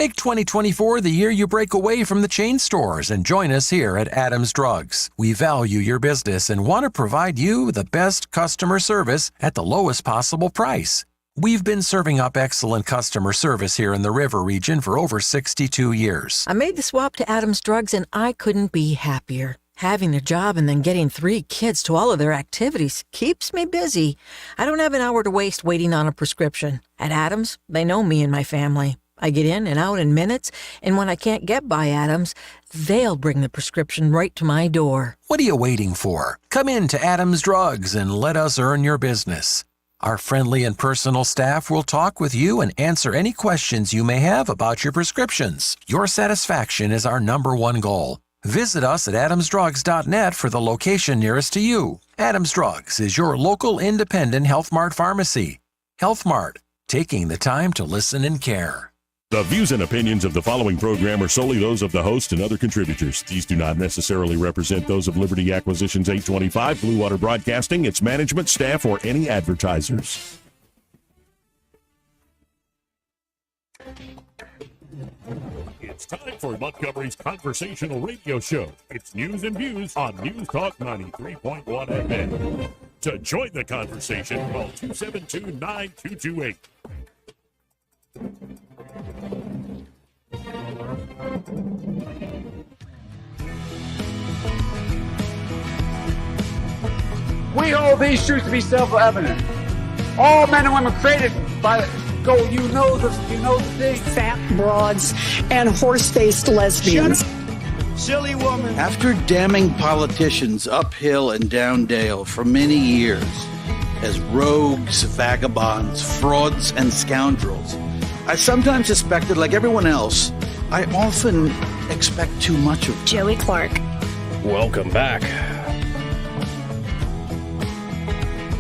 [SPEAKER 27] Make 2024 the year you break away from the chain stores and join us here at Adams Drugs. We value your business and want to provide you the best customer service at the lowest possible price. We've been serving up excellent customer service here in the River region for over 62 years.
[SPEAKER 28] I made the swap to Adams Drugs and I couldn't be happier. Having a job and then getting 3 kids to all of their activities keeps me busy. I don't have an hour to waste waiting on a prescription. At Adams, they know me and my family. I get in and out in minutes, and when I can't get by Adams, they'll bring the prescription right to my door.
[SPEAKER 27] What are you waiting for? Come in to Adams Drugs and let us earn your business. Our friendly and personal staff will talk with you and answer any questions you may have about your prescriptions. Your satisfaction is our #1 goal. Visit us at adamsdrugs.net for the location nearest to you. Adams Drugs is your local independent Health Mart pharmacy. Health Mart, taking the time to listen and care.
[SPEAKER 13] The views and opinions of the following program are solely those of the host and other contributors. These do not necessarily represent those of Liberty Acquisitions 825, Blue Water Broadcasting, its management, staff, or any advertisers. It's time for Montgomery's conversational radio show. It's news and views on News Talk 93.1 FM. To join the conversation, call 272-9228.
[SPEAKER 6] We hold these truths to be self-evident. All men and women created by you know the thing.
[SPEAKER 8] Fat broads and horse-faced lesbians.
[SPEAKER 6] Silly woman.
[SPEAKER 10] After damning politicians uphill and down dale for many years as rogues, vagabonds, frauds, and scoundrels, I sometimes suspected, like everyone else, I often expect too much of them.
[SPEAKER 14] Joey Clark.
[SPEAKER 15] Welcome back.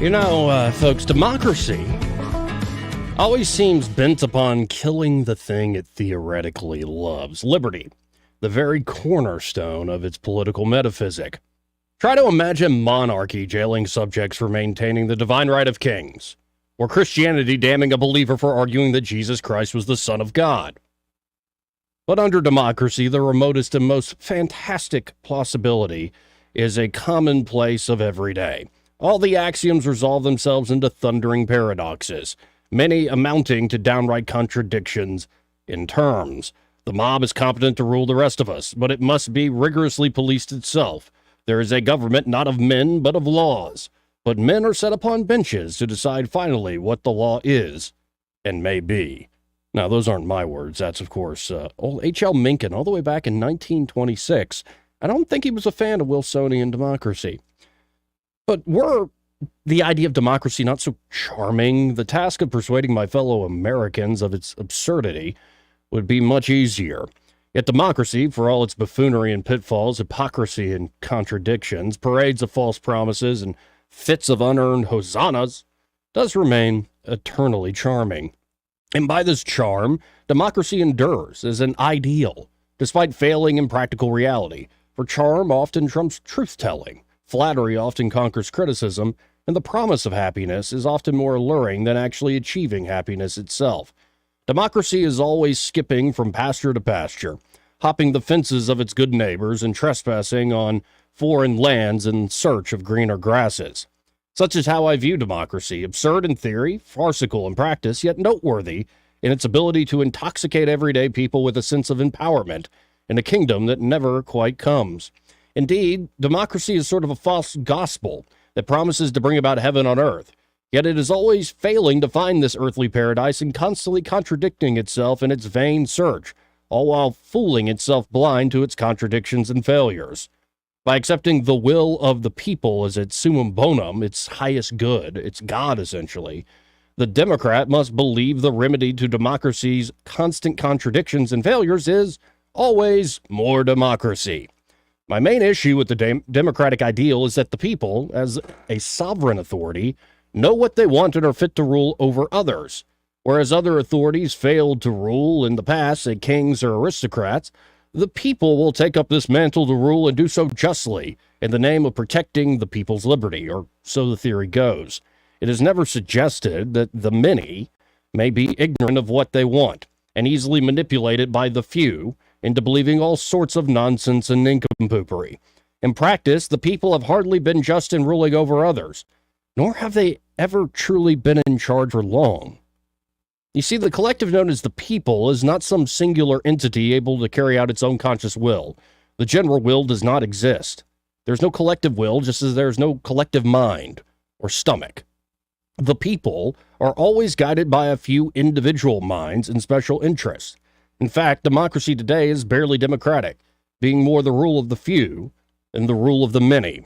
[SPEAKER 15] You know, folks, democracy always seems bent upon killing the thing it theoretically loves, liberty, the very cornerstone of its political metaphysic. Try to imagine monarchy jailing subjects for maintaining the divine right of kings, or Christianity damning a believer for arguing that Jesus Christ was the Son of God. But under democracy, the remotest and most fantastic possibility is a commonplace of every day. All the axioms resolve themselves into thundering paradoxes, many amounting to downright contradictions in terms. The mob is competent to rule the rest of us, but it must be rigorously policed itself. There is a government not of men, but of laws. But men are set upon benches to decide finally what the law is and may be. Now, those aren't my words. That's, of course, old H.L. Mencken, all the way back in 1926. I don't think he was a fan of Wilsonian democracy. But were the idea of democracy not so charming, the task of persuading my fellow Americans of its absurdity would be much easier. Yet democracy, for all its buffoonery and pitfalls, hypocrisy and contradictions, parades of false promises, and fits of unearned hosannas, does remain eternally charming. And by this charm, democracy endures as an ideal, despite failing in practical reality, for charm often trumps truth-telling. Flattery often conquers criticism, and the promise of happiness is often more alluring than actually achieving happiness itself. Democracy is always skipping from pasture to pasture, hopping the fences of its good neighbors and trespassing on foreign lands in search of greener grasses. Such is how I view democracy, absurd in theory, farcical in practice, yet noteworthy in its ability to intoxicate everyday people with a sense of empowerment in a kingdom that never quite comes. Indeed, democracy is sort of a false gospel that promises to bring about heaven on earth, yet it is always failing to find this earthly paradise and constantly contradicting itself in its vain search, all while fooling itself blind to its contradictions and failures. By accepting the will of the people as its summum bonum, its highest good, its God essentially, the Democrat must believe the remedy to democracy's constant contradictions and failures is always more democracy. My main issue with the democratic ideal is that the people, as a sovereign authority, know what they want and are fit to rule over others. Whereas other authorities failed to rule in the past, say kings or aristocrats, the people will take up this mantle to rule and do so justly in the name of protecting the people's liberty, or so the theory goes. It is never suggested that the many may be ignorant of what they want and easily manipulated by the few into believing all sorts of nonsense and nincompoopery. In practice, the people have hardly been just in ruling over others, nor have they ever truly been in charge for long. You see, the collective known as the people is not some singular entity able to carry out its own conscious will. The general will does not exist. There's no collective will, just as there's no collective mind or stomach. The people are always guided by a few individual minds and special interests. In fact, democracy today is barely democratic, being more the rule of the few than the rule of the many.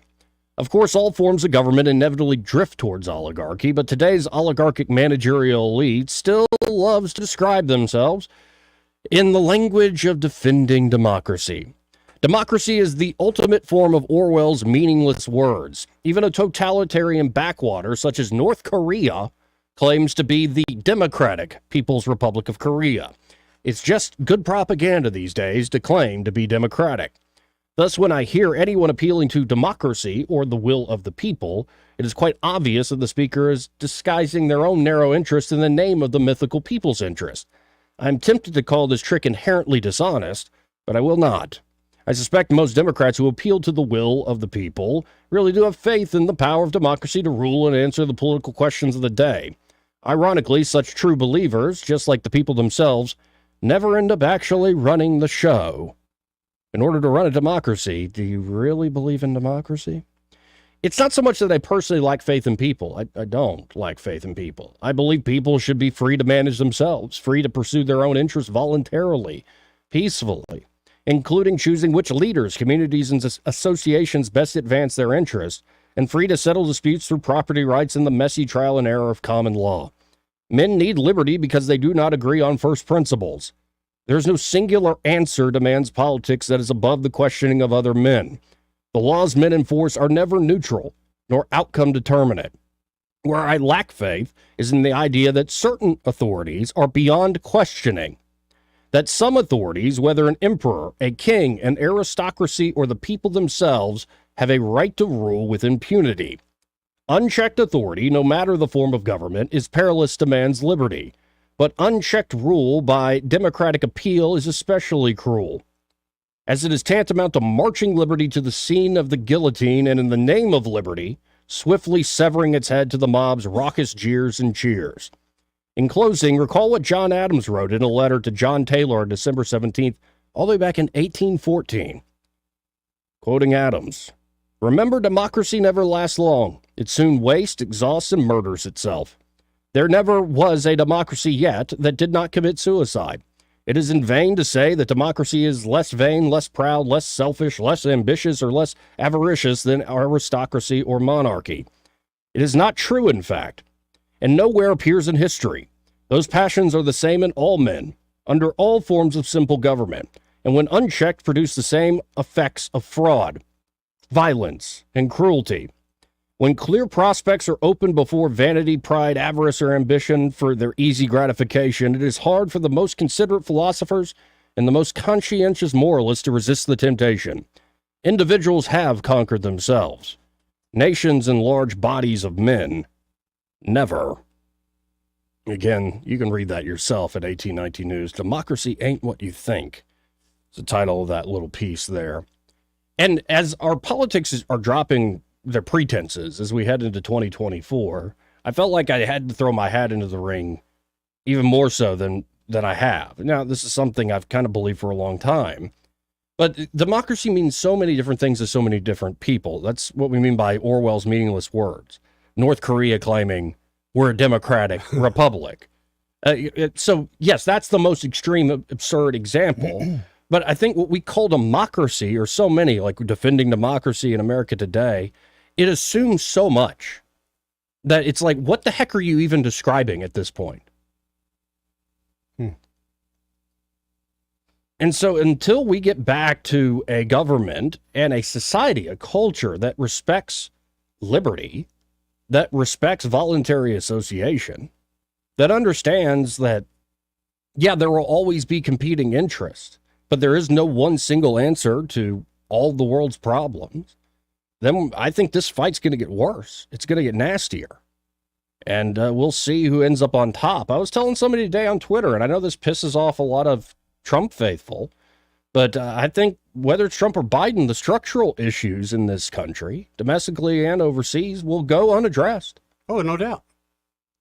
[SPEAKER 15] Of course, all forms of government inevitably drift towards oligarchy, but today's oligarchic managerial elite still loves to describe themselves in the language of defending democracy. Democracy is the ultimate form of Orwell's meaningless words. Even a totalitarian backwater such as North Korea claims to be the Democratic People's Republic of Korea. It's just good propaganda these days to claim to be democratic. Thus, when I hear anyone appealing to democracy or the will of the people, it is quite obvious that the speaker is disguising their own narrow interest in the name of the mythical people's interest. I'm tempted to call this trick inherently dishonest, but I will not. I suspect most Democrats who appeal to the will of the people really do have faith in the power of democracy to rule and answer the political questions of the day. Ironically, such true believers, just like the people themselves, never end up actually running the show. In order to run a democracy, do you really believe in democracy? It's not so much that I personally lack faith in people. I don't lack faith in people. I believe people should be free to manage themselves, free to pursue their own interests voluntarily, peacefully, including choosing which leaders, communities, and associations best advance their interests, and free to settle disputes through property rights and the messy trial and error of common law. Men need liberty because they do not agree on first principles. There's no singular answer to man's politics that is above the questioning of other men. The laws men enforce are never neutral, nor outcome determinate. Where I lack faith is in the idea that certain authorities are beyond questioning. That some authorities, whether an emperor, a king, an aristocracy, or the people themselves, have a right to rule with impunity. Unchecked authority, no matter the form of government, is perilous to man's liberty. But unchecked rule by democratic appeal is especially cruel, as it is tantamount to marching liberty to the scene of the guillotine and in the name of liberty, swiftly severing its head to the mob's raucous jeers and cheers. In closing, recall what John Adams wrote in a letter to John Taylor on December 17th, all the way back in 1814. Quoting Adams, "Remember, democracy never lasts long. It soon wastes, exhausts, and murders itself. There never was a democracy yet that did not commit suicide. It is in vain to say that democracy is less vain, less proud, less selfish, less ambitious, or less avaricious than aristocracy or monarchy. It is not true, in fact, and nowhere appears in history. Those passions are the same in all men, under all forms of simple government, and when unchecked produce the same effects of fraud, violence, and cruelty. When clear prospects are opened before vanity, pride, avarice, or ambition for their easy gratification, it is hard for the most considerate philosophers and the most conscientious moralists to resist the temptation. Individuals have conquered themselves. Nations and large bodies of men, never." Again, you can read that yourself at 1819 News. Democracy ain't what you think. It's the title of that little piece there. And as our politics are dropping their pretenses as we head into 2024, I felt like I had to throw my hat into the ring even more so than I have. Now, this is something I've kind of believed for a long time. But democracy means so many different things to so many different people. That's what we mean by Orwell's meaningless words. North Korea claiming we're a democratic republic. So, yes, that's the most extreme, absurd example. But I think what we call democracy, or so many, like defending democracy in America today, it assumes so much that it's like, what the heck are you even describing at this point? And so until we get back to a government and a society, a culture that respects liberty, that respects voluntary association, that understands that, yeah, there will always be competing interests, but there is no one single answer to all the world's problems, then I think this fight's going to get worse. It's going to get nastier. And we'll see who ends up on top. I was telling somebody today on Twitter, and I know this pisses off a lot of Trump faithful, but I think whether it's Trump or Biden, the structural issues in this country, domestically and overseas, will go unaddressed.
[SPEAKER 26] Oh, no doubt.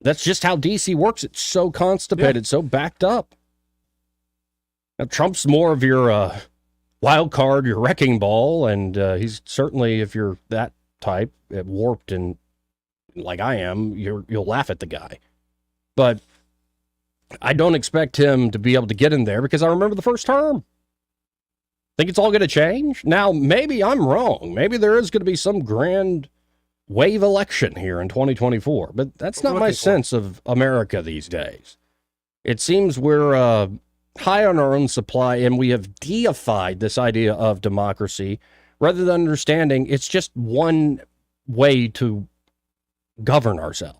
[SPEAKER 15] That's just how DC works. It's so constipated, so backed up. Now, Trump's more of your wild card, your wrecking ball, and he's certainly, if you're that type, warped and like I am, you'll laugh at the guy. But I don't expect him to be able to get in there because I remember the first term. Think it's all going to change? Now, maybe I'm wrong. Maybe there is going to be some grand wave election here in 2024, but that's not my sense of America these days. It seems we're high on our own supply, and we have deified this idea of democracy rather than understanding it's just one way to govern ourselves.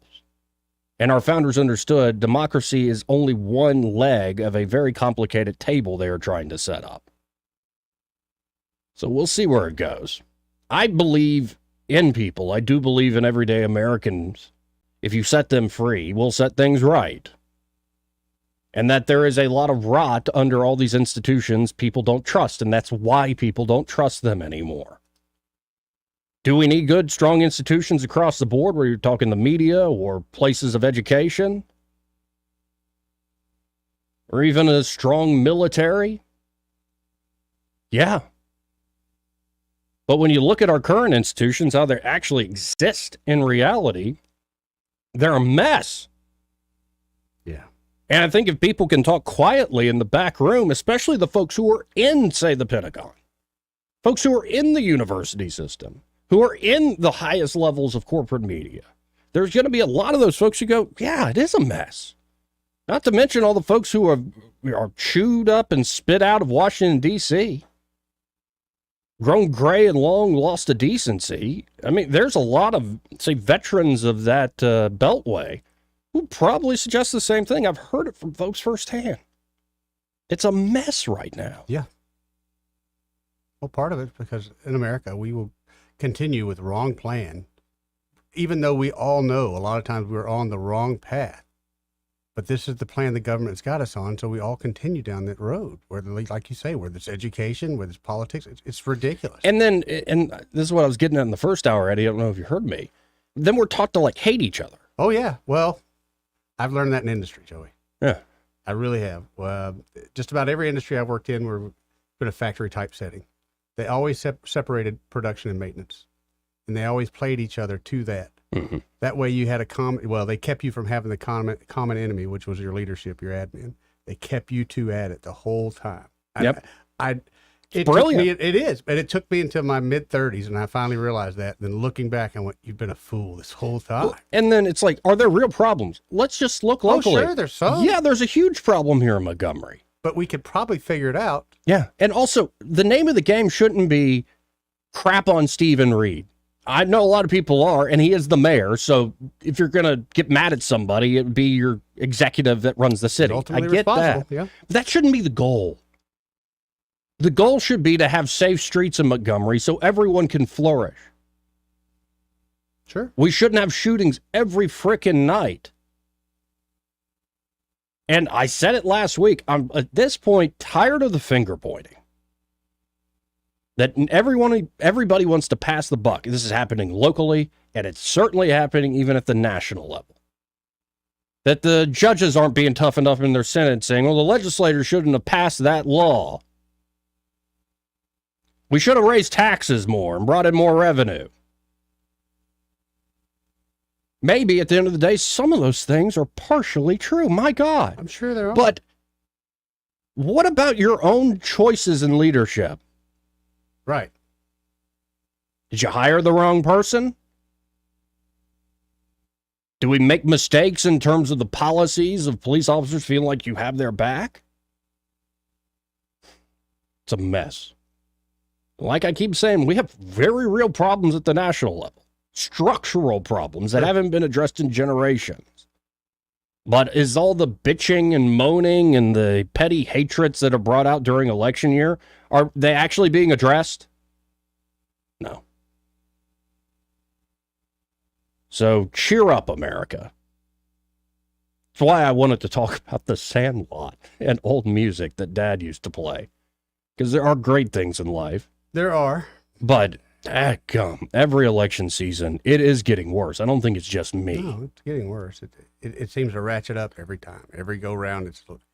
[SPEAKER 15] And our founders understood democracy is only one leg of a very complicated table they are trying to set up. So we'll see where it goes. I believe in people. I do believe in everyday Americans. If you set them free, we'll set things right. And that there is a lot of rot under all these institutions people don't trust, and that's why people don't trust them anymore. Do we need good, strong institutions across the board, where you're talking the media or places of education? Or even a strong military? Yeah. But when you look at our current institutions, how they actually exist in reality, they're a mess.
[SPEAKER 26] Yeah.
[SPEAKER 15] And I think if people can talk quietly in the back room, especially the folks who are in, say, the Pentagon, folks who are in the university system, who are in the highest levels of corporate media, there's going to be a lot of those folks who go, yeah, it is a mess. Not to mention all the folks who are chewed up and spit out of Washington, D.C., grown gray and long, lost to decency. I mean, there's a lot of, say, veterans of that beltway who probably suggest the same thing. I've heard it from folks firsthand. It's a mess right now.
[SPEAKER 26] Yeah. Well, part of it is because in America, we will continue with the wrong plan, even though we all know a lot of times we're on the wrong path. But this is the plan the government's got us on, so we all continue down that road, where, like you say, where there's education, where there's politics. It's ridiculous.
[SPEAKER 15] And then, and this is what I was getting at in the first hour, Eddie. I don't know if you heard me. Then we're taught to, like, hate each other.
[SPEAKER 26] Oh, yeah. Well, I've learned that in industry, Joey.
[SPEAKER 15] Yeah.
[SPEAKER 26] I really have. Just about every industry I've worked in, we're in a factory-type setting. They always separated production and maintenance, and they always played each other to that.
[SPEAKER 15] Mm-hmm.
[SPEAKER 26] That way you had they kept you from having the common enemy, which was your leadership, your admin. They kept you two at it the whole time.
[SPEAKER 15] Yep.
[SPEAKER 26] It
[SPEAKER 15] brilliant.
[SPEAKER 26] It is, but it took me until my mid-30s, and I finally realized that. Then looking back, I went, you've been a fool this whole time.
[SPEAKER 15] Well, and then it's like, are there real problems? Let's just look locally.
[SPEAKER 26] Oh, sure, there's some.
[SPEAKER 15] Yeah, there's a huge problem here in Montgomery.
[SPEAKER 26] But we could probably figure it out.
[SPEAKER 15] Yeah, and also, the name of the game shouldn't be crap on Stephen Reed. I know a lot of people are, and he is the mayor, so if you're going to get mad at somebody, it would be your executive that runs the city. I get that.
[SPEAKER 26] Yeah.
[SPEAKER 15] But that shouldn't be the goal. The goal should be to have safe streets in Montgomery so everyone can flourish.
[SPEAKER 26] Sure.
[SPEAKER 15] We shouldn't have shootings every frickin' night. And I said it last week, I'm at this point tired of the finger pointing. That everybody wants to pass the buck. This is happening locally, and it's certainly happening even at the national level. That the judges aren't being tough enough in their sentencing, well, the legislators shouldn't have passed that law. We should have raised taxes more and brought in more revenue. Maybe at the end of the day, some of those things are partially true. My God.
[SPEAKER 26] I'm sure there are.
[SPEAKER 15] But what about your own choices in leadership?
[SPEAKER 26] Right.
[SPEAKER 15] Did you hire the wrong person? Do we make mistakes in terms of the policies of police officers feeling like you have their back? It's a mess. Like I keep saying, we have very real problems at the national level. Structural problems that haven't been addressed in generations. But is all the bitching and moaning and the petty hatreds that are brought out during election year, are they actually being addressed? No. So cheer up, America. That's why I wanted to talk about the Sandlot and old music that Dad used to play. Because there are great things in life.
[SPEAKER 26] There are.
[SPEAKER 15] But every election season, it is getting worse. I don't think it's just me.
[SPEAKER 26] No, it's getting worse. It seems to ratchet up every time. Every go round,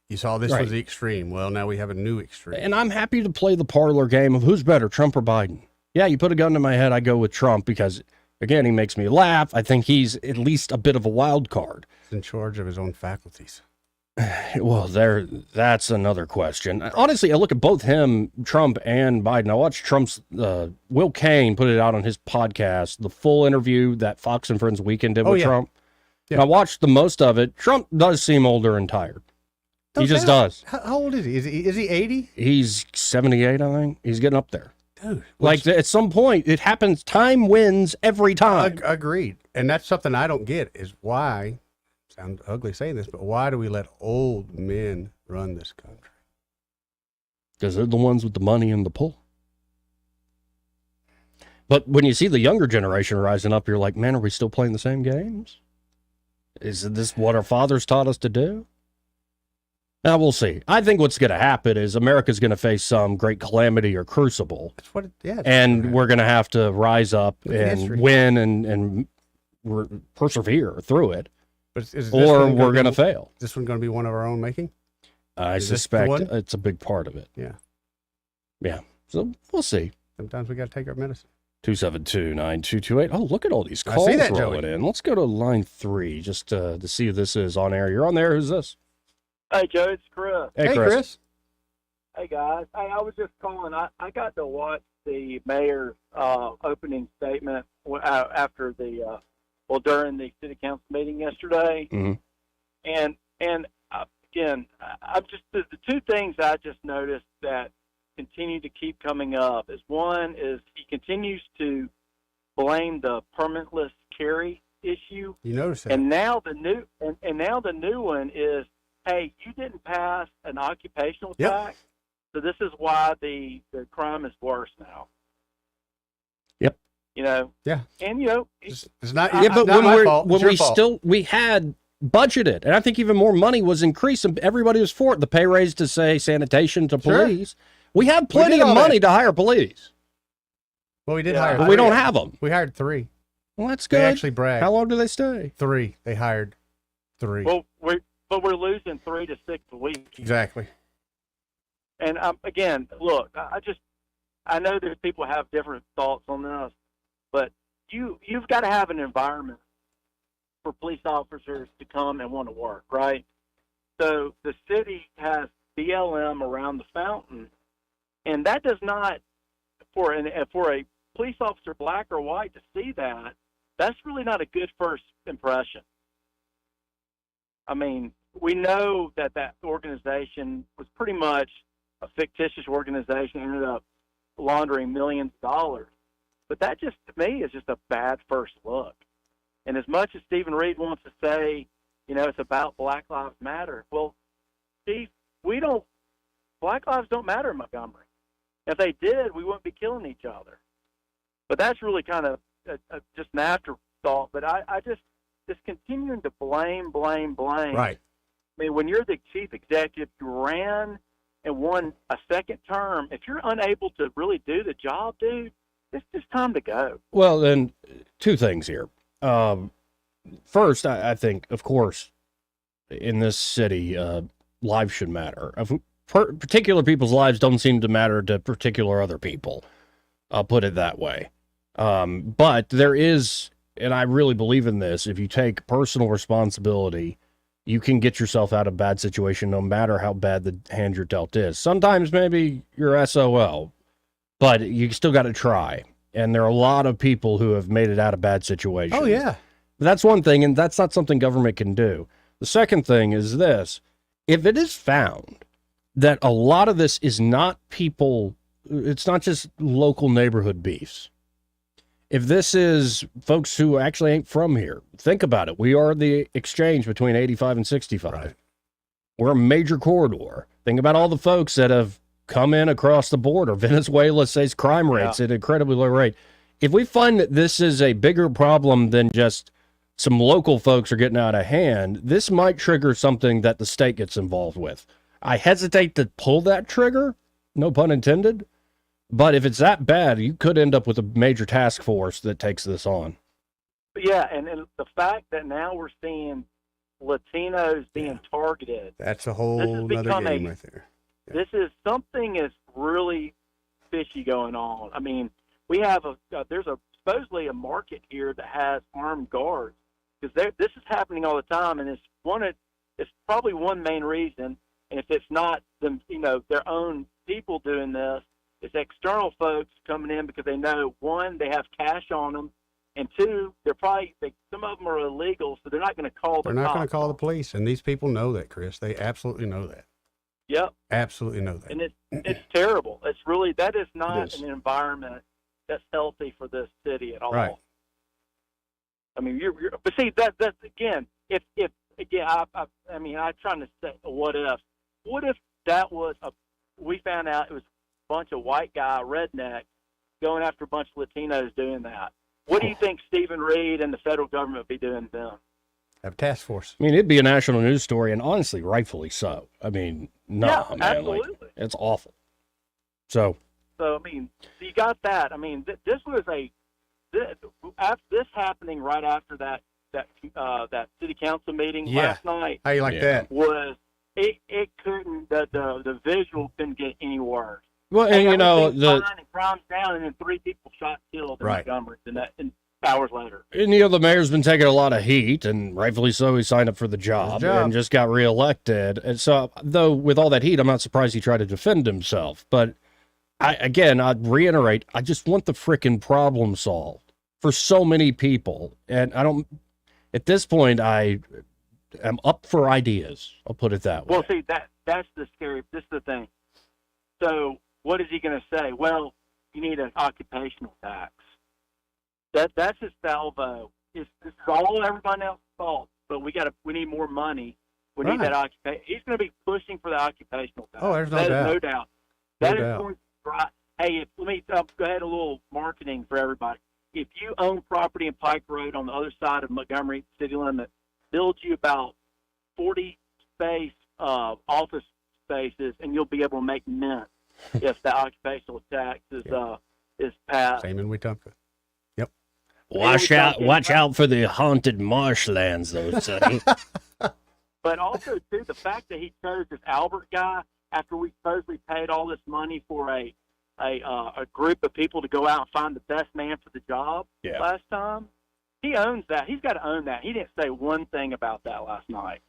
[SPEAKER 26] you saw this was the extreme. Well, now we have a new extreme.
[SPEAKER 15] And I'm happy to play the parlor game of who's better, Trump or Biden. Yeah, you put a gun to my head, I go with Trump because, again, he makes me laugh. I think he's at least a bit of a wild card.
[SPEAKER 26] He's in charge of his own faculties.
[SPEAKER 15] Well, that's another question. Honestly, I look at both him, Trump, and Biden. I watched Trump's, Will Cain put it out on his podcast, the full interview that Fox and Friends Weekend did with Trump. Yeah. And I watched the most of it. Trump does seem older and tired. He just does.
[SPEAKER 26] How old is he? Is he 80?
[SPEAKER 15] He's 78, I think. He's getting up there.
[SPEAKER 26] Dude.
[SPEAKER 15] Like, at some point, it happens. Time wins every time.
[SPEAKER 26] Agreed. And that's something I don't get is why, sound ugly saying this, but why do we let old men run this country?
[SPEAKER 15] Because they're the ones with the money and the pull. But when you see the younger generation rising up, you're like, man, are we still playing the same games? Is this what our fathers taught us to do? Now, we'll see. I think what's going to happen is America's going to face some great calamity or crucible.
[SPEAKER 26] That's what
[SPEAKER 15] and we're going to have to rise up and
[SPEAKER 26] history.
[SPEAKER 15] win and persevere through it.
[SPEAKER 26] But is this
[SPEAKER 15] or
[SPEAKER 26] one
[SPEAKER 15] we're going to
[SPEAKER 26] be-
[SPEAKER 15] fail.
[SPEAKER 26] Is this one going to be one of our own making?
[SPEAKER 15] I
[SPEAKER 26] Is this the
[SPEAKER 15] suspect
[SPEAKER 26] one?
[SPEAKER 15] it's a big part of it.
[SPEAKER 26] Yeah.
[SPEAKER 15] Yeah. So we'll see.
[SPEAKER 26] Sometimes we got to take our medicine.
[SPEAKER 15] 272-9228. Oh, look at all these
[SPEAKER 26] I
[SPEAKER 15] calls
[SPEAKER 26] see that,
[SPEAKER 15] rolling
[SPEAKER 26] Joey.
[SPEAKER 15] in. Let's go to line 3 just to see if this is on air. You're on there. Who's this?
[SPEAKER 11] Hey, Joe, it's Chris.
[SPEAKER 15] Hey, Chris.
[SPEAKER 11] Hey, guys. Hey, I was just calling. I got to watch the mayor's opening statement after the, during the city council meeting yesterday.
[SPEAKER 15] Mm-hmm.
[SPEAKER 11] And again, I'm just, the two things I just noticed that continue to keep coming up is one is he continues to blame the permitless carry issue.
[SPEAKER 26] You notice that?
[SPEAKER 11] And now the new and now the new one is, hey, you didn't pass an occupational tax, so this is why the crime is worse now.
[SPEAKER 15] Yep.
[SPEAKER 11] You know.
[SPEAKER 26] Yeah.
[SPEAKER 11] And you know,
[SPEAKER 26] It's not.
[SPEAKER 15] Yeah, but
[SPEAKER 26] not
[SPEAKER 15] when
[SPEAKER 26] my fault. It's
[SPEAKER 15] when
[SPEAKER 26] your
[SPEAKER 15] we
[SPEAKER 26] fault.
[SPEAKER 15] we had budgeted, and I think even more money was increased, and everybody was for it. The pay raise to say sanitation to
[SPEAKER 26] Sure.
[SPEAKER 15] police. We have plenty
[SPEAKER 26] did
[SPEAKER 15] of
[SPEAKER 26] all
[SPEAKER 15] money
[SPEAKER 26] that.
[SPEAKER 15] to hire police.
[SPEAKER 26] Well, we did
[SPEAKER 11] Yeah.
[SPEAKER 26] hire.
[SPEAKER 15] But we
[SPEAKER 26] 3.
[SPEAKER 15] don't have them.
[SPEAKER 26] We hired 3.
[SPEAKER 15] Well, that's
[SPEAKER 26] They
[SPEAKER 15] good.
[SPEAKER 26] actually bragged.
[SPEAKER 15] How long do they stay?
[SPEAKER 26] 3. They hired 3.
[SPEAKER 11] well, we're losing 3 to 6 a week.
[SPEAKER 26] Exactly.
[SPEAKER 11] And again, look, I know that people have different thoughts on this, but you've got to have an environment for police officers to come and want to work, right? So the city has BLM around the fountain, and that does not, for a police officer, black or white, to see that, that's really not a good first impression. I mean, we know that organization was pretty much a fictitious organization, ended up laundering millions of dollars. But that just, to me, is just a bad first look. And as much as Stephen Reed wants to say, you know, it's about Black Lives Matter, well, Steve, Black lives don't matter in Montgomery. If they did, we wouldn't be killing each other. But that's really kind of just an afterthought. But I just continuing to blame.
[SPEAKER 26] Right.
[SPEAKER 11] I mean, when you're the chief executive, you ran and won a second term. If you're unable to really do the job, dude, it's just time to go.
[SPEAKER 15] Well, then, two things here. First, I think, of course, in this city, lives should matter. Particular people's lives don't seem to matter to particular other people. I'll put it that way. But there is, and I really believe in this, if you take personal responsibility, you can get yourself out of a bad situation no matter how bad the hand you're dealt is. Sometimes maybe you're SOL, but you still got to try. And there are a lot of people who have made it out of bad situations.
[SPEAKER 26] Oh, yeah.
[SPEAKER 15] That's one thing, and that's not something government can do. The second thing is this. If it is found that a lot of this is not people, it's not just local neighborhood beefs. If this is folks who actually ain't from here, think about it. We are the exchange between 85 and 65.
[SPEAKER 26] Right.
[SPEAKER 15] We're a major corridor. Think about all the folks that have come in across the border. Venezuela says crime rates at an incredibly low rate. If we find that this is a bigger problem than just some local folks are getting out of hand, this might trigger something that the state gets involved with. I hesitate to pull that trigger, no pun intended, but if it's that bad, you could end up with a major task force that takes this on.
[SPEAKER 11] Yeah, and the fact that now we're seeing Latinos being targeted.
[SPEAKER 26] That's a whole other game right there.
[SPEAKER 11] This is something is really fishy going on. I mean, we have there's supposedly a market here that has armed guards, because this is happening all the time, and it's probably one main reason. And if it's not them, their own people doing this, it's external folks coming in because they know, one, they have cash on them, and two, some of them are illegal, so they're not going to call the
[SPEAKER 26] They're not
[SPEAKER 11] cops.
[SPEAKER 26] going to call the police, and these people know that, Chris. They absolutely know that.
[SPEAKER 11] Yep.
[SPEAKER 26] Absolutely know that.
[SPEAKER 11] And it's terrible. It's really, that is not
[SPEAKER 26] It is.
[SPEAKER 11] an environment that's healthy for this city at all.
[SPEAKER 26] Right.
[SPEAKER 11] I mean, but see, that's again, if again, I mean, I'm trying to say, what if that was we found out it was a bunch of white guy rednecks going after a bunch of Latinos doing that? What do you think Stephen Reed and the federal government would be doing to them?
[SPEAKER 26] Have a task force.
[SPEAKER 15] I mean, it'd be a national news story, and honestly, rightfully so. I mean, man,
[SPEAKER 11] absolutely.
[SPEAKER 15] like, it's awful. So,
[SPEAKER 11] I mean, you got that. I mean, this was this happening right after that city council meeting last night.
[SPEAKER 26] How you like that?
[SPEAKER 11] Was it couldn't the visual couldn't get any worse.
[SPEAKER 15] well, and you know, the
[SPEAKER 11] crimes down, and then 3 people shot, killed in
[SPEAKER 26] Right.
[SPEAKER 11] Montgomery, and hours later.
[SPEAKER 15] And, you know, the mayor's been taking a lot of heat, and rightfully so. He signed up for the job, and just got reelected. And so, though, with all that heat, I'm not surprised he tried to defend himself. But I'd reiterate, I just want the frickin' problem solved for so many people. And I don't, at this point, I am up for ideas. I'll put it that way.
[SPEAKER 11] Well, see, that's the scary. This is the thing. So, what is he going to say? Well, you need an occupational tax. That's his salvo. This is all everyone else's fault, but we need more money. We need that occupation. He's going to be pushing for the occupational tax.
[SPEAKER 26] Oh, there's no
[SPEAKER 11] That is
[SPEAKER 26] doubt.
[SPEAKER 11] no doubt.
[SPEAKER 26] No
[SPEAKER 11] That is
[SPEAKER 26] doubt.
[SPEAKER 11] going to drive. Hey, let me go ahead, a little marketing for everybody. If you own property in Pike Road on the other side of Montgomery city limit, build you about 40 office spaces, and you'll be able to make mint if the occupational tax is passed.
[SPEAKER 26] Same in Wetumpka. Yep.
[SPEAKER 15] Watch out for the haunted marshlands, though, say.
[SPEAKER 11] But also, too, the fact that he chose this Albert guy after we supposedly paid all this money for a group of people to go out and find the best man for the job last time, he owns that. He's got to own that. He didn't say one thing about that last night.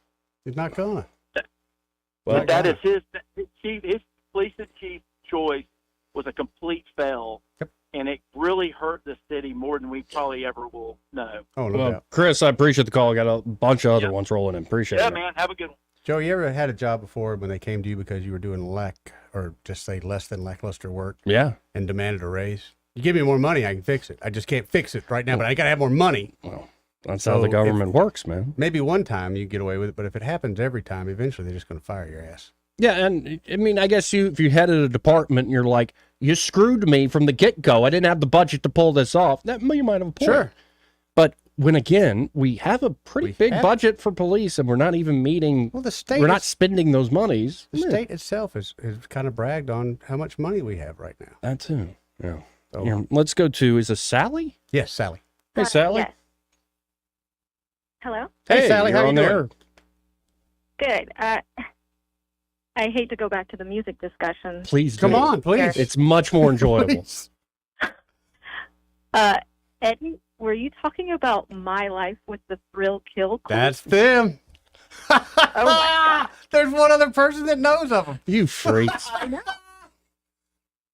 [SPEAKER 26] He's not gonna.
[SPEAKER 11] But that is his police chief choice was a complete fail, and it really hurt the city more than we probably ever will know.
[SPEAKER 26] Oh, no
[SPEAKER 15] Well,
[SPEAKER 26] doubt.
[SPEAKER 15] Chris, I appreciate the call. I got a bunch of other ones rolling in. Appreciate
[SPEAKER 11] Yeah,
[SPEAKER 15] it.
[SPEAKER 11] man. Have a good one.
[SPEAKER 26] Joe, you ever had a job before when they came to you because you were doing less than lackluster work?
[SPEAKER 15] Yeah.
[SPEAKER 26] And demanded a raise? You give me more money, I can fix it. I just can't fix it right now, but I got to have more money.
[SPEAKER 15] Well, that's how the government works, man.
[SPEAKER 26] Maybe one time you get away with it, but if it happens every time, eventually they're just going to fire your ass.
[SPEAKER 15] Yeah, and I mean, I guess if you headed a department and you're like, you screwed me from the get-go. I didn't have the budget to pull this off. That you might have a point.
[SPEAKER 26] Sure.
[SPEAKER 15] But when again, we have a pretty big budget for police, and we're not even meeting.
[SPEAKER 26] Well, the state
[SPEAKER 15] we're not spending those monies.
[SPEAKER 26] The state itself has kind of bragged on how much money we have right now.
[SPEAKER 15] That too. Yeah.
[SPEAKER 26] So,
[SPEAKER 15] Here, let's go to, is this Sally?
[SPEAKER 26] Yes, Sally.
[SPEAKER 15] Hey, Sally.
[SPEAKER 12] Yes. Hello?
[SPEAKER 26] Hey, Sally,
[SPEAKER 15] you're
[SPEAKER 26] how you
[SPEAKER 15] on
[SPEAKER 26] doing?
[SPEAKER 15] there.
[SPEAKER 12] Good. I hate to go back to the music discussion.
[SPEAKER 15] Please
[SPEAKER 26] Come
[SPEAKER 15] do.
[SPEAKER 26] on, please.
[SPEAKER 15] It's much more enjoyable.
[SPEAKER 12] Eddie, were you talking about My Life with the Thrill Kill Queen?
[SPEAKER 26] That's them.
[SPEAKER 12] Oh my God.
[SPEAKER 26] There's one other person that knows of them.
[SPEAKER 15] You freaks.
[SPEAKER 12] I know.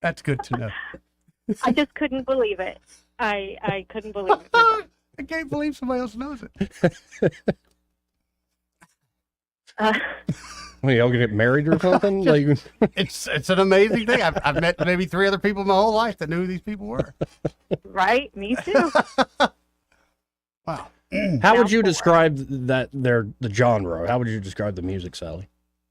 [SPEAKER 26] That's good to know.
[SPEAKER 12] I just couldn't believe it. I couldn't believe it.
[SPEAKER 26] I can't believe somebody else knows it.
[SPEAKER 15] Well, y'all gonna get married or something? Like,
[SPEAKER 26] It's an amazing thing. I've met maybe 3 other people my whole life that knew who these people were.
[SPEAKER 12] Right? Me too.
[SPEAKER 26] Wow.
[SPEAKER 15] how would you describe the genre? How would you describe the music, Sally?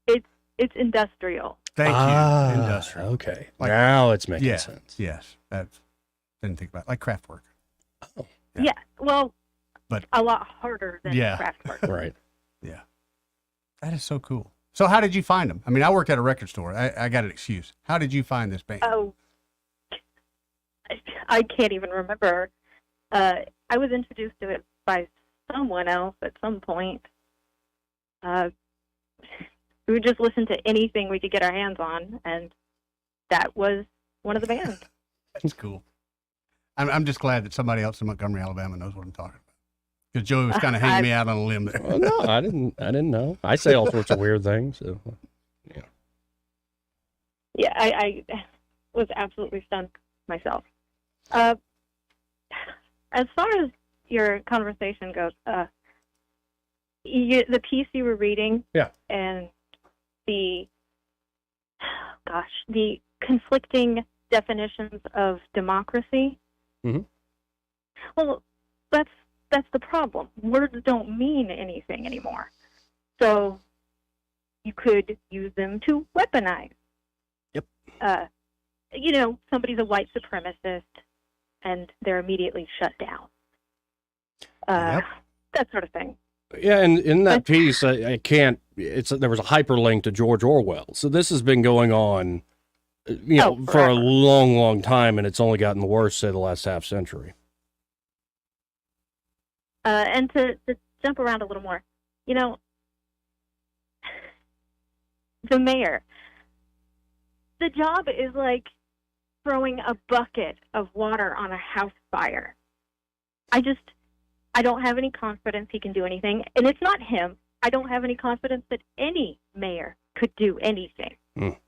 [SPEAKER 12] It's industrial.
[SPEAKER 26] Thank you. Industrial.
[SPEAKER 15] Okay. Now it's making sense.
[SPEAKER 26] Yes. Didn't think about it. Like Kraftwerk.
[SPEAKER 12] Oh. Yeah. Well,
[SPEAKER 26] but
[SPEAKER 12] a lot harder than Kraftwerk.
[SPEAKER 15] Right.
[SPEAKER 26] Yeah. That is so cool. So how did you find them? I mean, I worked at a record store. I got an excuse. How did you find this band?
[SPEAKER 12] Oh, I can't even remember. I was introduced to it by someone else at some point. We would just listen to anything we could get our hands on, and that was one of the bands.
[SPEAKER 26] That's cool. I'm just glad that somebody else in Montgomery, Alabama knows what I'm talking about. Because Joey was kind of hanging me out on a limb there.
[SPEAKER 15] Well, no, I didn't know. I say all sorts of weird things. So, yeah.
[SPEAKER 12] Yeah, I was absolutely stunned myself. as far as your conversation goes, the piece you were reading,
[SPEAKER 15] Yeah.
[SPEAKER 12] and the conflicting definitions of democracy.
[SPEAKER 15] Mm-hmm.
[SPEAKER 12] Well, that's the problem. Words don't mean anything anymore. So you could use them to weaponize.
[SPEAKER 15] Yep.
[SPEAKER 12] Somebody's a white supremacist, and they're immediately shut down. That sort of thing.
[SPEAKER 15] Yeah, and in that piece, I can't. There was a hyperlink to George Orwell, so this has been going on, for a long, long time, and it's only gotten worse, say, the last half century.
[SPEAKER 12] And to jump around a little more, the mayor, the job is like throwing a bucket of water on a house fire. I don't have any confidence he can do anything. And it's not him. I don't have any confidence that any mayor could do anything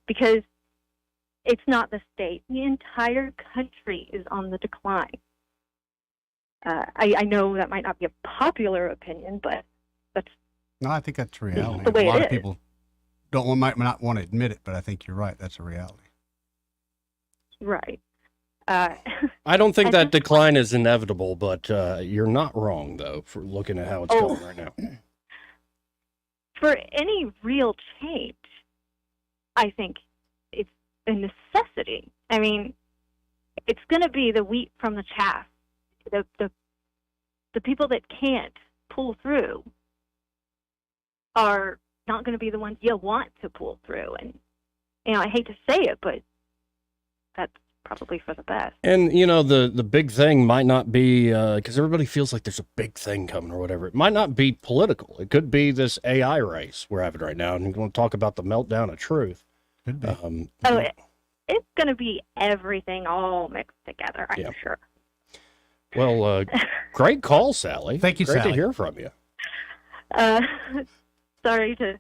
[SPEAKER 12] because it's not the state. The entire country is on the decline. I know that might not be a popular opinion, but that's...
[SPEAKER 26] No, I think that's reality.
[SPEAKER 12] The way
[SPEAKER 26] a lot
[SPEAKER 12] it
[SPEAKER 26] of people might not want to admit it, but I think you're right. That's a reality.
[SPEAKER 12] Right.
[SPEAKER 15] I don't think that decline is inevitable, but you're not wrong, though, for looking at how it's going right now.
[SPEAKER 12] For any real change, I think it's a necessity. I mean, it's going to be the wheat from the chaff. The people that can't pull through are not going to be the ones you want to pull through. And, I hate to say it, but that's probably for the best.
[SPEAKER 15] And, the big thing might not be, because everybody feels like there's a big thing coming or whatever. It might not be political. It could be this AI race we're having right now. And we're going to talk about the meltdown of truth.
[SPEAKER 26] Could be.
[SPEAKER 12] It's going to be everything all mixed together, I'm sure.
[SPEAKER 15] Well, great call, Sally.
[SPEAKER 26] Thank you,
[SPEAKER 15] Great
[SPEAKER 26] Sally.
[SPEAKER 15] to hear from you.
[SPEAKER 12] Sorry to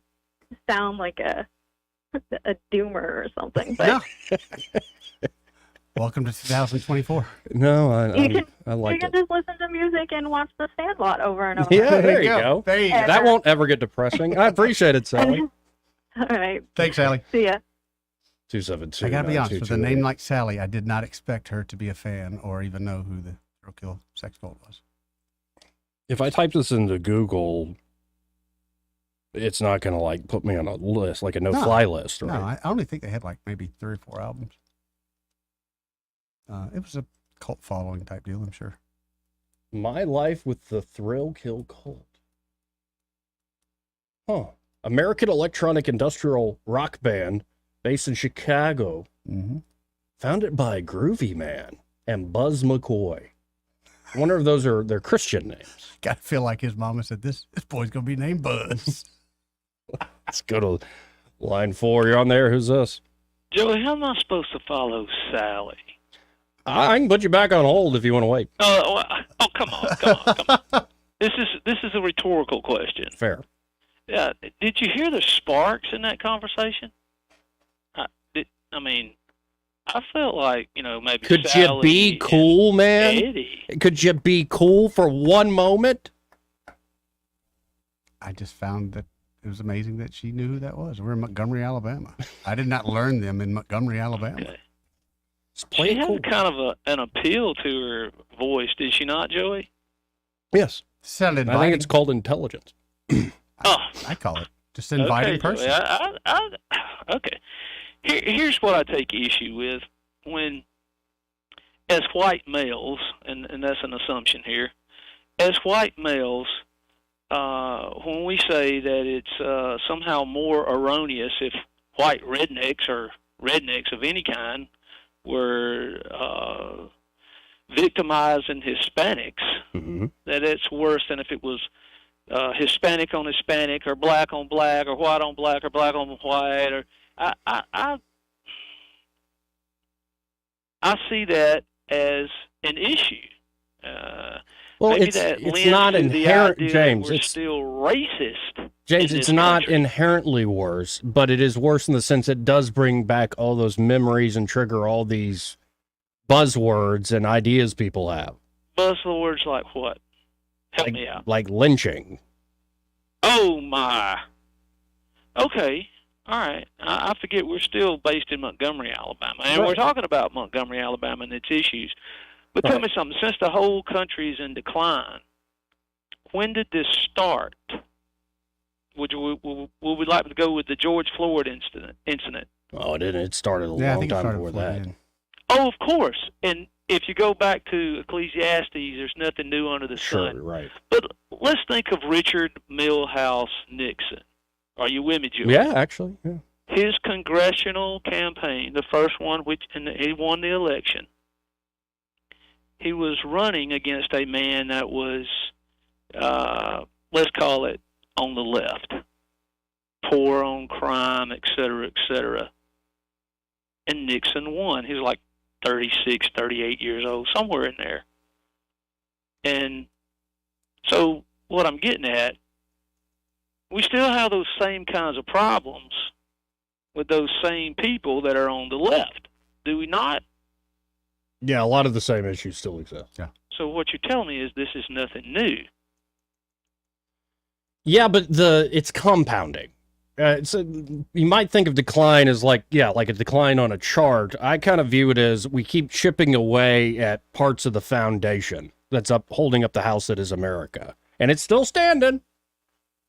[SPEAKER 12] sound like a doomer or something, but
[SPEAKER 26] Welcome to 2024.
[SPEAKER 15] No, I like
[SPEAKER 12] you
[SPEAKER 15] it.
[SPEAKER 12] can just listen to music and watch The Sandlot over and over.
[SPEAKER 15] Yeah, there you go.
[SPEAKER 26] There you go.
[SPEAKER 15] That won't ever get depressing. I appreciate it, Sally.
[SPEAKER 12] All right.
[SPEAKER 26] Thanks, Sally.
[SPEAKER 12] See ya.
[SPEAKER 15] 272.
[SPEAKER 26] I got to be honest, with a name like Sally, I did not expect her to be a fan or even know who the Serial Kill Sex Cult was.
[SPEAKER 15] If I type this into Google, it's not going to put me on a list, like a no-fly list, right?
[SPEAKER 26] No, I only think they had maybe 3 or 4 albums. It was a cult following type deal, I'm sure.
[SPEAKER 15] My Life with the Thrill Kill Cult. Huh. American electronic industrial rock band based in Chicago.
[SPEAKER 26] Mm-hmm.
[SPEAKER 15] Founded by Groovy Man and Buzz McCoy. I wonder if those are their Christian names.
[SPEAKER 26] Got to feel like his mama said, this boy's going to be named Buzz.
[SPEAKER 15] Let's go to line 4. You're on there. Who's this?
[SPEAKER 16] Joey, how am I supposed to follow Sally?
[SPEAKER 15] I can put you back on hold if you want to wait.
[SPEAKER 16] Come on. This is a rhetorical question.
[SPEAKER 15] Fair.
[SPEAKER 16] Yeah. Did you hear the sparks in that conversation? I felt like, maybe
[SPEAKER 15] Could
[SPEAKER 16] Sally
[SPEAKER 15] you be cool, man?
[SPEAKER 16] Eddie.
[SPEAKER 15] Could you be cool for one moment?
[SPEAKER 26] I just found that it was amazing that she knew who that was. We're in Montgomery, Alabama. I did not learn them in Montgomery, Alabama.
[SPEAKER 16] Okay. She had kind of an appeal to her voice, did she not, Joey?
[SPEAKER 15] Yes.
[SPEAKER 26] Sounded
[SPEAKER 15] I think it's called intelligence.
[SPEAKER 26] I call it just an inviting person.
[SPEAKER 16] Okay. Here's what I take issue with. When, as white males, and that's an assumption here, as white males, when we say that it's somehow more erroneous if white rednecks or rednecks of any kind were victimizing Hispanics, that it's worse than if it was Hispanic on Hispanic or black on black or white on black or black on white. Or I see that as an issue.
[SPEAKER 15] Well,
[SPEAKER 16] maybe
[SPEAKER 15] it's not inherent, James.
[SPEAKER 16] It's still racist.
[SPEAKER 15] James, it's not inherently worse, but it is worse in the sense it does bring back all those memories and trigger all these buzzwords and ideas people have.
[SPEAKER 16] buzzwords like what? Help me out.
[SPEAKER 15] Like lynching.
[SPEAKER 16] Oh, my. Okay. All right. I forget we're still based in Montgomery, Alabama. And we're talking about Montgomery, Alabama and its issues. But tell me something. Since the whole country is in decline, when did this start? Would we like to go with the George Floyd incident?
[SPEAKER 15] Oh, it didn't. It started a long time before that.
[SPEAKER 16] Oh, of course. And if you go back to Ecclesiastes, there's nothing new under the sun.
[SPEAKER 15] Sure, right.
[SPEAKER 16] But let's think of Richard Milhouse Nixon. Are you with me, Joe?
[SPEAKER 15] Yeah, actually. Yeah.
[SPEAKER 16] His congressional campaign, the first one, and he won the election, he was running against a man that was, let's call it, on the left, poor on crime, et cetera, and Nixon won. He was like 36, 38 years old, somewhere in there. And so what I'm getting at, we still have those same kinds of problems with those same people that are on the left, do we not?
[SPEAKER 15] Yeah, a lot of the same issues still exist.
[SPEAKER 26] Yeah.
[SPEAKER 16] So what you're telling me is this is nothing new.
[SPEAKER 15] Yeah, but it's compounding. You might think of decline as like a decline on a chart. I kind of view it as we keep chipping away at parts of the foundation that's holding up the house that is America. And it's still standing,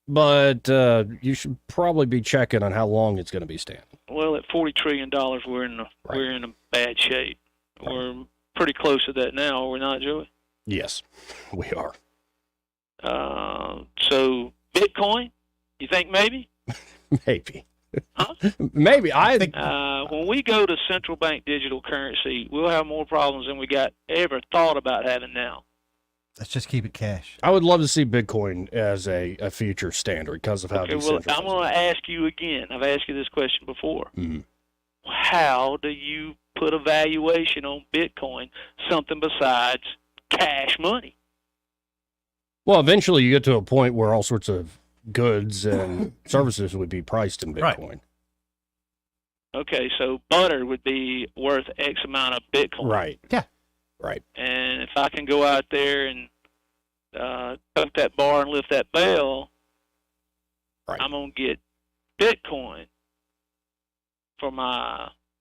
[SPEAKER 15] but you should probably be checking on how long it's going to be standing.
[SPEAKER 16] Well, at $40 trillion, we're in a bad shape. Right. We're pretty close to that now, are we not, Joey?
[SPEAKER 15] Yes, we are.
[SPEAKER 16] So Bitcoin, you think maybe?
[SPEAKER 15] Maybe.
[SPEAKER 16] Huh?
[SPEAKER 15] Maybe. I think
[SPEAKER 16] when we go to central bank digital currency, we'll have more problems than we ever thought about having now.
[SPEAKER 17] Let's just keep it cash.
[SPEAKER 15] I would love to see Bitcoin as a future standard because of how decentralized.
[SPEAKER 16] I'm going to ask you again. I've asked you this question before.
[SPEAKER 15] Mm-hmm.
[SPEAKER 16] How do you put a valuation on Bitcoin, something besides cash money?
[SPEAKER 15] Well, eventually you get to a point where all sorts of goods and services would be priced in Bitcoin.
[SPEAKER 16] Right. Okay, so butter would be worth X amount of Bitcoin.
[SPEAKER 15] Right.
[SPEAKER 17] Yeah.
[SPEAKER 15] Right.
[SPEAKER 16] And if I can go out there and tuck that bar and lift that bell, I'm going to get Bitcoin for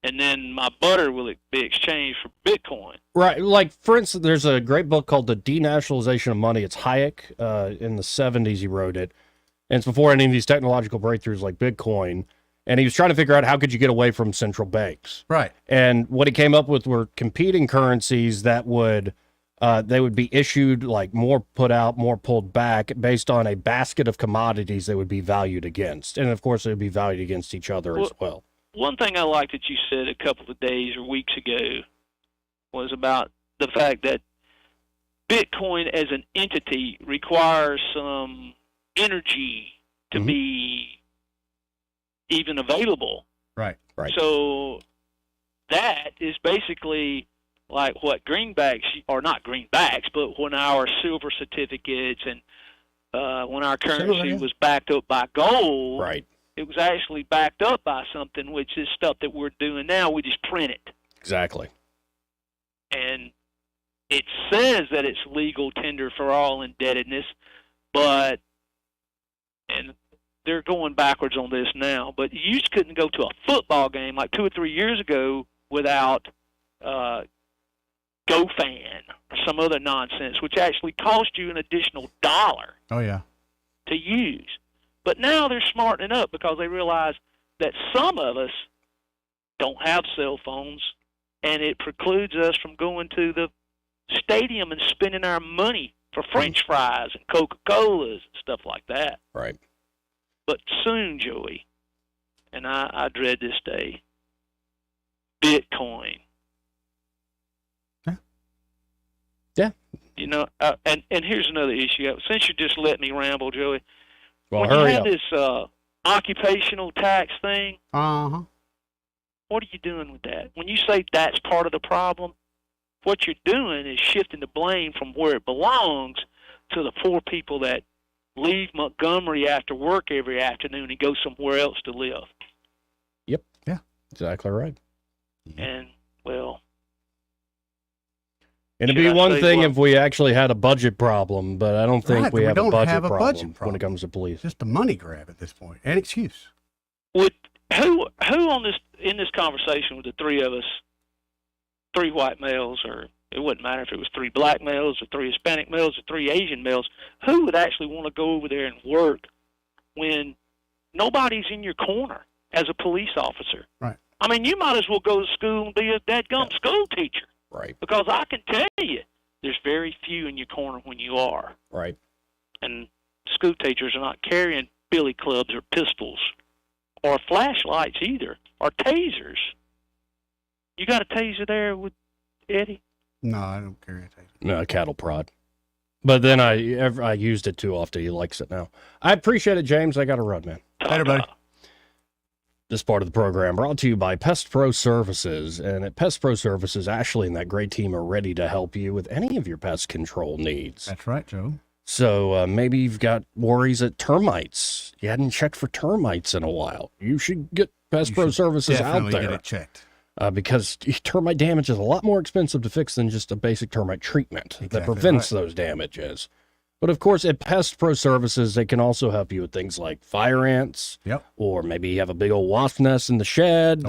[SPEAKER 16] and then my butter will be exchanged for Bitcoin.
[SPEAKER 15] Right. Like, for instance, there's a great book called The Denationalization of Money. It's Hayek. In the 70s, he wrote it. And it's before any of these technological breakthroughs like Bitcoin. And he was trying to figure out how could you get away from central banks.
[SPEAKER 17] Right.
[SPEAKER 15] And what he came up with were competing currencies that would they would be issued, like more put out, more pulled back, based on a basket of commodities they would be valued against. And, of course, they would be valued against each other as well.
[SPEAKER 16] One thing I like that you said a couple of days or weeks ago was about the fact that Bitcoin as an entity requires some energy to be even available.
[SPEAKER 17] Right.
[SPEAKER 16] So that is basically like what greenbacks, or not greenbacks, but when our silver certificates and when our currency was backed up by gold,
[SPEAKER 15] right,
[SPEAKER 16] it was actually backed up by something, which is stuff that we're doing now. We just print it.
[SPEAKER 15] Exactly.
[SPEAKER 16] And it says that it's legal tender for all indebtedness, but and they're going backwards on this now. But you just couldn't go to a football game like 2 or 3 years ago without GoFan or some other nonsense, which actually cost you an additional $1.
[SPEAKER 17] Oh, yeah.
[SPEAKER 16] To use. But now they're smartening up because they realize that some of us don't have cell phones, and it precludes us from going to the stadium and spending our money for French fries and Coca-Colas and stuff like that.
[SPEAKER 15] Right.
[SPEAKER 16] But soon, Joey, and I dread this day, Bitcoin.
[SPEAKER 15] Yeah.
[SPEAKER 16] You know, and here's another issue. Since you just let me ramble, Joey,
[SPEAKER 15] well,
[SPEAKER 16] when you have this occupational tax thing, what are you doing with that? When you say that's part of the problem, what you're doing is shifting the blame from where it belongs to the poor people that leave Montgomery after work every afternoon and go somewhere else to live.
[SPEAKER 15] Yep.
[SPEAKER 17] Yeah.
[SPEAKER 15] Exactly right.
[SPEAKER 16] And, well,
[SPEAKER 15] It'd
[SPEAKER 16] Should
[SPEAKER 15] be
[SPEAKER 16] I
[SPEAKER 15] one
[SPEAKER 16] say
[SPEAKER 15] thing
[SPEAKER 16] what?
[SPEAKER 15] if we actually had a budget problem, but I don't think
[SPEAKER 26] Right,
[SPEAKER 15] we have
[SPEAKER 26] don't
[SPEAKER 15] a budget
[SPEAKER 26] have a
[SPEAKER 15] problem
[SPEAKER 26] budget
[SPEAKER 15] when it comes to police.
[SPEAKER 26] Just a money grab at this point, an excuse.
[SPEAKER 16] Would who on this in this conversation with the three of us, three white males, or it wouldn't matter if it was three black males or three Hispanic males or three Asian males, who would actually want to go over there and work when nobody's in your corner as a police officer?
[SPEAKER 26] Right.
[SPEAKER 16] I mean, you might as well go to school and be a dadgum school teacher.
[SPEAKER 15] Right.
[SPEAKER 16] Because I can tell you, there's very few in your corner when you are.
[SPEAKER 15] Right.
[SPEAKER 16] And school teachers are not carrying billy clubs or pistols or flashlights either, or tasers. You got a taser there with Eddie?
[SPEAKER 26] No, I don't carry a taser.
[SPEAKER 15] No, cattle prod. But then I used it too often. He likes it now. I appreciate it, James. I got to run, man.
[SPEAKER 26] Later, buddy.
[SPEAKER 15] This part of the program brought to you by Pest Pro Services. And at Pest Pro Services, Ashley and that great team are ready to help you with any of your pest control needs.
[SPEAKER 26] That's right, Joe.
[SPEAKER 15] So maybe you've got worries at termites. You hadn't checked for termites in a while. You should get Pest Pro Services out there.
[SPEAKER 26] Get it checked.
[SPEAKER 15] Because termite damage is a lot more expensive to fix than just a basic termite treatment that prevents those damages. But of course, at Pest Pro Services, they can also help you with things like fire ants.
[SPEAKER 26] Yep.
[SPEAKER 15] Or maybe you have a big old wasp nest in the shed.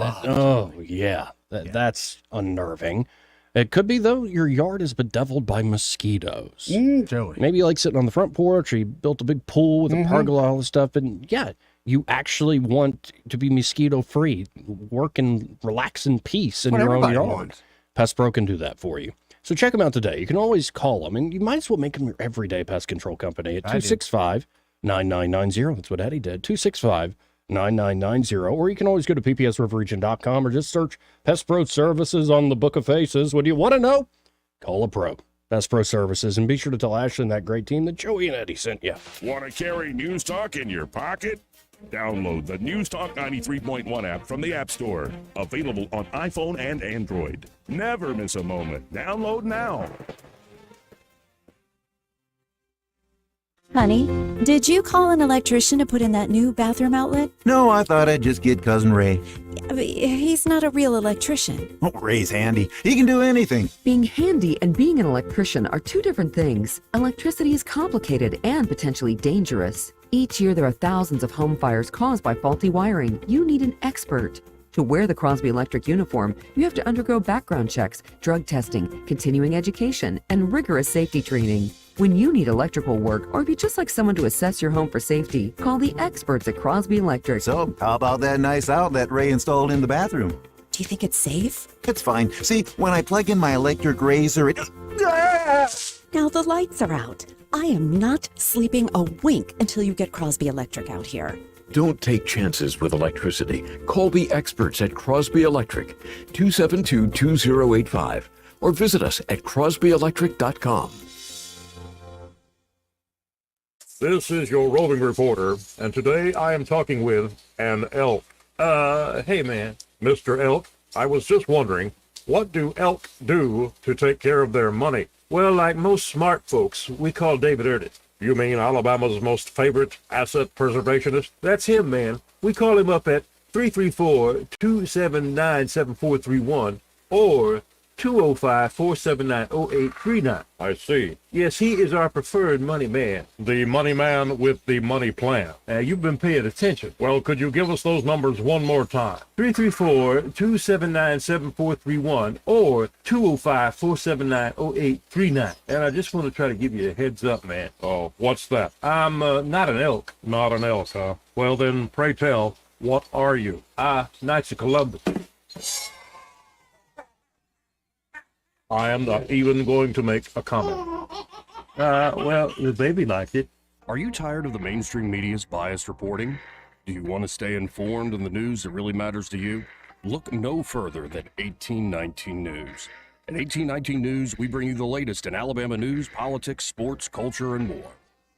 [SPEAKER 15] That's unnerving. It could be, though, your yard is bedeviled by mosquitoes.
[SPEAKER 26] Joey.
[SPEAKER 15] Maybe you like sitting on the front porch, or you built a big pool with a pergola, all this stuff. And yeah, you actually want to be mosquito-free, work and relax in peace in your own yard. Pest Pro can do that for you. So check them out today. You can always call them, and you might as well make them your everyday pest control company at 265-9990. That's what Eddie did, 265-9990. Or you can always go to ppsriverregion.com or just search Pest Pro Services on the Book of Faces. What do you want to know? Call a pro. Pest Pro Services, and be sure to tell Ashley and that great team that Joey and Eddie sent you.
[SPEAKER 13] Want to carry News Talk in your pocket? Download the News Talk 93.1 app from the App Store. Available on iPhone and Android. Never miss a moment. Download now.
[SPEAKER 1] Honey, did you call an electrician to put in that new bathroom outlet?
[SPEAKER 19] No, I thought I'd just get Cousin Ray.
[SPEAKER 1] He's not a real electrician.
[SPEAKER 19] Oh, Ray's handy. He can do anything.
[SPEAKER 20] Being handy and being an electrician are two different things. Electricity is complicated and potentially dangerous. Each year there are thousands of home fires caused by faulty wiring. You need an expert. To wear the Crosby Electric uniform, you have to undergo background checks, drug testing, continuing education, and rigorous safety training. When you need electrical work, or if you'd just like someone to assess your home for safety, call the experts at Crosby Electric.
[SPEAKER 19] So, how about that nice outlet Ray installed in the bathroom?
[SPEAKER 1] Do you think it's safe?
[SPEAKER 19] It's fine. See, when I plug in my electric razor, it...
[SPEAKER 1] Now the lights are out. I am not sleeping a wink until you get Crosby Electric out here.
[SPEAKER 21] Don't take chances with electricity. Call the experts at Crosby Electric, 272-2085, or visit us at crosbyelectric.com.
[SPEAKER 13] This is your roving reporter, and today I am talking with an elk. Hey man, Mr. Elk, I was just wondering, what do elk do to take care of their money? Well, like most smart folks, we call David Erdit. You mean Alabama's most favorite asset preservationist? That's him, man. We call him up at 334-279-7431 or 205-479-0839. I see. Yes, he is our preferred money man. The money man with the money plan. You've been paying attention. Well, could you give us those numbers one more time? 334-279-7431 or 205-479-0839. And I just want to try to give you a heads up, man. Oh, what's that? I'm not an elk. Not an elk, huh? Well, then, pray tell, what are you? Knights of Columbus. I am not even going to make a comment. Well, the baby liked it.
[SPEAKER 22] Are you tired of the mainstream media's biased reporting? Do you want to stay informed on the news that really matters to you? Look no further than 1819 News. At 1819 News, we bring you the latest in Alabama news, politics, sports, culture, and more.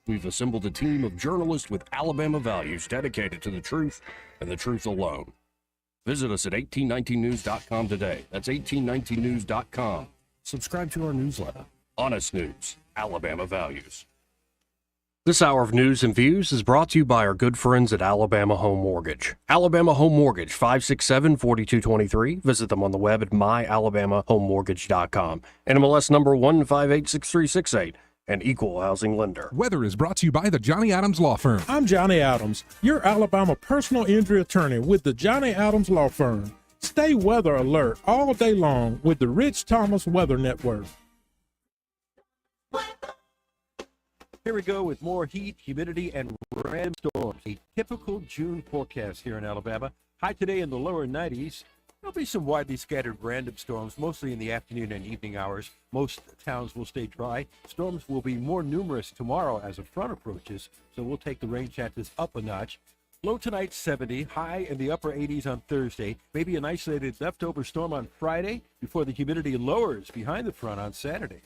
[SPEAKER 22] We've assembled a team of journalists with Alabama values dedicated to the truth and the truth alone. Visit us at 1819news.com today. That's 1819news.com. Subscribe to our newsletter. Honest News, Alabama Values. This hour of news and views is brought to you by our good friends at Alabama Home Mortgage. Alabama Home Mortgage, 567-4223. Visit them on the web at myalabamahomemortgage.com. NMLS number 1586368. An equal housing lender.
[SPEAKER 2] Weather is brought to you by the Johnny Adams Law Firm. I'm Johnny Adams, your Alabama personal injury attorney with the Johnny Adams Law Firm. Stay weather alert all day long with the Rich Thomas Weather Network.
[SPEAKER 3] Here we go with more heat, humidity, and random storms. A typical June forecast here in Alabama. High today in the lower 90s. There'll be some widely scattered random storms, mostly in the afternoon and evening hours. Most towns will stay dry. Storms will be more numerous tomorrow as a front approaches, so we'll take the rain chances up a notch. Low tonight 70, high in the upper 80s on Thursday. Maybe an isolated leftover storm on Friday before the humidity lowers behind the front on Saturday.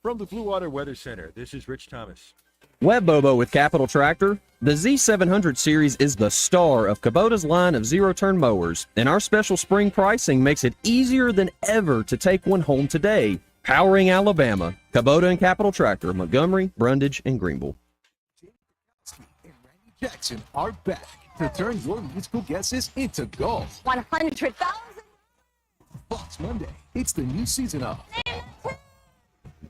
[SPEAKER 3] From the Blue Water Weather Center, this is Rich Thomas.
[SPEAKER 4] Web Bobo with Capital Tractor. The Z700 series is the star of Kubota's line of zero-turn mowers, and our special spring pricing makes it easier than ever to take one home today. Powering Alabama, Kubota and Capital Tractor, Montgomery, Brundage, and Greenville.
[SPEAKER 5] Jackson are back to turn your musical guesses into gold.
[SPEAKER 18] 100,000.
[SPEAKER 5] Fox Monday, it's the new season of.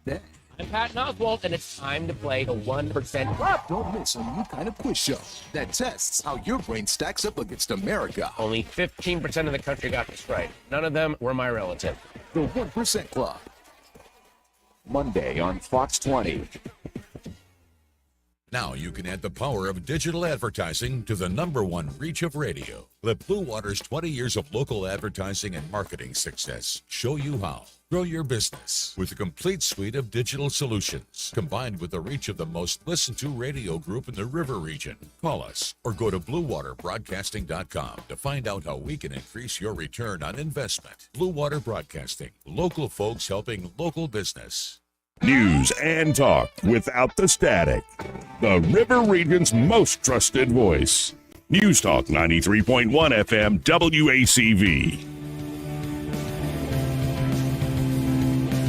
[SPEAKER 5] Then,
[SPEAKER 23] I'm Patton Oswalt, and it's time to play the 1% Club.
[SPEAKER 5] Don't miss a new kind of quiz show that tests how your brain stacks up against America.
[SPEAKER 23] Only 15% of the country got this right. None of them were my relative.
[SPEAKER 5] The 1% Club. Monday on Fox 20.
[SPEAKER 24] Now you can add the power of digital advertising to the #1 reach of radio. Let Blue Water's 20 years of local advertising and marketing success show you how. Grow your business with a complete suite of digital solutions, combined with the reach of the most listened to radio group in the River region. Call us or go to BlueWaterBroadcasting.com to find out how we can increase your return on investment. Blue Water Broadcasting, local folks helping local business.
[SPEAKER 13] News and talk without the static. The River Region's most trusted voice. News Talk 93.1 FM WACV.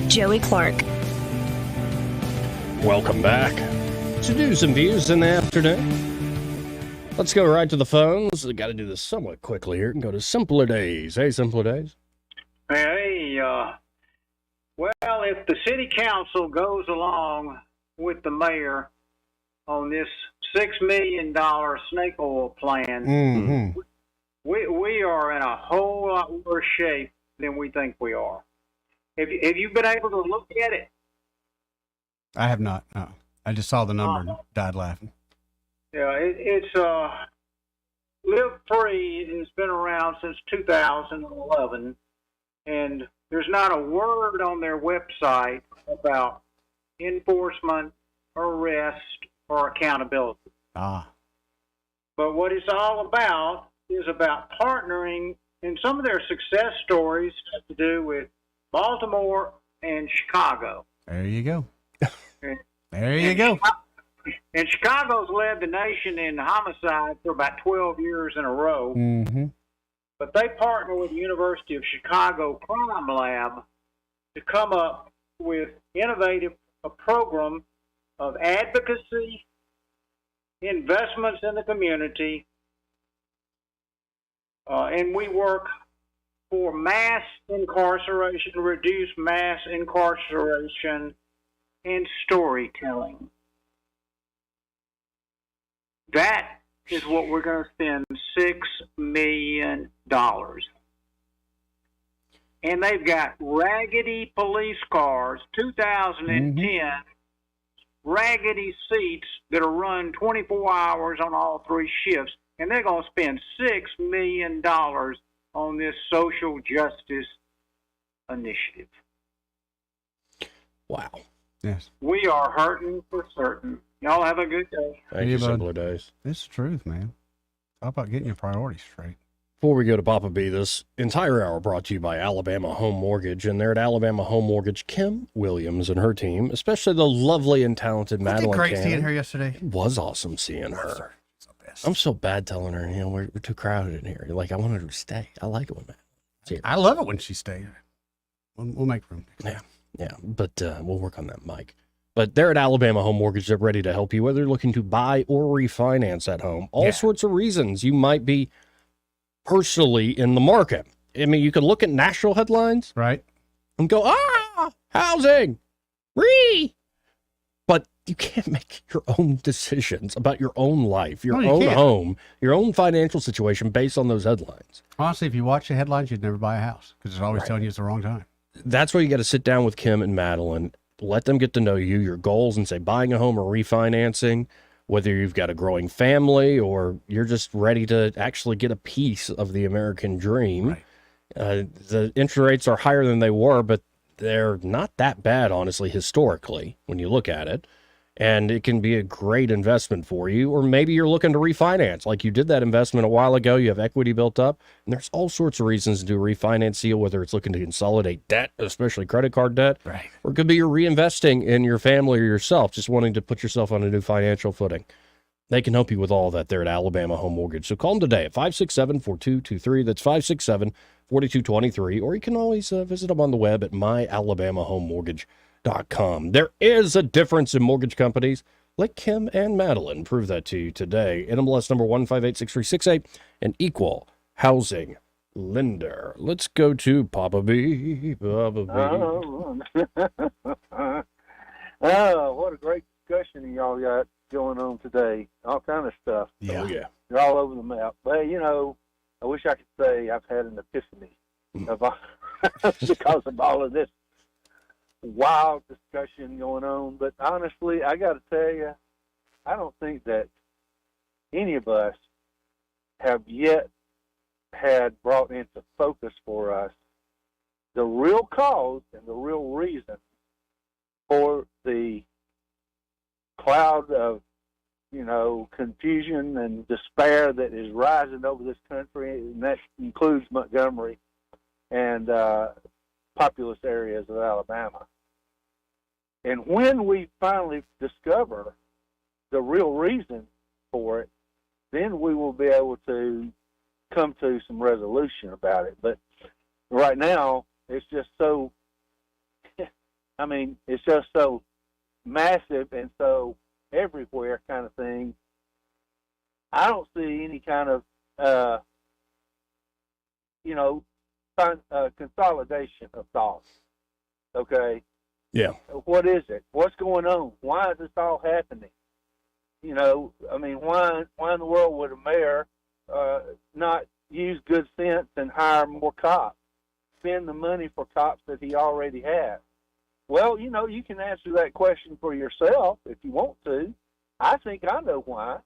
[SPEAKER 14] Joey Clark.
[SPEAKER 15] Welcome back to News and Views in the afternoon. Let's go right to the phones. We got to do this somewhat quickly here and go to Simpler Days. Hey, Simpler Days.
[SPEAKER 25] Hey, well, if the city council goes along with the mayor on this $6 million snake oil plan, we are in a whole lot worse shape than we think we are. Have you been able to look at it?
[SPEAKER 26] I have not. No. I just saw the number and died laughing.
[SPEAKER 25] Yeah, it's Live Free has been around since 2011, and there's not a word on their website about enforcement, arrest, or accountability. But what it's all about is about partnering, and some of their success stories have to do with Baltimore and Chicago.
[SPEAKER 26] There you go. There you go.
[SPEAKER 25] And Chicago's led the nation in homicide for about 12 years in a row.
[SPEAKER 26] Mm-hmm.
[SPEAKER 25] But they partner with the University of Chicago Crime Lab to come up with a program of advocacy, investments in the community, and we work for mass incarceration, reduce mass incarceration, and storytelling. That is what we're going to spend $6 million. And they've got raggedy police cars, 2010, raggedy seats that are run 24 hours on all three shifts, and they're going to spend $6 million on this social justice initiative.
[SPEAKER 15] Wow.
[SPEAKER 26] Yes.
[SPEAKER 25] We are hurting for certain. Y'all have a good day.
[SPEAKER 15] Thank you, Simpler Days.
[SPEAKER 26] It's the truth, man. How about getting your priorities straight?
[SPEAKER 15] Before we go to Papa B, this entire hour brought to you by Alabama Home Mortgage. And there at Alabama Home Mortgage, Kim Williams and her team, especially the lovely and talented Madeline
[SPEAKER 17] Great
[SPEAKER 15] Cannon.
[SPEAKER 17] seeing her yesterday.
[SPEAKER 15] It was awesome seeing her. I'm so bad telling her, we're too crowded in here. Like, I want her to stay. I like it when Madeline.
[SPEAKER 26] I love it when she stays. We'll make room.
[SPEAKER 15] Yeah. But we'll work on that mic. But they're at Alabama Home Mortgage. They're ready to help you, whether you're looking to buy or refinance that home. All sorts of reasons you might be personally in the market. I mean, you can look at national headlines.
[SPEAKER 26] Right.
[SPEAKER 15] And go, housing, but you can't make your own decisions about your own life, your own home, your own financial situation based on those headlines.
[SPEAKER 26] Honestly, if you watch the headlines, you'd never buy a house because it's always telling you it's the wrong time.
[SPEAKER 15] That's why you got to sit down with Kim and Madeline, let them get to know you, your goals, and say buying a home or refinancing, whether you've got a growing family or you're just ready to actually get a piece of the American dream.
[SPEAKER 26] Right.
[SPEAKER 15] The interest rates are higher than they were, but they're not that bad, honestly, historically, when you look at it. And it can be a great investment for you. Or maybe you're looking to refinance, like you did that investment a while ago. You have equity built up. And there's all sorts of reasons to do a refinance deal, whether it's looking to consolidate debt, especially credit card debt.
[SPEAKER 26] Right.
[SPEAKER 15] Or it could be you're reinvesting in your family or yourself, just wanting to put yourself on a new financial footing. They can help you with all that there at Alabama Home Mortgage. So call them today at 567-4223. That's 567-4223. Or you can always visit them on the web at myalabamahomemortgage.com. There is a difference in mortgage companies. Let Kim and Madeline prove that to you today. NMLS number 1586368, an equal housing lender. Let's go to Papa B. Papa B.
[SPEAKER 6] Oh, what a great discussion y'all got going on today. All kind of stuff.
[SPEAKER 15] Yeah. Oh, yeah.
[SPEAKER 6] You're all over the map. But, you know, I wish I could say I've had an epiphany of all, because of all of this wild discussion going on. But honestly, I got to tell you, I don't think that any of us have yet had brought into focus for us the real cause and the real reason for the cloud of, you know, confusion and despair that is rising over this country, and that includes Montgomery and populous areas of Alabama. And when we finally discover the real reason for it, then we will be able to come to some resolution about it. But right now, it's just so, I mean, it's just so massive and so everywhere kind of thing. I don't see any kind of, you know, consolidation of thoughts. Okay?
[SPEAKER 15] Yeah.
[SPEAKER 6] What is it? What's going on? Why is this all happening? You know, I mean, why in the world would a mayor not use good sense and hire more cops, spend the money for cops that he already has? Well, you know, you can answer that question for yourself if you want to. I think I know why.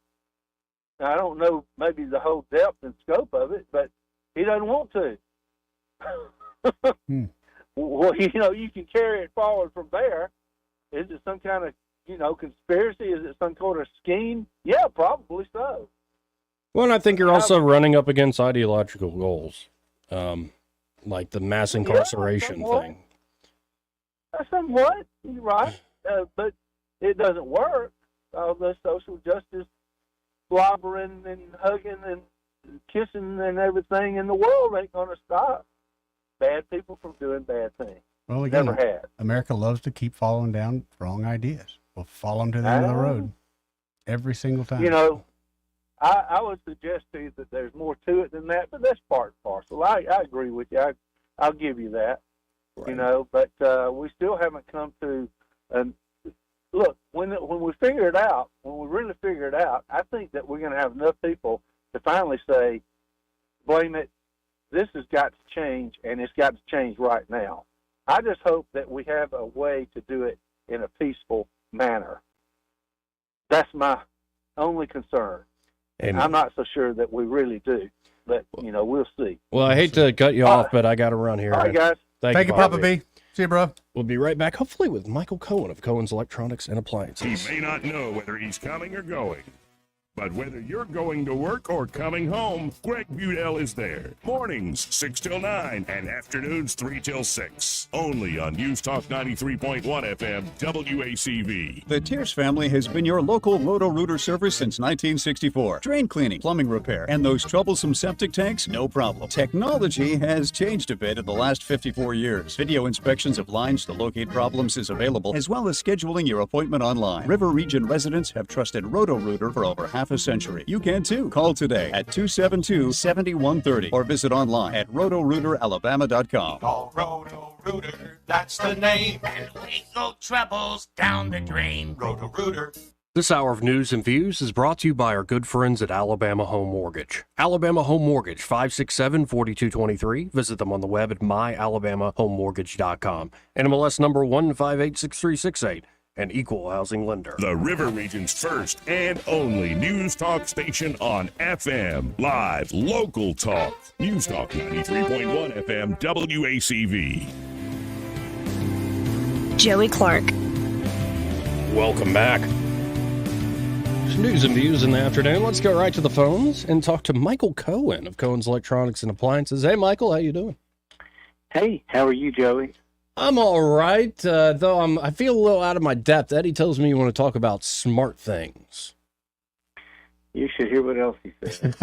[SPEAKER 6] Now, I don't know maybe the whole depth and scope of it, but he doesn't want to. Well, you know, you can carry it forward from there. Is it some kind of, you know, conspiracy? Is it some sort of scheme? Yeah, probably so.
[SPEAKER 15] Well, and I think you're also running up against ideological goals, like the mass incarceration thing.
[SPEAKER 6] Somewhat, you're right, but it doesn't work. All the social justice slobbering and hugging and kissing and everything in the world ain't going to stop bad people from doing bad things.
[SPEAKER 26] Well, again,
[SPEAKER 6] Never had.
[SPEAKER 26] America loves to keep following down wrong ideas. We'll follow them to the end of the road every single time.
[SPEAKER 6] You know, I would suggest to you that there's more to it than that, but that's part and parcel. I agree with you. I'll give you that. Right. You know, but we still haven't come to look, when we figure it out, when we really figure it out, I think that we're going to have enough people to finally say, blame it, this has got to change, and it's got to change right now. I just hope that we have a way to do it in a peaceful manner. That's my only concern.
[SPEAKER 15] Amen.
[SPEAKER 6] I'm not so sure that we really do, but, you know, we'll see.
[SPEAKER 15] Well, I hate to cut you off, but I got to run here.
[SPEAKER 6] All right, guys.
[SPEAKER 26] Thank you, Papa B. See you, bro.
[SPEAKER 15] We'll be right back, hopefully with Michael Cohen of Cohen's Electronics and Appliances.
[SPEAKER 13] He may not know whether he's coming or going, but whether you're going to work or coming home, Greg Budell is there. Mornings 6 till 9 and afternoons 3 till 6. Sports, only on News Talk 93.1 FM WACV.
[SPEAKER 7] The Tierce family has been your local Roto-Rooter service since 1964. Drain cleaning, plumbing repair, and those troublesome septic tanks, no problem. Technology has changed a bit in the last 54 years. Video inspections of lines to locate problems is available, as well as scheduling your appointment online. River Region residents have trusted Roto-Rooter for over half a century. You can too. Call today at 272-7130 or visit online at rotorooteralabama.com.
[SPEAKER 8] Call Roto-Rooter, that's the name. And lethal troubles down the drain. Roto-Rooter.
[SPEAKER 22] This hour of news and views is brought to you by our good friends at Alabama Home Mortgage. Alabama Home Mortgage, 567-4223. Visit them on the web at myalabamahomemortgage.com. NMLS number 1586368. An equal housing lender.
[SPEAKER 13] The River Region's first and only news talk station on FM. Live, local talk. News Talk 93.1 FM WACV.
[SPEAKER 14] Joey Clark.
[SPEAKER 15] Welcome back. Some news and views in the afternoon. Let's go right to the phones and talk to Michael Cohen of Cohen's Electronics and Appliances. Hey, Michael, how you doing?
[SPEAKER 9] Hey, how are you, Joey?
[SPEAKER 15] I'm all right, though I feel a little out of my depth. Eddie tells me you want to talk about smart things.
[SPEAKER 9] You should hear what else he said.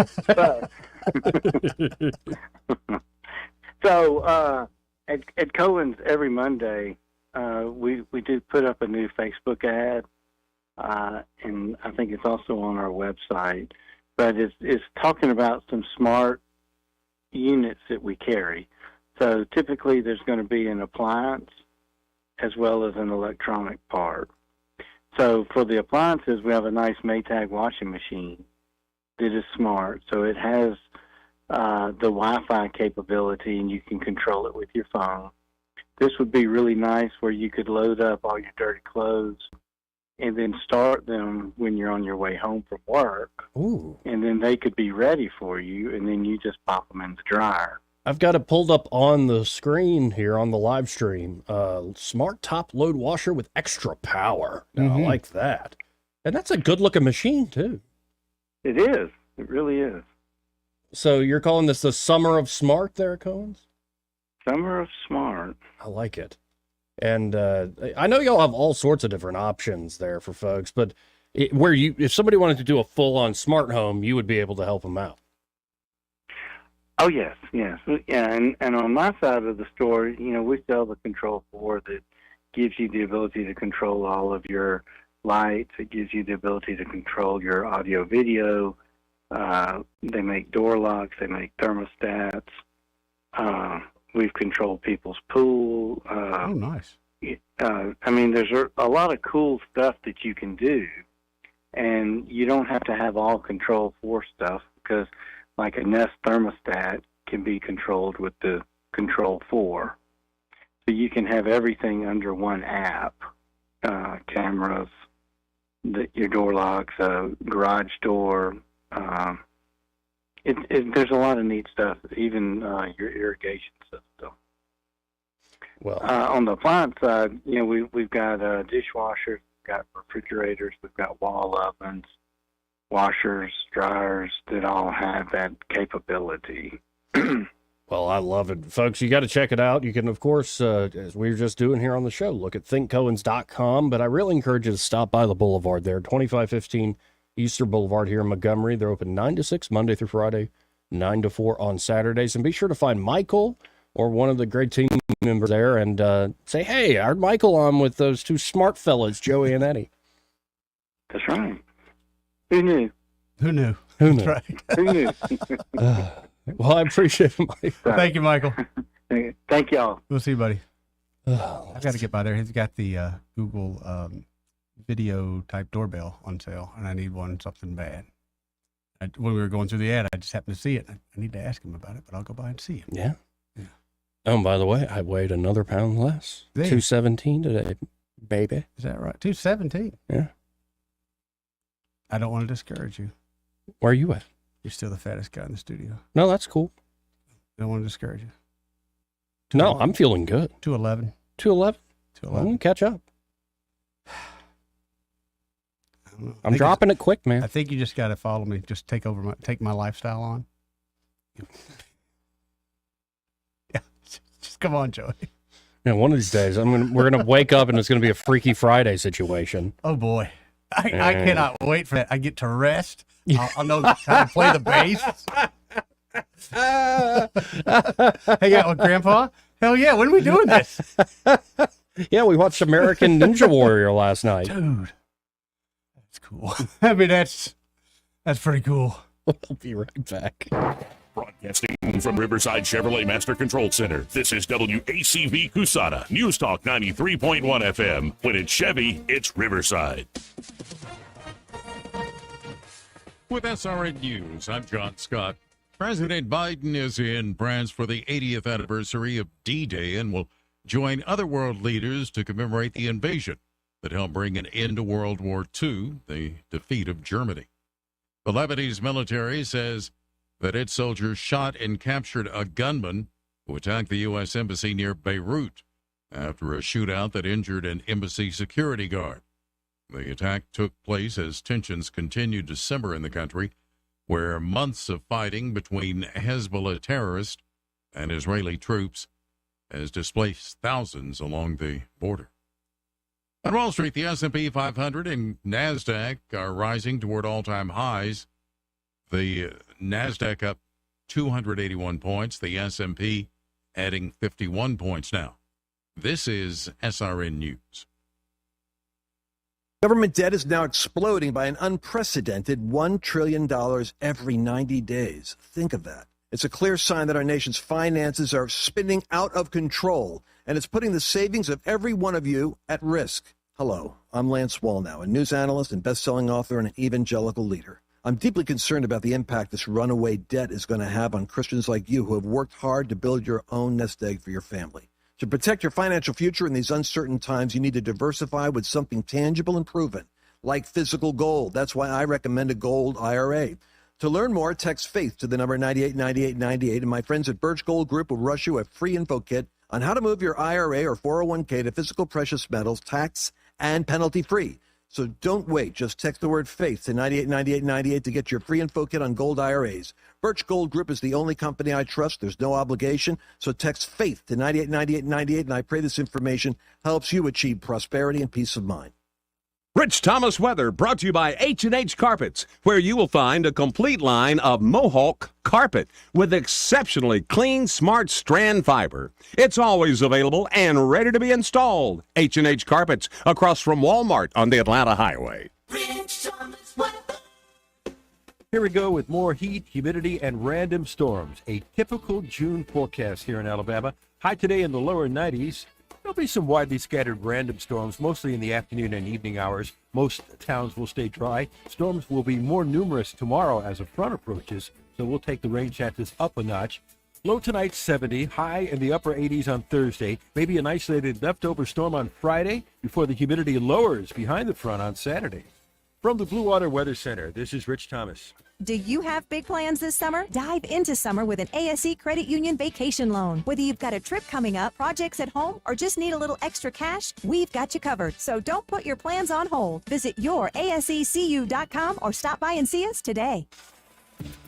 [SPEAKER 9] So, at Cohen's every Monday, we do put up a new Facebook ad, and I think it's also on our website. But it's talking about some smart units that we carry. So typically there's going to be an appliance as well as an electronic part. So for the appliances, we have a nice Maytag washing machine that is smart. So it has the Wi-Fi capability, and you can control it with your phone. This would be really nice where you could load up all your dirty clothes and then start them when you're on your way home from work.
[SPEAKER 15] Ooh.
[SPEAKER 9] And then they could be ready for you, and then you just pop them in the dryer.
[SPEAKER 15] I've got it pulled up on the screen here on the live stream. Smart top load washer with extra power. Now, I like that. And that's a good looking machine too.
[SPEAKER 9] It is. It really is.
[SPEAKER 15] So you're calling this the summer of smart there, Cohen's?
[SPEAKER 9] Summer of smart.
[SPEAKER 15] I like it. And I know y'all have all sorts of different options there for folks, but if somebody wanted to do a full on smart home, you would be able to help them out.
[SPEAKER 9] Oh, yes. Yeah, and on my side of the store, we sell the Control4 that gives you the ability to control all of your lights. It gives you the ability to control your audio, video. They make door locks. They make thermostats. We've controlled people's pool.
[SPEAKER 26] Oh, nice.
[SPEAKER 9] I mean, there's a lot of cool stuff that you can do, and you don't have to have all Control4 stuff because like a Nest thermostat can be controlled with the Control4. So you can have everything under one app, cameras, your door locks, garage door. There's a lot of neat stuff, even your irrigation system.
[SPEAKER 15] Well,
[SPEAKER 9] on the appliance side, we've got dishwashers, we've got refrigerators, we've got wall ovens, washers, dryers that all have that capability.
[SPEAKER 15] Well, I love it. Folks, you got to check it out. You can, of course, as we were just doing here on the show, look at thinkcohens.com, but I really encourage you to stop by the Boulevard there, 2515 Easter Boulevard here in Montgomery. They're open 9 to 6 Monday through Friday, 9 to 4 on Saturdays. And be sure to find Michael or one of the great team members there and say, hey, I heard Michael on with those two smart fellas, Joey and Eddie.
[SPEAKER 9] That's right. Who knew?
[SPEAKER 26] Who knew?
[SPEAKER 15] Who knew?
[SPEAKER 26] That's right.
[SPEAKER 9] Who knew?
[SPEAKER 15] Well, I appreciate it, Mike.
[SPEAKER 26] Thank you, Michael.
[SPEAKER 9] Thank y'all.
[SPEAKER 26] We'll see you, buddy. I've got to get by there. He's got the Google video type doorbell on sale, and I need something bad. When we were going through the ad, I just happened to see it. I need to ask him about it, but I'll go by and see him.
[SPEAKER 15] Yeah. Oh, and by the way, I weighed another pound less.
[SPEAKER 26] There.
[SPEAKER 15] 217 today, baby.
[SPEAKER 26] Is that right? 217.
[SPEAKER 15] Yeah.
[SPEAKER 26] I don't want to discourage you.
[SPEAKER 15] Where are you at?
[SPEAKER 26] You're still the fattest guy in the studio.
[SPEAKER 15] No, that's cool.
[SPEAKER 26] Don't want to discourage you.
[SPEAKER 15] No, I'm feeling good.
[SPEAKER 26] 211.
[SPEAKER 15] 211?
[SPEAKER 26] 211.
[SPEAKER 15] I'm going to catch up. I'm dropping it quick, man.
[SPEAKER 26] I think you just got to follow me. Just take my lifestyle on. Yeah, just come on, Joey.
[SPEAKER 15] Yeah, one of these days, we're gonna wake up and it's gonna be a Freaky Friday situation.
[SPEAKER 26] Oh boy, I cannot wait for that. I get to rest. I'll know how to play the bass. Hang out with Grandpa. Hell yeah! When are we doing this?
[SPEAKER 15] Yeah, we watched American Ninja Warrior last night.
[SPEAKER 26] Dude, that's cool. I mean, that's pretty cool.
[SPEAKER 15] We'll be right back.
[SPEAKER 13] Broadcasting from Riverside Chevrolet Master Control Center, this is WACV Cusana, News Talk 93.1 FM. When it's Chevy, it's Riverside.
[SPEAKER 10] With SRN News, I'm John Scott. President Biden is in France for the 80th anniversary of D-Day and will join other world leaders to commemorate the invasion that helped bring an end to World War II, the defeat of Germany. The Lebanese military says that its soldiers shot and captured a gunman who attacked the U.S. Embassy near Beirut after a shootout that injured an embassy security guard. The attack took place as tensions continued to simmer in the country, where months of fighting between Hezbollah terrorists and Israeli troops has displaced thousands along the border. On Wall Street, the S&P 500 and NASDAQ are rising toward all-time highs. The NASDAQ up 281 points, the S&P adding 51 points now. This is SRN News.
[SPEAKER 11] Government debt is now exploding by an unprecedented $1 trillion every 90 days. Think of that. It's a clear sign that our nation's finances are spinning out of control, and it's putting the savings of every one of you at risk. Hello, I'm Lance Wallnow, a news analyst and best-selling author and an evangelical leader. I'm deeply concerned about the impact this runaway debt is going to have on Christians like you who have worked hard to build your own nest egg for your family. To protect your financial future in these uncertain times, you need to diversify with something tangible and proven, like physical gold. That's why I recommend a gold IRA. To learn more, text FAITH to the number 989898, and my friends at Birch Gold Group will rush you a free info kit on how to move your IRA or 401k to physical precious metals, tax and penalty-free. So don't wait. Just text the word FAITH to 989898 to get your free info kit on gold IRAs. Birch Gold Group is the only company I trust. There's no obligation. So text FAITH to 989898, and I pray this information helps you achieve prosperity and peace of mind.
[SPEAKER 12] Rich Thomas weather brought to you by H&H Carpets, where you will find a complete line of Mohawk carpet with exceptionally clean, smart strand fiber. It's always available and ready to be installed. H&H Carpets, across from Walmart on the Atlanta Highway.
[SPEAKER 3] Here we go with more heat, humidity, and random storms. A typical June forecast here in Alabama. High today in the lower 90s. There'll be some widely scattered random storms, mostly in the afternoon and evening hours. Most towns will stay dry. Storms will be more numerous tomorrow as a front approaches, so we'll take the rain chances up a notch. Low tonight, 70. High in the upper 80s on Thursday. Maybe an isolated leftover storm on Friday before the humidity lowers behind the front on Saturday. From the Blue Water Weather Center, this is Rich Thomas.
[SPEAKER 16] Do you have big plans this summer? Dive into summer with an ASE Credit Union vacation loan. Whether you've got a trip coming up, projects at home, or just need a little extra cash, we've got you covered. So don't put your plans on hold. Visit yourasecu.com or stop by and see us today.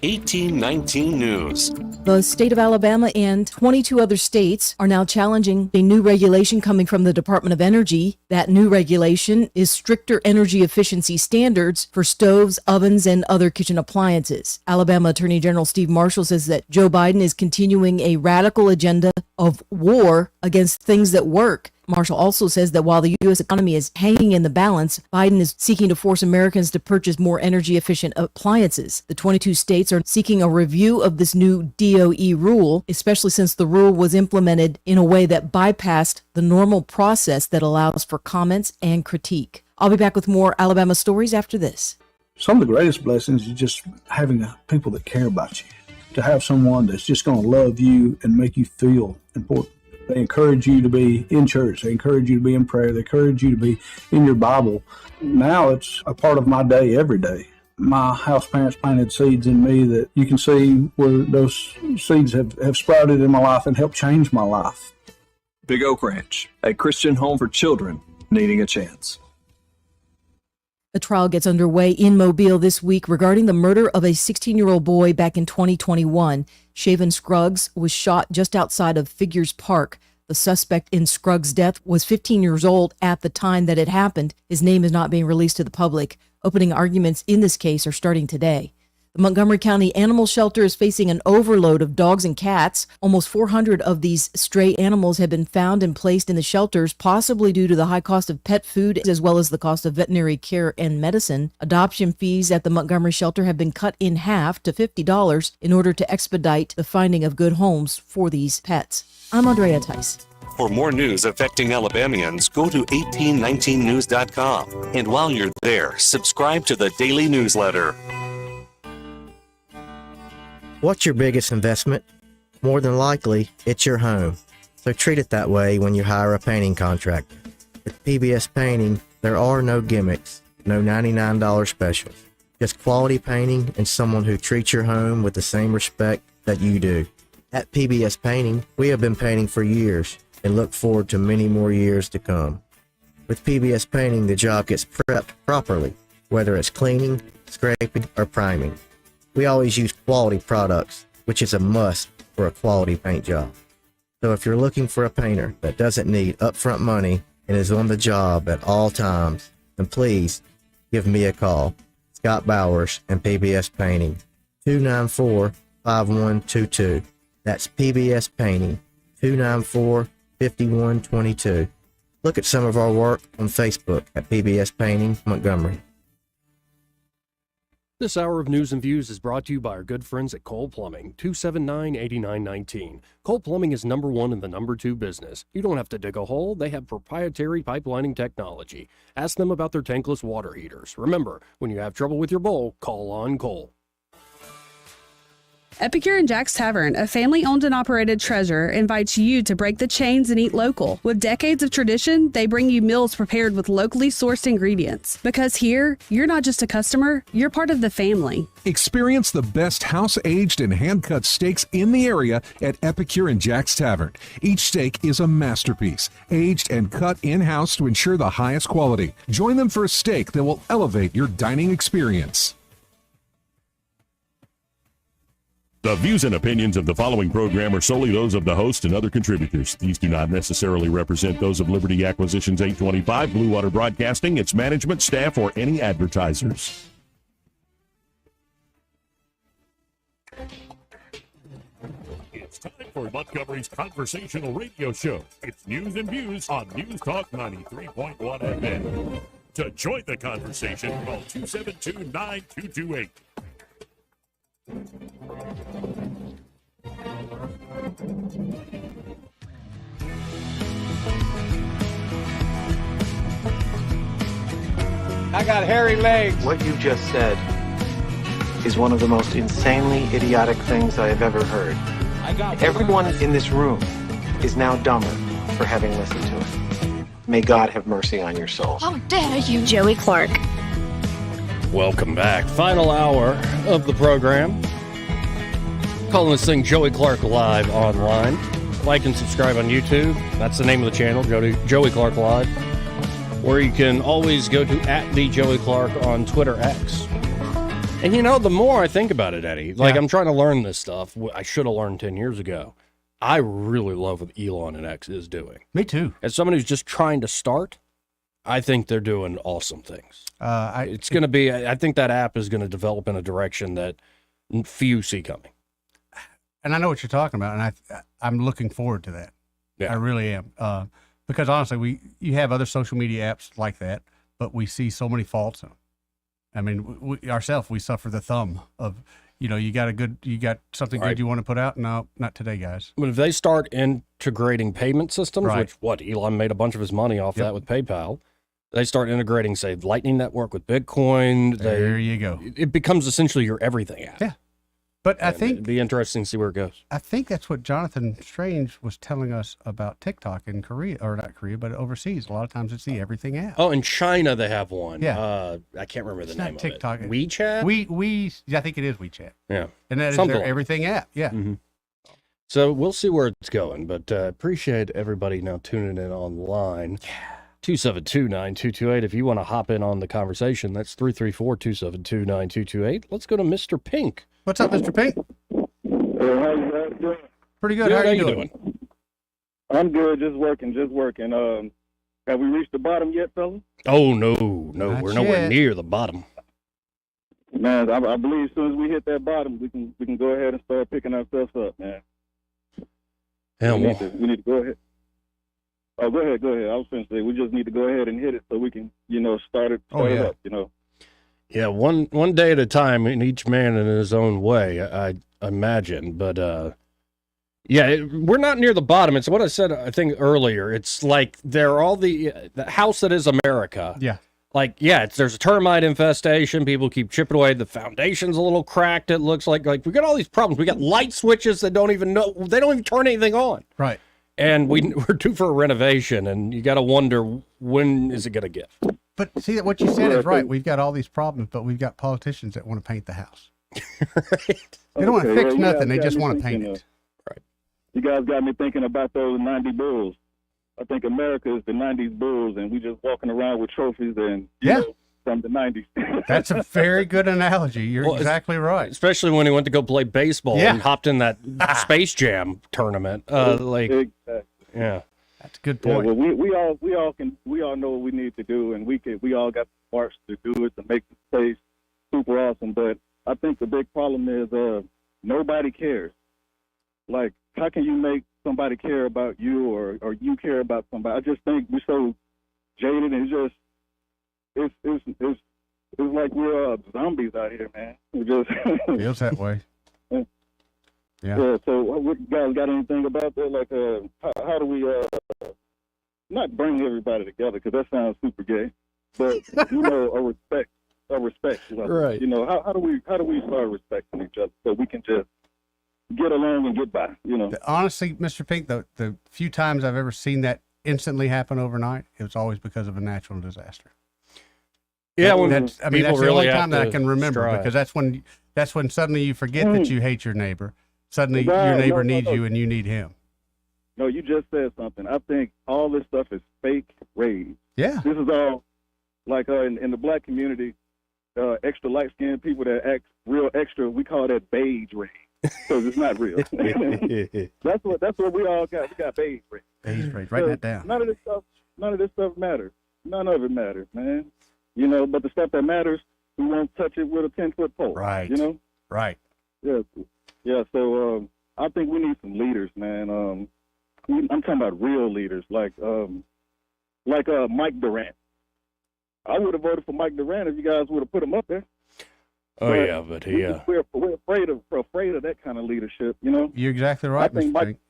[SPEAKER 21] 1819 News.
[SPEAKER 18] The state of Alabama and 22 other states are now challenging a new regulation coming from the Department of Energy. That new regulation is stricter energy efficiency standards for stoves, ovens, and other kitchen appliances. Alabama Attorney General Steve Marshall says that Joe Biden is continuing a radical agenda of war against things that work. Marshall also says that while the U.S. economy is hanging in the balance, Biden is seeking to force Americans to purchase more energy-efficient appliances. The 22 states are seeking a review of this new DOE rule, especially since the rule was implemented in a way that bypassed the normal process that allows for comments and critique. I'll be back with more Alabama stories after this.
[SPEAKER 20] Some of the greatest blessings is just having people that care about you, to have someone that's just going to love you and make you feel important. They encourage you to be in church. They encourage you to be in prayer. They encourage you to be in your Bible. Now it's a part of my day every day. My house parents planted seeds in me that you can see where those seeds have sprouted in my life and helped change my life.
[SPEAKER 27] Big Oak Ranch, a Christian home for children needing a chance.
[SPEAKER 18] A trial gets underway in Mobile this week regarding the murder of a 16-year-old boy back in 2021. Shaven Scruggs was shot just outside of Figures Park. The suspect in Scruggs' death was 15 years old at the time that it happened. His name is not being released to the public. Opening arguments in this case are starting today. The Montgomery County Animal Shelter is facing an overload of dogs and cats. Almost 400 of these stray animals have been found and placed in the shelters, possibly due to the high cost of pet food as well as the cost of veterinary care and medicine. Adoption fees at the Montgomery Shelter have been cut in half to $50 in order to expedite the finding of good homes for these pets. I'm Andrea Tice.
[SPEAKER 1] For more news affecting Alabamians, go to 1819news.com. And while you're there, subscribe to the daily newsletter.
[SPEAKER 2] What's your biggest investment? More than likely, it's your home. So treat it that way when you hire a painting contractor. With PBS Painting, there are no gimmicks, no $99 specials. Just quality painting and someone who treats your home with the same respect that you do. At PBS Painting, we have been painting for years and look forward to many more years to come. With PBS Painting, the job gets prepped properly, whether it's cleaning, scraping, or priming. We always use quality products, which is a must for a quality paint job. So if you're looking for a painter that doesn't need upfront money and is on the job at all times, then please give me a call. Scott Bowers and PBS Painting, 294-5122. That's PBS Painting, 294-5122. Look at some of our work on Facebook at PBS Painting Montgomery.
[SPEAKER 15] This hour of News and Views is brought to you by our good friends at Cole Plumbing, 279-8919. Cole Plumbing is number one in the number two business. You don't have to dig a hole. They have proprietary pipelining technology. Ask them about their tankless water heaters. Remember, when you have trouble with your bowl, call on Cole.
[SPEAKER 4] Epicure and Jack's Tavern, a family-owned and operated treasure, invites you to break the chains and eat local. With decades of tradition, they bring you meals prepared with locally sourced ingredients. Because here, you're not just a customer, you're part of the family.
[SPEAKER 5] Experience the best house-aged and hand-cut steaks in the area at Epicure and Jack's Tavern. Each steak is a masterpiece, aged and cut in-house to ensure the highest quality. Join them for a steak that will elevate your dining experience.
[SPEAKER 13] The views and opinions of the following program are solely those of the host and other contributors. These do not necessarily represent those of Liberty Acquisitions 825, Blue Water Broadcasting, its management, staff, or any advertisers. It's time for Montgomery's conversational radio show. It's News and Views on News Talk 93.1 FM. To join the conversation, call 272-9228.
[SPEAKER 19] I got hairy legs. What you just said is one of the most insanely idiotic things I have ever heard. Everyone in this room is now dumber for having listened to it. May God have mercy on your soul.
[SPEAKER 14] How dare you, Joey Clark.
[SPEAKER 15] Welcome back. Final hour of the program. Calling this thing Joey Clark Live online. Like and subscribe on YouTube. That's the name of the channel, Joey Clark Live. Or you can always go to @TheJoeyClark on Twitter X. And you know, the more I think about it, Eddie, I'm trying to learn this stuff I should have learned 10 years ago. I really love what Elon and X is doing.
[SPEAKER 26] Me too.
[SPEAKER 15] As someone who's just trying to start, I think they're doing awesome things. It's going to be, I think that app is going to develop in a direction that few see coming.
[SPEAKER 26] And I know what you're talking about, and I'm looking forward to that. Yeah. I really am. Because honestly, you have other social media apps like that, but we see so many faults in them. I mean, we suffer the thumb of, you got something good you want to put out. No, not today, guys.
[SPEAKER 15] But if they start integrating payment systems, which Elon made a bunch of his money off that with PayPal. They start integrating, say, Lightning Network with Bitcoin.
[SPEAKER 26] There you go.
[SPEAKER 15] It becomes essentially your everything app.
[SPEAKER 26] Yeah. But I think
[SPEAKER 15] it'd be interesting to see where it goes.
[SPEAKER 26] I think that's what Jonathan Strange was telling us about TikTok in Korea, or not Korea, but overseas. A lot of times it's the everything app.
[SPEAKER 15] Oh, in China they have one.
[SPEAKER 26] Yeah.
[SPEAKER 15] I can't remember the name
[SPEAKER 26] TikTok.
[SPEAKER 15] of it. WeChat?
[SPEAKER 26] I think it is WeChat.
[SPEAKER 15] Yeah.
[SPEAKER 26] And that is their everything app. Yeah.
[SPEAKER 15] Mm-hmm. So we'll see where it's going, but appreciate everybody now tuning in online. Yeah. 272-9228. If you want to hop in on the conversation, that's 334-272-9228. Let's go to Mr. Pink.
[SPEAKER 26] What's up, Mr. Pink?
[SPEAKER 23] How you guys doing?
[SPEAKER 26] Pretty good. How are you doing?
[SPEAKER 6] I'm good, just working. Have we reached the bottom yet, fellas?
[SPEAKER 15] Oh, no, we're nowhere near the bottom.
[SPEAKER 6] Man, I believe as soon as we hit that bottom, we can go ahead and start picking ourselves up, man.
[SPEAKER 15] Yeah,
[SPEAKER 6] we need to go ahead. Oh, go ahead. I was going to say, we just need to go ahead and hit it so we can, start it up,
[SPEAKER 15] Yeah, one day at a time, and each man in his own way, I imagine. But, we're not near the bottom. It's what I said, I think, earlier. It's like they're all the house that is America.
[SPEAKER 26] Yeah.
[SPEAKER 15] Like, there's a termite infestation. People keep chipping away. The foundation's a little cracked. It looks like we got all these problems. We got light switches that don't even turn anything on.
[SPEAKER 26] Right.
[SPEAKER 15] And we're due for a renovation, and you got to wonder, when is it going to get?
[SPEAKER 26] But see, what you said is right. We've got all these problems, but we've got politicians that want to paint the house.
[SPEAKER 15] Right.
[SPEAKER 26] They don't want to fix nothing. They just want to paint it.
[SPEAKER 15] Right.
[SPEAKER 6] You guys got me thinking about those 90 Bulls. I think America is the 90s Bulls, and we just walking around with trophies and from the 90s.
[SPEAKER 26] That's a very good analogy. You're exactly right.
[SPEAKER 15] Especially when he went to go play baseball and hopped in that Space Jam tournament.
[SPEAKER 6] Exactly.
[SPEAKER 15] Yeah,
[SPEAKER 26] that's a good point.
[SPEAKER 6] Yeah, well, we all know what we need to do, and we all got the smarts to do it to make the place super awesome. But I think the big problem is nobody cares. Like, how can you make somebody care about you or you care about somebody? I just think we're so jaded, and it's like we're zombies out here, man. We just
[SPEAKER 26] feels that way.
[SPEAKER 6] Yeah. So, what you guys got anything about that? Like, how do we not bring everybody together? Because that sounds super gay, but a respect level.
[SPEAKER 15] Right.
[SPEAKER 6] How do we start respecting each other so we can just get along and get by?
[SPEAKER 26] Honestly, Mr. Pink, the few times I've ever seen that instantly happen overnight, it was always because of a natural disaster.
[SPEAKER 15] Yeah,
[SPEAKER 26] that's the only time that I can remember, because that's when suddenly you forget that you hate your neighbor. Suddenly your neighbor needs you and you need him.
[SPEAKER 6] No, you just said something. I think all this stuff is fake rage.
[SPEAKER 26] Yeah.
[SPEAKER 6] This is all like in the black community, extra light-skinned people that act real extra, we call that beige rage. Because it's not real. That's what we all got. We got beige rage.
[SPEAKER 26] Beige rage. Write that down.
[SPEAKER 6] None of this stuff matters. None of it matters, man. But the stuff that matters, we won't touch it with a 10-foot pole.
[SPEAKER 26] Right. Right.
[SPEAKER 6] Yeah. Yeah. So I think we need some leaders, man. I'm talking about real leaders, like Mike Durant. I would have voted for Mike Durant if you guys would have put him up there.
[SPEAKER 15] Oh, but
[SPEAKER 6] we're afraid of that kind of leadership.
[SPEAKER 26] You're exactly right.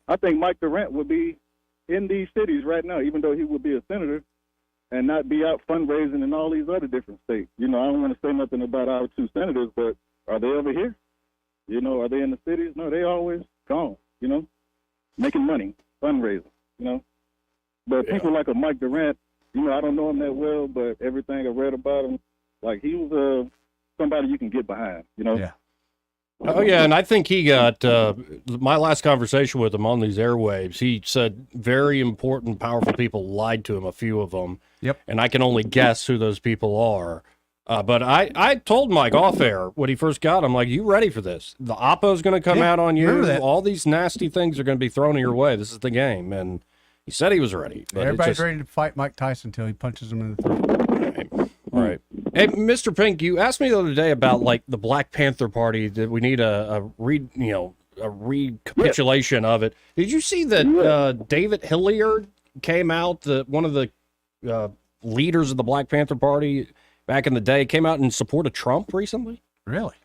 [SPEAKER 6] I think Mike Durant would be in these cities right now, even though he would be a senator, and not be out fundraising in all these other different states. I don't want to say nothing about our two senators, but are they over here? Are they in the cities? No, they always gone. Making money, fundraising. But people like a Mike Durant, I don't know him that well, but everything I read about him, like he was somebody you can get behind.
[SPEAKER 26] Yeah.
[SPEAKER 15] Oh, yeah, and I think he got, my last conversation with him on these airwaves, he said very important, powerful people lied to him, a few of them.
[SPEAKER 26] Yep.
[SPEAKER 15] And I can only guess who those people are. But I told Mike off air when he first got him, like, you ready for this? The Oppo's going to come out on you. All these nasty things are going to be thrown in your way. This is the game. And he said he was ready. But
[SPEAKER 26] everybody's ready to fight Mike Tyson until he punches him in the throat.
[SPEAKER 15] Right. Hey, Mr. Pink, you asked me the other day about like the Black Panther Party. That we need a recapitulation of it. Did you see that David Hilliard came out? One of the leaders of the Black Panther Party back in the day came out in support of Trump recently.
[SPEAKER 26] Really?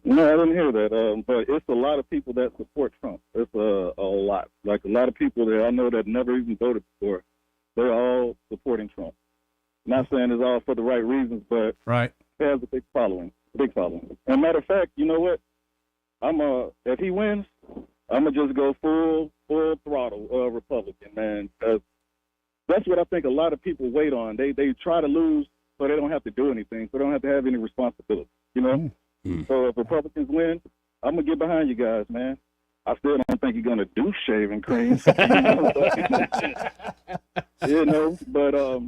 [SPEAKER 6] No, I didn't hear that. But it's a lot of people that support Trump. It's a lot. Like a lot of people that I know that never even voted for. They're all supporting Trump. Not saying it's all for the right reasons, but
[SPEAKER 26] right.
[SPEAKER 6] He has a big following. And matter of fact, you know what? If he wins, I'm gonna just go full throttle Republican, man. Cause that's what I think a lot of people wait on. They try to lose so they don't have to do anything, so they don't have to have any responsibility. So if Republicans win, I'm gonna get behind you guys, man. I still don't think you're gonna do shaving cream. But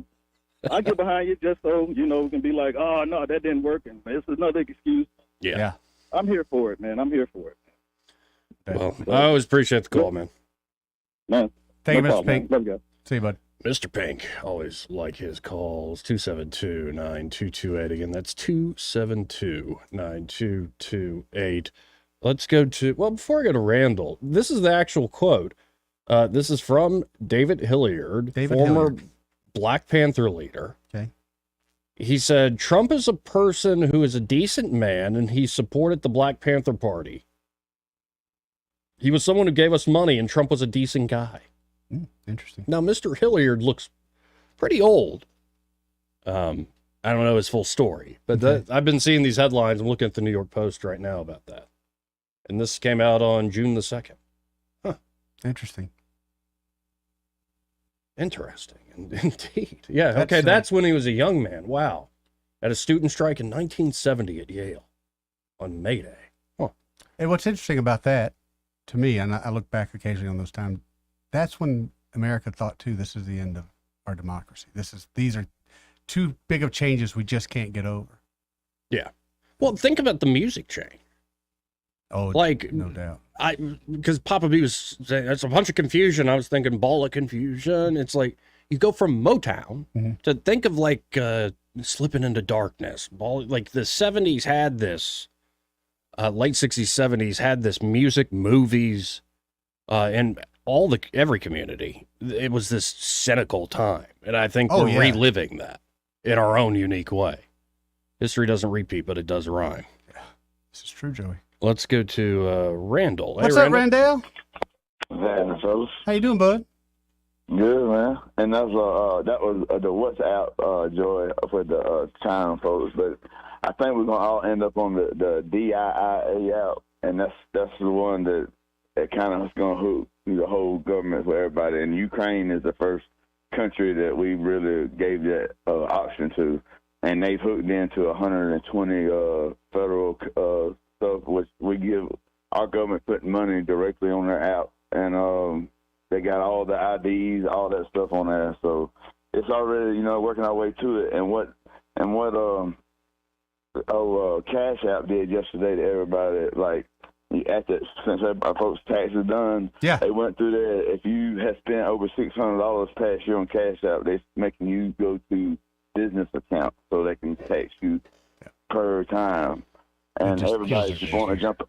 [SPEAKER 6] I get behind you just so, we can be like, oh, no, that didn't work. And it's another excuse.
[SPEAKER 15] Yeah.
[SPEAKER 6] I'm here for it, man. I'm here for it.
[SPEAKER 15] Well, I always appreciate the call, man.
[SPEAKER 6] Man.
[SPEAKER 26] Thank
[SPEAKER 6] No
[SPEAKER 26] you, Mr.
[SPEAKER 6] problem,
[SPEAKER 26] Pink.
[SPEAKER 6] man. Love you guys.
[SPEAKER 26] See you, bud.
[SPEAKER 15] Mr. Pink, always like his calls. 272-9228. Again, that's 272-9228. Let's go to, well, before I go to Randall, this is the actual quote. This is from David Hilliard, former Black Panther leader.
[SPEAKER 26] Okay.
[SPEAKER 15] He said, Trump is a person who is a decent man, and he supported the Black Panther Party. He was someone who gave us money, and Trump was a decent guy.
[SPEAKER 26] Interesting.
[SPEAKER 15] Now, Mr. Hilliard looks pretty old. I don't know his full story, but I've been seeing these headlines. I'm looking at the New York Post right now about that. And this came out on June the 2nd. Huh.
[SPEAKER 26] Interesting.
[SPEAKER 15] Interesting. Indeed. Yeah, okay, that's when he was a young man. Wow. At a student strike in 1970 at Yale on May Day. Huh.
[SPEAKER 26] And what's interesting about that, to me, and I look back occasionally on those times, that's when America thought, too, this is the end of our democracy. These are too big of changes we just can't get over.
[SPEAKER 15] Yeah. Well, think about the music change.
[SPEAKER 26] Oh,
[SPEAKER 15] like,
[SPEAKER 26] no doubt.
[SPEAKER 15] Because Papa B was saying, that's a bunch of confusion. I was thinking ball of confusion. It's like, you go from Motown to think of like Slipping into Darkness. Like the 70s had this, late 60s, 70s had this music, movies, and every community. It was this cynical time. And I think we're reliving that in our own unique way. History doesn't repeat, but it does rhyme.
[SPEAKER 26] Yeah, this is true, Joey.
[SPEAKER 15] Let's go to Randall.
[SPEAKER 26] What's up, Randall?
[SPEAKER 7] Hey, fellas.
[SPEAKER 26] How you doing, bud?
[SPEAKER 7] Good, man. And that was the WhatsApp Joy for the Chime folks, but I think we're gonna all end up on the DIIA app, and that's the one that kind of is gonna hook the whole government for everybody. And Ukraine is the first country that we really gave that option to, and they've hooked into 120 federal stuff, which we give our government putting money directly on their app, and they got all the IDs, all that stuff on there. So it's already, working our way to it. And what Cash App did yesterday to everybody, like since our folks' taxes done, they went through there. If you have spent over $600 past year on Cash App, they're making you go to business account so they can tax you per time. And everybody's wanting to jump.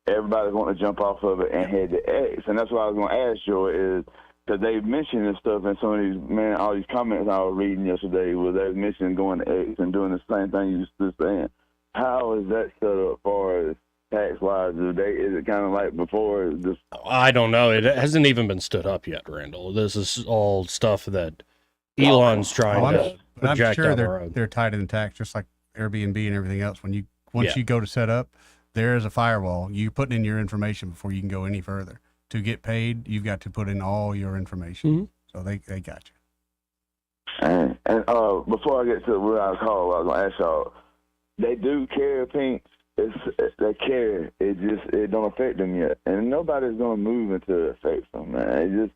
[SPEAKER 7] Everybody's wanting to jump off of it and head to X. And that's what I was going to ask Joy is, because they mentioned this stuff in some of these, all these comments I was reading yesterday, where they mentioned going to X and doing the same thing you just saying. How is that set up far as tax-wise? Is it kind of like before?
[SPEAKER 15] I don't know. It hasn't even been stood up yet, Randall. This is all stuff that Elon's trying to project
[SPEAKER 26] I'm sure
[SPEAKER 15] down the road.
[SPEAKER 26] they're tied in tax, just like Airbnb and everything else. Once you go to set up, there is a firewall. You're putting in your information before you can go any further. To get paid, you've got to put in all your information. So they got you.
[SPEAKER 7] And before I get to what I call, I was going to ask y'all, they do carry Pinks. They carry. It don't affect them yet. And nobody's going to move until it affects them, man. It just,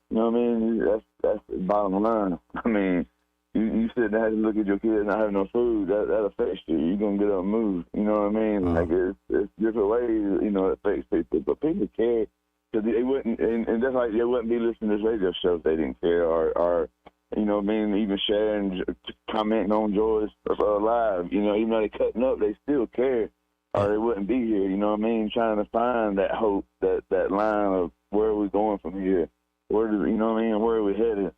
[SPEAKER 7] you know what I mean? That's the bottom line. I mean, you sit there and look at your kids not having no food, that affects you. You're going to get up and move. You know what I mean? Like, it's different ways, it affects people. But people care. Because they wouldn't, and that's like they wouldn't be listening to this radio show if they didn't care, or you know what I mean, even sharing, commenting on Joy's live, even though they cutting up, they still care, or they wouldn't be here, you know what I mean, trying to find that hope, that line of where are we going from here, where are we headed,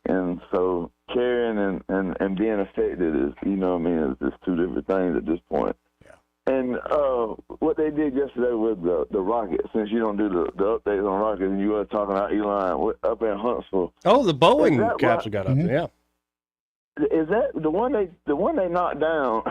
[SPEAKER 7] and so caring and being affected is, it's just two different things at this point. And what they did yesterday with the rocket, since you don't do the updates on rockets, and you were talking about Elon up in Huntsville.
[SPEAKER 15] Oh, the Boeing capsule got up there, yeah.
[SPEAKER 7] Is that the one they knocked down?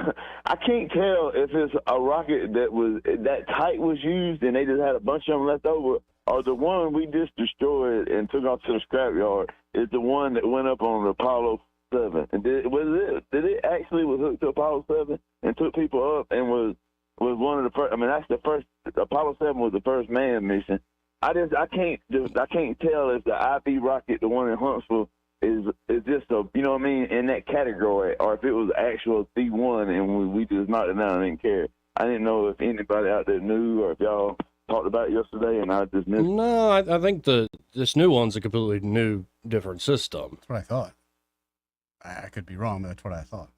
[SPEAKER 7] I can't tell if it's a rocket that type was used and they just had a bunch of them left over, or the one we just destroyed and took off to the scrapyard is the one that went up on the Apollo 7. And did it actually was hooked to Apollo 7 and took people up and was one of the first? That's the first. Apollo 7 was the first manned mission. I can't tell if the IP rocket, the one in Huntsville, is just a, in that category, or if it was actual C1 and we just knocked it down and didn't care. I didn't know if anybody out there knew, or if y'all talked about it yesterday, and I just missed it.
[SPEAKER 15] No, I think this new one's a completely new, different system.
[SPEAKER 26] That's what I thought. I could be wrong, but that's what I thought.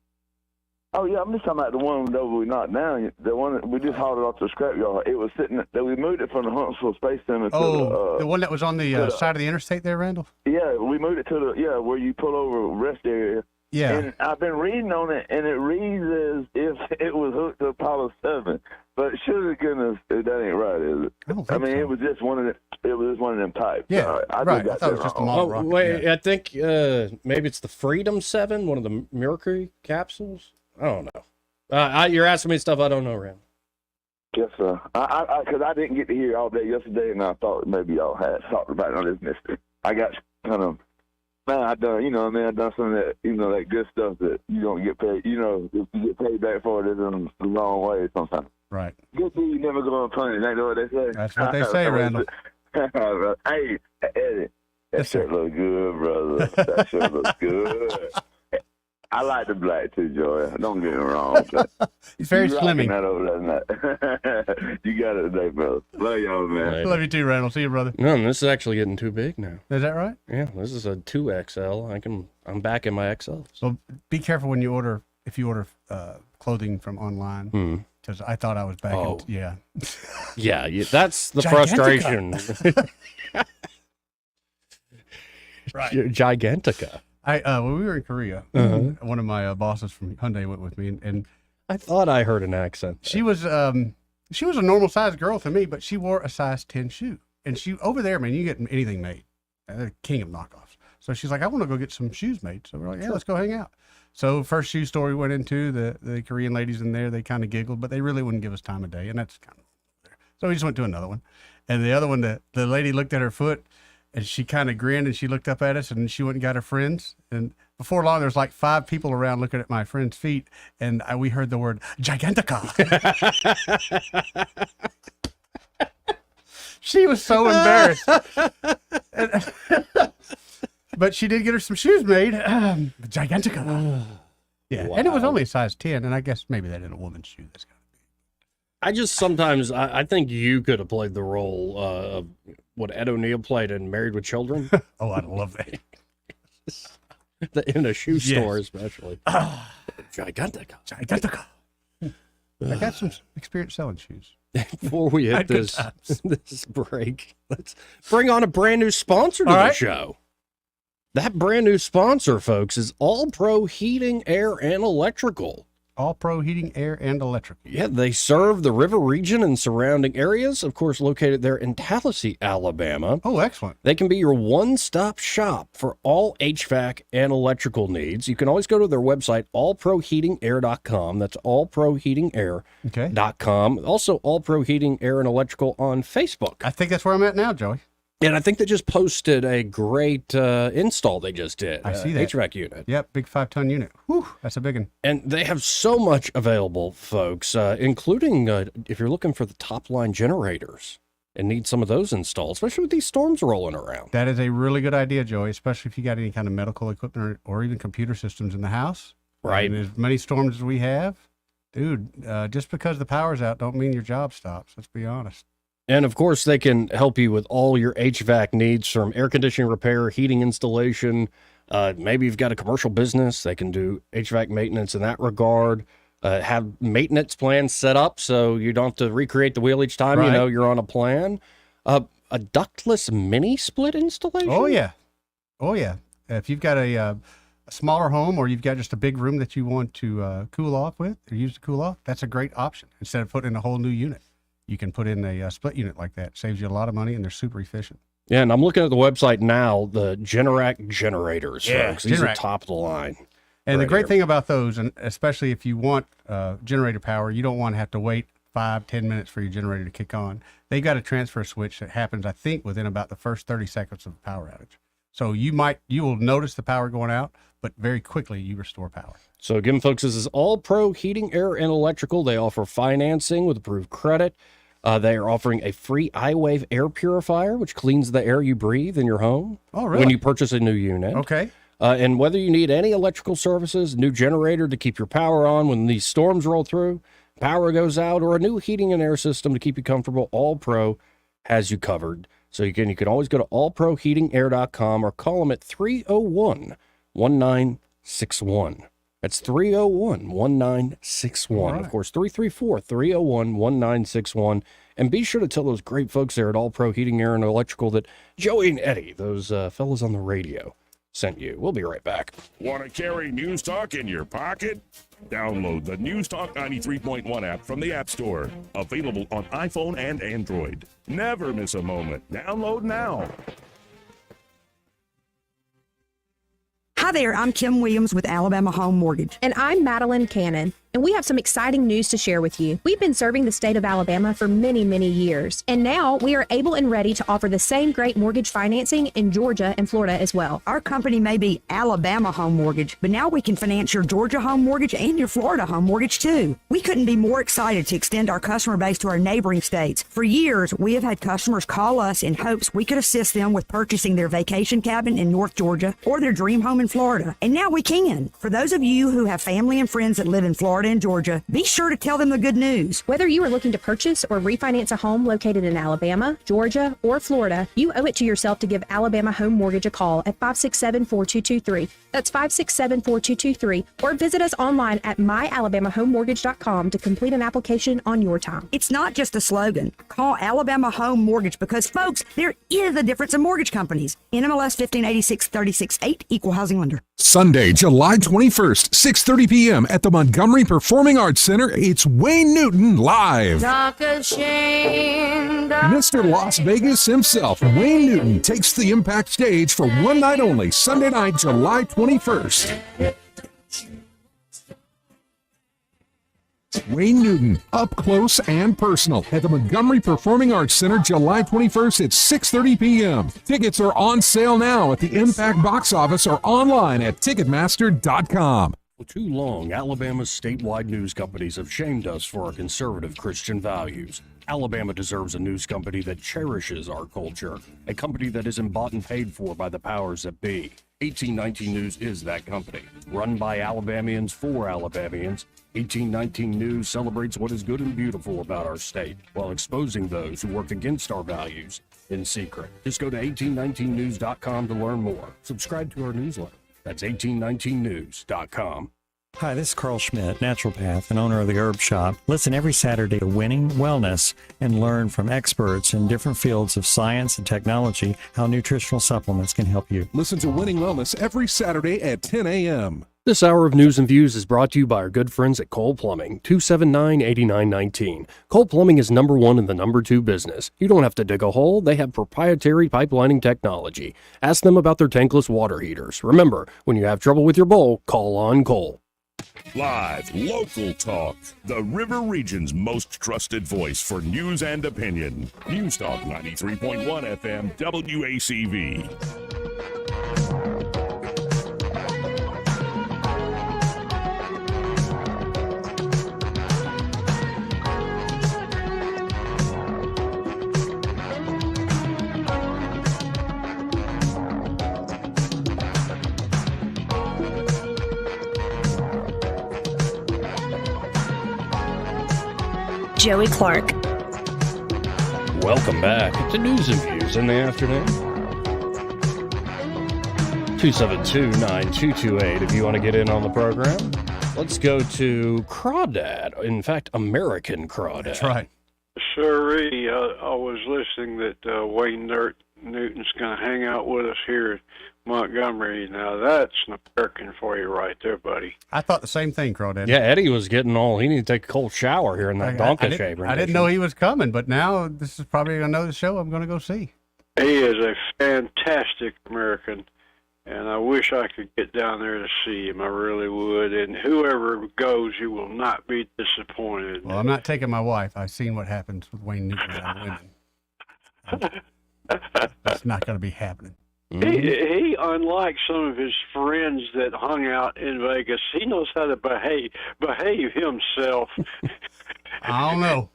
[SPEAKER 7] Oh, yeah, I'm just talking about the one that we knocked down. The one that we just hauled it off the scrapyard. It was sitting that we moved it from the Huntsville Space Center to
[SPEAKER 26] the one that was on the side of the interstate there, Randall?
[SPEAKER 7] Yeah, we moved it to where you pull over rest area.
[SPEAKER 26] Yeah.
[SPEAKER 7] And I've been reading on it, and it reads as if it was hooked to Apollo 7. But should goodness, that ain't right, is it? I mean, it was just one of them types.
[SPEAKER 26] Yeah,
[SPEAKER 7] I
[SPEAKER 26] right.
[SPEAKER 7] got
[SPEAKER 26] I thought it was just a model rocket.
[SPEAKER 15] Wait, I think maybe it's the Freedom 7, one of the Mercury capsules. I don't know. You're asking me stuff I don't know, Rand.
[SPEAKER 7] Yes, sir. Because I didn't get to hear all day yesterday, and I thought maybe y'all had talked about it. I just missed it. I got kind of, man, I done some of that, that good stuff that you don't get paid. If you get paid back for it, it's in the wrong way sometimes.
[SPEAKER 26] Right.
[SPEAKER 7] Good thing you never go unpunished. Ain't know what they say?
[SPEAKER 26] That's what they say, Randall.
[SPEAKER 7] Hey, Eddie, that shirt look good, brother. That shirt looks good. I like the black too, Joy. Don't get me wrong.
[SPEAKER 26] He's very slimming.
[SPEAKER 7] That over that. You got it today, brother. Love y'all, man.
[SPEAKER 26] Right. Love you too, Randall. See you, brother.
[SPEAKER 15] No, this is actually getting too big now.
[SPEAKER 26] Is that right?
[SPEAKER 15] Yeah, this is a 2XL. I'm back in my XL.
[SPEAKER 26] So be careful when you order, if you order clothing from online. Because I thought I was back. Yeah,
[SPEAKER 15] that's the frustration.
[SPEAKER 26] Right.
[SPEAKER 15] Gigantica.
[SPEAKER 26] When we were in Korea, one of my bosses from Hyundai went with me, and
[SPEAKER 15] I thought I heard an accent.
[SPEAKER 26] She was a normal sized girl to me, but she wore a size 10 shoe. And she over there, man, you get anything made. They're the king of knockoffs. So she's like, I want to go get some shoes made. So we're like, yeah, let's go hang out. So first shoe store we went into, the Korean ladies in there, they kind of giggled, but they really wouldn't give us time of day, and that's kind of there. So we just went to another one, and the other one, the lady looked at her foot. And she kind of grinned, and she looked up at us, and she went and got her friends. And before long, there was like 5 people around looking at my friend's feet, and we heard the word Gigantica. She was so embarrassed. But she did get her some shoes made. Gigantica. Yeah,
[SPEAKER 15] Wow.
[SPEAKER 26] And it was only a size 10, and I guess maybe that in a woman's shoe. That's kind
[SPEAKER 15] I just sometimes I think you could have played the role of what Ed O'Neill played in Married with Children.
[SPEAKER 26] Oh, I'd love
[SPEAKER 15] that. In a shoe store,
[SPEAKER 26] Yes.
[SPEAKER 15] especially. Gigantica.
[SPEAKER 26] I got some experience selling shoes.
[SPEAKER 15] Before we hit
[SPEAKER 26] Had good
[SPEAKER 15] this
[SPEAKER 26] times.
[SPEAKER 15] this break, let's bring on a brand new sponsor to
[SPEAKER 26] All
[SPEAKER 15] the
[SPEAKER 26] right.
[SPEAKER 15] show. That brand new sponsor, folks, is All Pro Heating, Air, and Electrical.
[SPEAKER 26] All Pro Heating, Air, and Electrical.
[SPEAKER 15] Yeah, they serve the river region and surrounding areas, of course, located there in Tallahassee, Alabama.
[SPEAKER 26] Oh, excellent.
[SPEAKER 15] They can be your one-stop shop for all HVAC and electrical needs. You can always go to their website, allproheatingair.com. That's allproheatingair.com. Also, All Pro Heating, Air, and Electrical on Facebook.
[SPEAKER 26] I think that's where I'm at now, Joey.
[SPEAKER 15] And I think they just posted a great install they just did.
[SPEAKER 26] I see that.
[SPEAKER 15] HVAC unit.
[SPEAKER 26] Yep, big 5-ton unit. Whew, that's a big one.
[SPEAKER 15] And they have so much available, folks, including if you're looking for the top-line generators and need some of those installed, especially with these storms rolling around.
[SPEAKER 26] That is a really good idea, Joey, especially if you got any kind of medical equipment or even computer systems in the house.
[SPEAKER 15] Right.
[SPEAKER 26] And as many storms as we have, dude, just because the power's out don't mean your job stops. Let's be honest.
[SPEAKER 15] And of course, they can help you with all your HVAC needs, from air conditioning repair, heating installation. Maybe you've got a commercial business. They can do HVAC maintenance in that regard. Have maintenance plans set up so you don't have to recreate the wheel each time.
[SPEAKER 26] Right.
[SPEAKER 15] You know you're on a plan. A ductless mini split installation.
[SPEAKER 26] Oh, yeah. Oh, yeah. If you've got a smaller home, or you've got just a big room that you want to cool off with or use to cool off, that's a great option. Instead of putting in a whole new unit, you can put in a split unit like that. Saves you a lot of money, and they're super efficient.
[SPEAKER 15] Yeah, and I'm looking at the website now, the Generac generators, folks. These are
[SPEAKER 26] Generac.
[SPEAKER 15] top of the line.
[SPEAKER 26] And the
[SPEAKER 15] right
[SPEAKER 26] great
[SPEAKER 15] here.
[SPEAKER 26] thing about those, and especially if you want generator power, you don't want to have to wait 5-10 minutes for your generator to kick on. They've got a transfer switch that happens, I think, within about the first 30 seconds of the power outage. So you will notice the power going out, but very quickly you restore power.
[SPEAKER 15] So again, folks, this is All Pro Heating, Air, and Electrical. They offer financing with approved credit. They are offering a free iWave air purifier, which cleans the air you breathe in your home.
[SPEAKER 26] Oh, really?
[SPEAKER 15] When you purchase a new unit.
[SPEAKER 26] Okay.
[SPEAKER 15] And whether you need any electrical services, new generator to keep your power on when these storms roll through, power goes out, or a new heating and air system to keep you comfortable, All Pro has you covered. So you can always go to allproheatingair.com or call them at 301-1961. That's 301-1961.
[SPEAKER 26] Right.
[SPEAKER 15] Of course, 334-301-1961. And be sure to tell those great folks there at All Pro Heating, Air, and Electrical that Joey and Eddie, those fellas on the radio, sent you. We'll be right back.
[SPEAKER 13] Want to carry News Talk in your pocket? Download the News Talk 93.1 app from the App Store. Available on iPhone and Android. Never miss a moment. Download now.
[SPEAKER 8] Hi there, I'm Kim Williams with Alabama Home Mortgage.
[SPEAKER 14] And I'm Madeline Cannon, and we have some exciting news to share with you. We've been serving the state of Alabama for many, many years, and now we are able and ready to offer the same great mortgage financing in Georgia and Florida as well.
[SPEAKER 8] Our company may be Alabama Home Mortgage, but now we can finance your Georgia home mortgage and your Florida home mortgage too. We couldn't be more excited to extend our customer base to our neighboring states. For years, we have had customers call us in hopes we could assist them with purchasing their vacation cabin in North Georgia or their dream home in Florida. And now we can. For those of you who have family and friends that live in Florida and Georgia, be sure to tell them the good news.
[SPEAKER 14] Whether you are looking to purchase or refinance a home located in Alabama, Georgia, or Florida, you owe it to yourself to give Alabama Home Mortgage a call at 567-4223. That's 567-4223. Or visit us online at myalabamahomemortgage.com to complete an application on your time.
[SPEAKER 8] It's not just a slogan. Call Alabama Home Mortgage because, folks, there is a difference in mortgage companies. NMLS 1586-36-8, Equal Housing Lender.
[SPEAKER 5] Sunday, July 21st, 6:30 p.m. at the Montgomery Performing Arts Center. It's Wayne Newton live. Mr. Las Vegas himself, Wayne Newton, takes the Impact stage for one night only, Sunday night, July 21st. Wayne Newton, up close and personal at the Montgomery Performing Arts Center, July 21st at 6:30 p.m. Tickets are on sale now at the Impact box office or online at Ticketmaster.com.
[SPEAKER 15] For too long, Alabama's statewide news companies have shamed us for our conservative Christian values. Alabama deserves a news company that cherishes our culture, a company that isn't bought and paid for by the powers that be. 1819 News is that company. Run by Alabamians for Alabamians, 1819 News celebrates what is good and beautiful about our state, while exposing those who work against our values in secret. Just go to 1819news.com to learn more. Subscribe to our newsletter. That's 1819news.com.
[SPEAKER 9] Hi, this is Carl Schmidt, naturopath and owner of the Herb Shop. Listen every Saturday to Winning Wellness and learn from experts in different fields of science and technology how nutritional supplements can help you.
[SPEAKER 5] Listen to Winning Wellness every Saturday at 10 a.m.
[SPEAKER 15] This hour of news and views is brought to you by our good friends at Cole Plumbing, 279-8919. Cole Plumbing is number one in the number two business. You don't have to dig a hole. They have proprietary pipelining technology. Ask them about their tankless water heaters. Remember, when you have trouble with your bowl, call on Cole.
[SPEAKER 13] Live, local talk. The River Region's most trusted voice for news and opinion. News Talk 93.1 FM WACV.
[SPEAKER 14] Joey Clark.
[SPEAKER 15] Welcome back to News and Views in the afternoon. 272-9228 if you want to get in on the program. Let's go to Crawdad. In fact, American Crawdad.
[SPEAKER 26] That's right.
[SPEAKER 17] Sirree, I was listening that Wayne Newton's going to hang out with us here at Montgomery. Now, that's an American for you right there, buddy.
[SPEAKER 26] I thought the same thing, Crawdad.
[SPEAKER 15] Yeah, Eddie was getting he needed to take a cold shower here in that Donka shaver.
[SPEAKER 26] I didn't know he was coming, but now this is probably another show I'm going to go see.
[SPEAKER 17] He is a fantastic American, and I wish I could get down there to see him. I really would. And whoever goes, you will not be disappointed.
[SPEAKER 26] Well, I'm not taking my wife. I've seen what happens with Wayne Newton and women. That's not going to be happening.
[SPEAKER 17] He, unlike some of his friends that hung out in Vegas, he knows how to behave himself.
[SPEAKER 26] I don't know.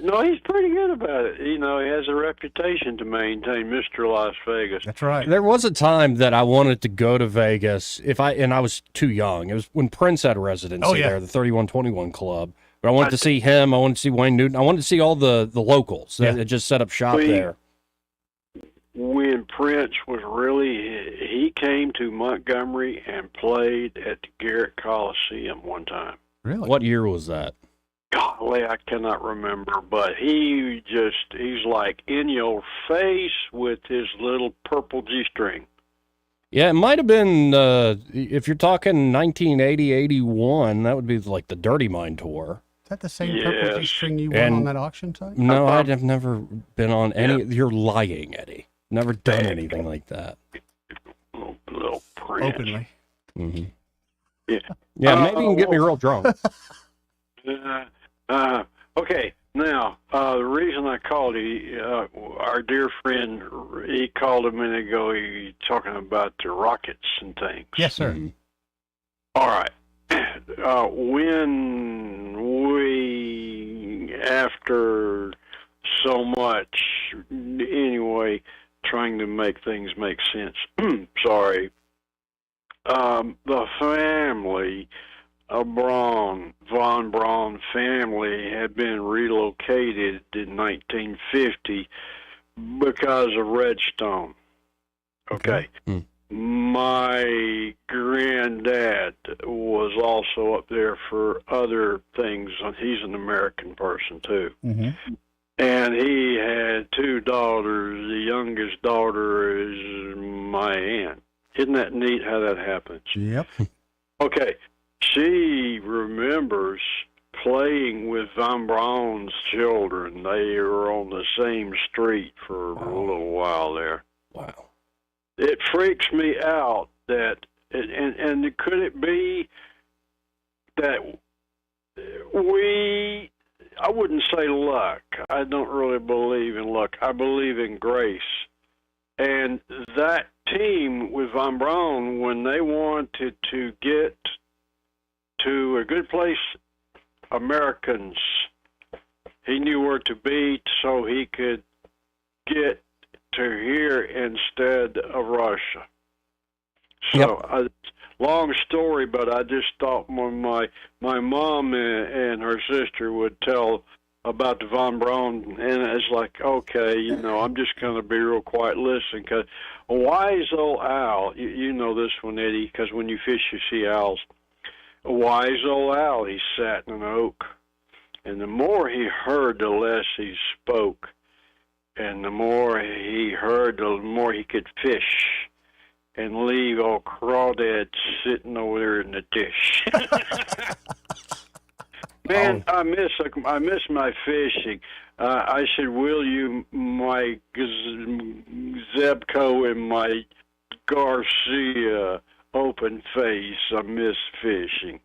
[SPEAKER 17] No, he's pretty good about it. You know, he has a reputation to maintain, Mr. Las Vegas.
[SPEAKER 26] That's right.
[SPEAKER 15] There was a time that I wanted to go to Vegas and I was too young. It was when Prince had a residency there, the 3121 Club. But I wanted to see him. I wanted to see Wayne Newton. I wanted to see all the locals that just set up shop there.
[SPEAKER 17] When Prince was he came to Montgomery and played at the Garrett Coliseum one time.
[SPEAKER 26] Really?
[SPEAKER 15] What year was that?
[SPEAKER 17] Golly, I cannot remember, but he's like in your face with his little purple G-string.
[SPEAKER 15] Yeah, it might have been, if you're talking 1980, 81, that would be like the Dirty Mind tour.
[SPEAKER 26] Is that the same purple G-string you won on that auction site?
[SPEAKER 15] No, I'd have never been on any. You're lying, Eddie. Never done anything like that.
[SPEAKER 17] Little Prince.
[SPEAKER 26] Openly.
[SPEAKER 15] Mm-hmm.
[SPEAKER 17] Yeah.
[SPEAKER 15] Yeah, maybe you can get me real drunk.
[SPEAKER 17] Okay, now, the reason I called our dear friend, he called a minute ago, he talking about the rockets and things.
[SPEAKER 26] Yes, sir.
[SPEAKER 17] All right. When we, after so much, anyway, trying to make things make sense, sorry, the family, Von Braun family had been relocated in 1950 because of Redstone. Okay. My granddad was also up there for other things. He's an American person, too.
[SPEAKER 26] Mm-hmm.
[SPEAKER 17] And he had two daughters. The youngest daughter is my aunt. Isn't that neat how that happens?
[SPEAKER 26] Yep.
[SPEAKER 17] Okay. She remembers playing with Von Braun's children. They were on the same street for a little while there.
[SPEAKER 15] Wow.
[SPEAKER 17] It freaks me out that, and could it be that I wouldn't say luck. I don't really believe in luck. I believe in grace. And that team with Von Braun, when they wanted to get to a good place, Americans, he knew where to be so he could get to here instead of Russia. So, long story, but I just thought when my mom and her sister would tell about the Von Braun, and it's like, okay, I'm just going to be real quiet, listen, because a wise old owl, you know this one, Eddie, because when you fish, you see owls. A wise old owl, he sat in an oak, and the more he heard, the less he spoke. And the more he heard, the more he could fish and leave old Crawdad sitting over there in the dish. Man, I miss my fishing. I said, will you, my Zebco and my Garcia open face? I miss fishing.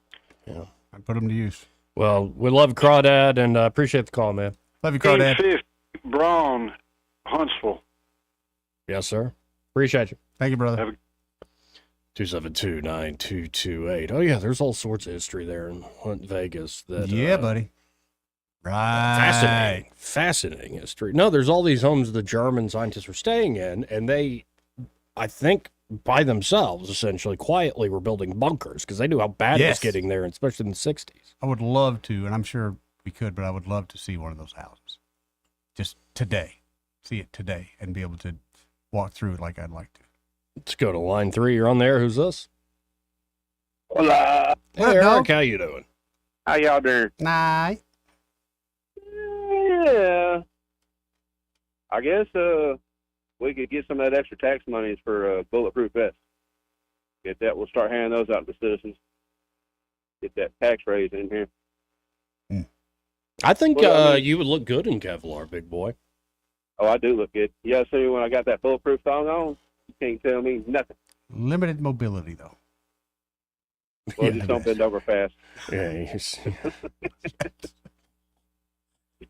[SPEAKER 26] Yeah, I put them to use.
[SPEAKER 15] Well, we love Crawdad and appreciate the call, man.
[SPEAKER 26] Love you, Crawdad.
[SPEAKER 17] 850 Braun, Huntsville.
[SPEAKER 15] Yes, sir. Appreciate you.
[SPEAKER 26] Thank you, brother.
[SPEAKER 15] 272-9228. Oh, yeah, there's all sorts of history there in Vegas. That,
[SPEAKER 26] buddy. Right.
[SPEAKER 15] Fascinating history. No, there's all these homes the German scientists were staying in, and they, I think, by themselves, essentially, quietly were building bunkers because they knew how bad it was getting there, especially in the 60s.
[SPEAKER 26] I would love to, and I'm sure we could, but I would love to see one of those houses. Just today. See it today and be able to walk through it like I'd like to.
[SPEAKER 15] Let's go to line 3. You're on there. Who's this?
[SPEAKER 10] Hola.
[SPEAKER 15] Hey, Eric. How you doing?
[SPEAKER 10] How y'all doing?
[SPEAKER 26] Nice.
[SPEAKER 10] Yeah. I guess we could get some of that extra tax monies for bulletproof vests. Get that. We'll start handing those out to citizens. Get that tax raise in here.
[SPEAKER 15] I think you would look good in Kevlar, big boy.
[SPEAKER 10] Oh, I do look good. Yeah, see, when I got that bulletproof thong on, you can't tell me nothing.
[SPEAKER 26] Limited mobility, though.
[SPEAKER 10] Well, just don't bend over fast.
[SPEAKER 15] Yeah,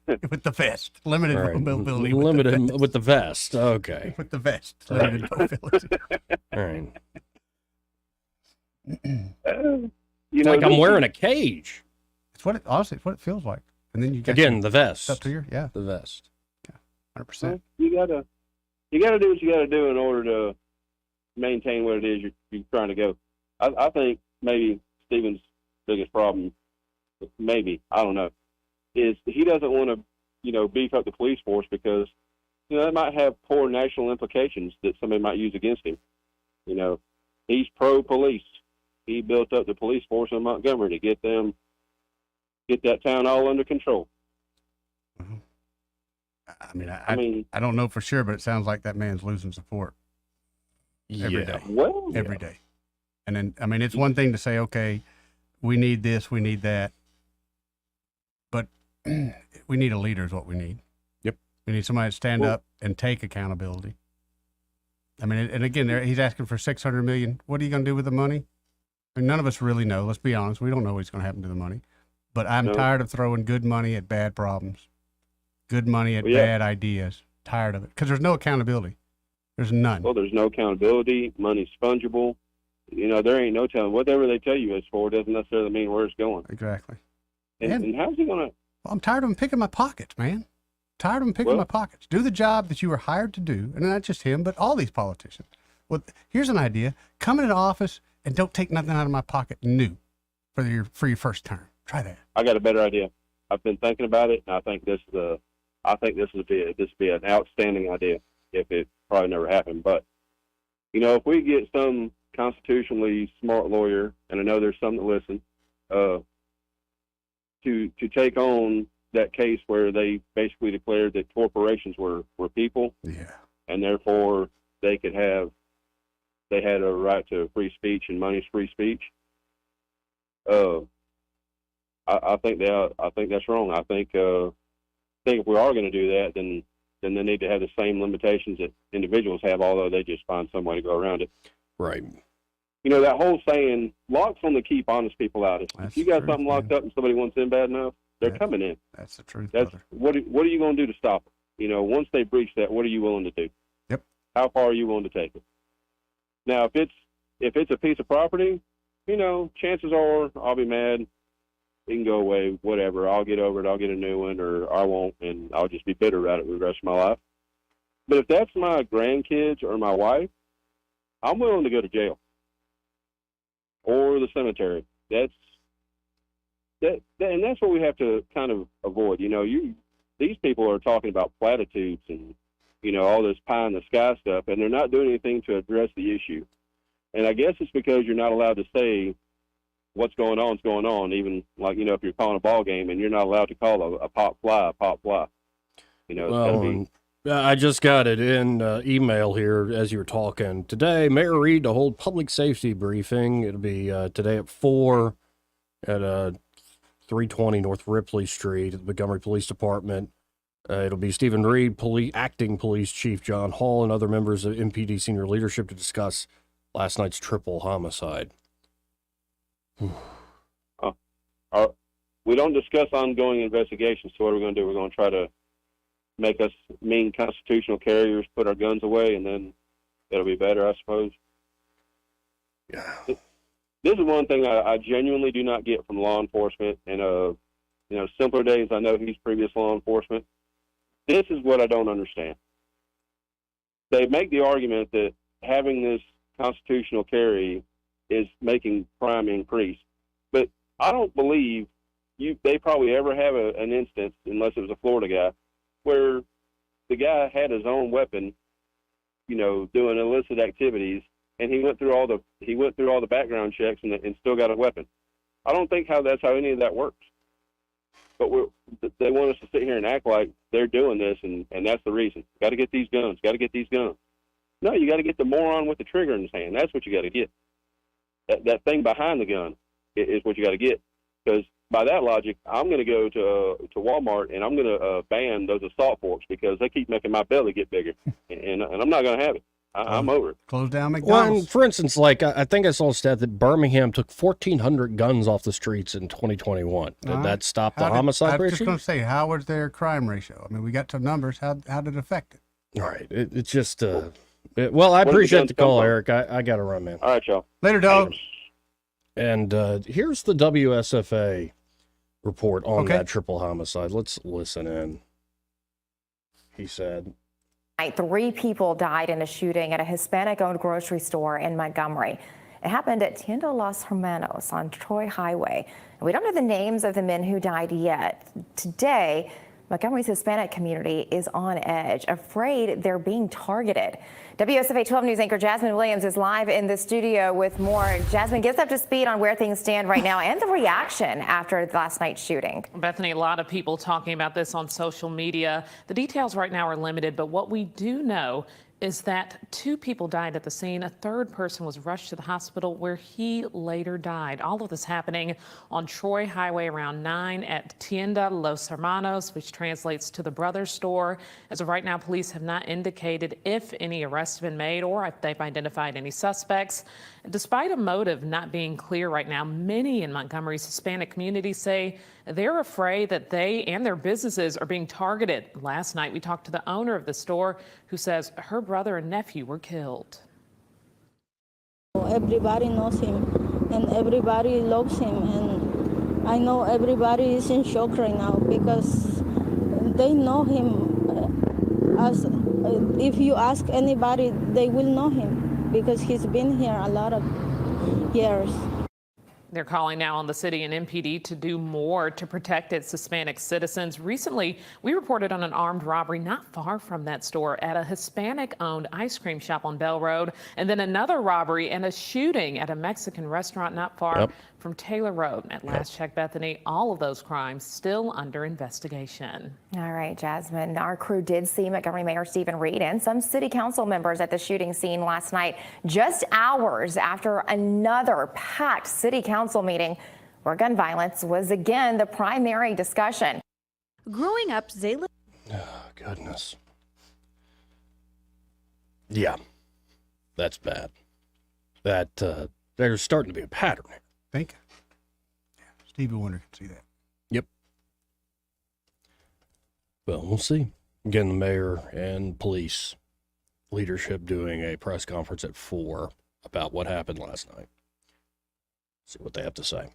[SPEAKER 26] with the vest. Limited mobility.
[SPEAKER 15] Limited with the vest. Okay.
[SPEAKER 26] With the vest. Limited mobility.
[SPEAKER 15] All right.
[SPEAKER 10] It's
[SPEAKER 15] like I'm wearing a cage.
[SPEAKER 26] It's what honestly, it's what it feels like. And then you get
[SPEAKER 15] the vest.
[SPEAKER 26] Up to your
[SPEAKER 15] the vest.
[SPEAKER 26] Yeah, 100%.
[SPEAKER 10] You gotta do what you gotta do in order to maintain what it is you're trying to go. I think maybe Stephen's biggest problem maybe, I don't know, is he doesn't want to, beef up the police force because, that might have poor national implications that somebody might use against him. He's pro-police. He built up the police force in Montgomery to get that town all under control.
[SPEAKER 26] I don't know for sure, but it sounds like that man's losing support every day.
[SPEAKER 10] Well,
[SPEAKER 26] every day. And then, it's one thing to say, okay, we need this, we need that, but we need a leader is what we need.
[SPEAKER 15] Yep.
[SPEAKER 26] We need somebody to stand up and take accountability. And again, he's asking for $600 million. What are you going to do with the money? None of us really know. Let's be honest. We don't know what's going to happen to the money. But I'm tired of throwing good money at bad problems, good money at bad ideas. Tired of it because there's no accountability. There's none.
[SPEAKER 10] Well, there's no accountability. Money's fungible. There ain't no telling. Whatever they tell you it's for doesn't necessarily mean where it's going.
[SPEAKER 26] Exactly.
[SPEAKER 10] And how's he going to?
[SPEAKER 26] Well, I'm tired of them picking my pockets, man. Tired of them picking my pockets. Do the job that you were hired to do, and not just him, but all these politicians. Well, here's an idea: come into office and don't take nothing out of my pocket new for your first term. Try that.
[SPEAKER 10] I got a better idea. I've been thinking about it, and I think this would be an outstanding idea if it probably never happened. But if we get some constitutionally smart lawyer, and I know there's some that listen, to take on that case where they basically declared that corporations were people, and therefore they had a right to free speech, and money's free speech. I think that's wrong. I think if we are going to do that, then they need to have the same limitations that individuals have, although they just find some way to go around it.
[SPEAKER 15] Right.
[SPEAKER 10] That whole saying, locks only keep honest people out. If you got something locked up and somebody wants in bad enough, they're coming in.
[SPEAKER 26] That's the truth.
[SPEAKER 10] What are you going to do to stop them? Once they breach that, what are you willing to do?
[SPEAKER 26] Yep.
[SPEAKER 10] How far are you willing to take it? Now, if it's a piece of property, chances are I'll be mad. It can go away, whatever. I'll get over it. I'll get a new one, or I won't, and I'll just be bitter about it for the rest of my life. But if that's my grandkids or my wife, I'm willing to go to jail or the cemetery. And that's what we have to kind of avoid. These people are talking about platitudes and all this pie in the sky stuff, and they're not doing anything to address the issue. And I guess it's because you're not allowed to say what's going on is going on, even like, if you're calling a ball game and you're not allowed to call a pop fly.
[SPEAKER 15] I just got it in email here as you were talking. Today, Mayor Reed to hold public safety briefing. It'll be today at 4 at 320 North Ripley Street at the Montgomery Police Department. It'll be Stephen Reed, Acting Police Chief John Hall, and other members of MPD senior leadership to discuss last night's triple homicide.
[SPEAKER 10] We don't discuss ongoing investigations, so what are we going to do? We're going to try to make us mean constitutional carriers put our guns away, and then it'll be better, I suppose.
[SPEAKER 15] Yeah.
[SPEAKER 10] This is one thing I genuinely do not get from law enforcement. And simpler days, I know he's previous law enforcement. This is what I don't understand. They make the argument that having this constitutional carry is making crime increase. But I don't believe they probably ever have an instance, unless it was a Florida guy, where the guy had his own weapon, doing illicit activities, and he went through all the background checks and still got a weapon. I don't think that's how any of that works. But they want us to sit here and act like they're doing this, and that's the reason. Got to get these guns. Got to get these guns. No, you got to get the moron with the trigger in his hand. That's what you got to get. That thing behind the gun is what you got to get. Because by that logic, I'm going to go to Walmart and I'm going to ban those assault forks because they keep making my belly get bigger, and I'm not going to have it. I'm over it.
[SPEAKER 26] Close down McDonald's.
[SPEAKER 15] Well, for instance, I think I saw a stat that Birmingham took 1,400 guns off the streets in 2021. Did that stop the homicide ratio?
[SPEAKER 26] I was just going to say, how was their crime ratio? I mean, we got some numbers. How did it affect it?
[SPEAKER 15] All right. It's just, well, I appreciate the call, Eric. I got to run, man.
[SPEAKER 10] All right, y'all.
[SPEAKER 26] Later, dog.
[SPEAKER 15] And here's the WSFA report on that triple homicide. Let's listen in. He said,
[SPEAKER 3] 3 people died in a shooting at a Hispanic-owned grocery store in Montgomery. It happened at Tienda Los Hermanos on Troy Highway. We don't know the names of the men who died yet. Today, Montgomery's Hispanic community is on edge, afraid they're being targeted. WSFA 12 News anchor Jasmine Williams is live in the studio with more. Jasmine, get us up to speed on where things stand right now and the reaction after last night's shooting.
[SPEAKER 11] Bethany, a lot of people talking about this on social media. The details right now are limited, but what we do know is that 2 people died at the scene. A third person was rushed to the hospital where he later died. All of this happening on Troy Highway around 9 at Tienda Los Hermanos, which translates to the brothers store. As of right now, police have not indicated if any arrests have been made or if they've identified any suspects. Despite a motive not being clear right now, many in Montgomery's Hispanic community say they're afraid that they and their businesses are being targeted. Last night, we talked to the owner of the store who says her brother and nephew were killed.
[SPEAKER 12] Everybody knows him and everybody loves him, and I know everybody is in shock right now because they know him. As if you ask anybody, they will know him because he's been here a lot of years.
[SPEAKER 11] They're calling now on the city and MPD to do more to protect its Hispanic citizens. Recently, we reported on an armed robbery not far from that store at a Hispanic-owned ice cream shop on Bell Road, and then another robbery and a shooting at a Mexican restaurant not far from Taylor Road. At last check, Bethany, all of those crimes still under investigation.
[SPEAKER 3] All right, Jasmine. Our crew did see Montgomery Mayor Stephen Reed and some city council members at the shooting scene last night, just hours after another packed city council meeting where gun violence was again the primary discussion.
[SPEAKER 22] Growing up, Zayla.
[SPEAKER 15] Oh, goodness. Yeah, that's bad. That there's starting to be a pattern here.
[SPEAKER 26] Think. Yeah, Stevie Wonder can see that.
[SPEAKER 15] Yep. Well, we'll see. Again, the mayor and police leadership doing a press conference at 4 about what happened last night. See what they have to say.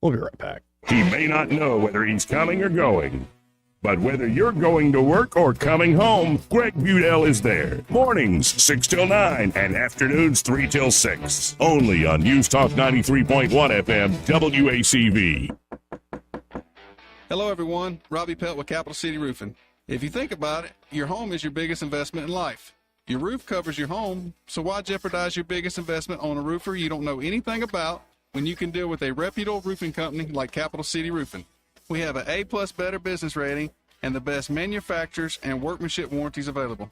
[SPEAKER 15] We'll be right back.
[SPEAKER 13] He may not know whether he's coming or going, but whether you're going to work or coming home, Greg Budell is there. Mornings 6 till 9 and afternoons 3 till 6. Only on News Talk 93.1 FM WACV.
[SPEAKER 23] Hello, everyone. Robbie Pelt with Capital City Roofing. If you think about it, your home is your biggest investment in life. Your roof covers your home, so why jeopardize your biggest investment on a roofer you don't know anything about when you can deal with a reputable roofing company like Capital City Roofing? We have an A+ Better Business rating and the best manufacturers and workmanship warranties available.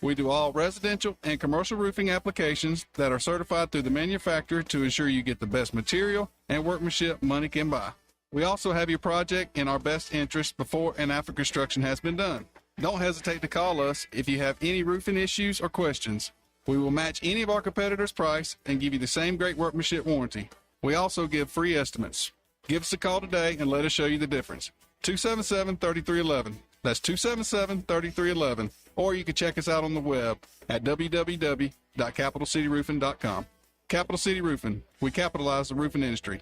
[SPEAKER 23] We do all residential and commercial roofing applications that are certified through the manufacturer to ensure you get the best material and workmanship money can buy. We also have your project in our best interest before and after construction has been done. Don't hesitate to call us if you have any roofing issues or questions. We will match any of our competitors' price and give you the same great workmanship warranty. We also give free estimates. Give us a call today and let us show you the difference. 277-3311. That's 277-3311. Or you can check us out on the web at www.capitalcityroofing.com. Capital City Roofing. We capitalize the roofing industry.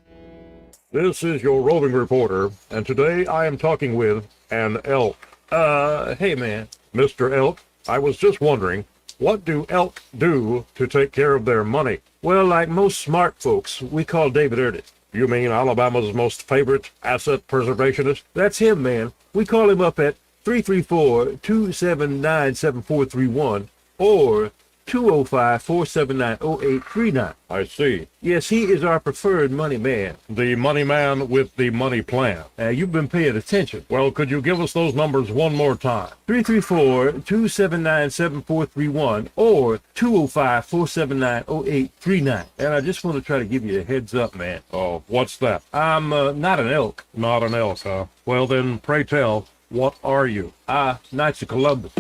[SPEAKER 24] This is your roving reporter, and today I am talking with an elk. Hey man. Mr. Elk, I was just wondering, what do elk do to take care of their money? Well, like most smart folks, we call David Erdit. You mean Alabama's most favorite asset preservationist? That's him, man. We call him up at 334-279-7431 or 205-479-0839. I see. Yes, he is our preferred money man. The money man with the money plan. You've been paying attention. Well, could you give us those numbers one more time? 334-279-7431 or 205-479-0839. And I just want to try to give you a heads up, man. Oh, what's that? I'm not an elk. Not an elk, huh? Well, then, pray tell, what are you? Knights of Columbus.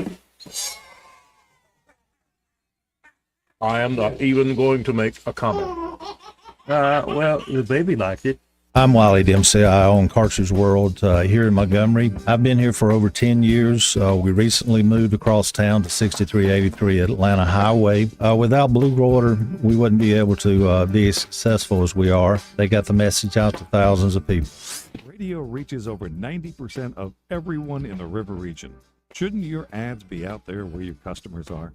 [SPEAKER 24] I am not even going to make a comment. Well, the baby liked it.
[SPEAKER 25] I'm Wiley Dempsey. I own Cartridge World here in Montgomery. I've been here for over 10 years. We recently moved across town to 6383 Atlanta Highway. Without Blue Water, we wouldn't be able to be as successful as we are. They got the message out to thousands of people.
[SPEAKER 28] Radio reaches over 90% of everyone in the river region. Shouldn't your ads be out there where your customers are?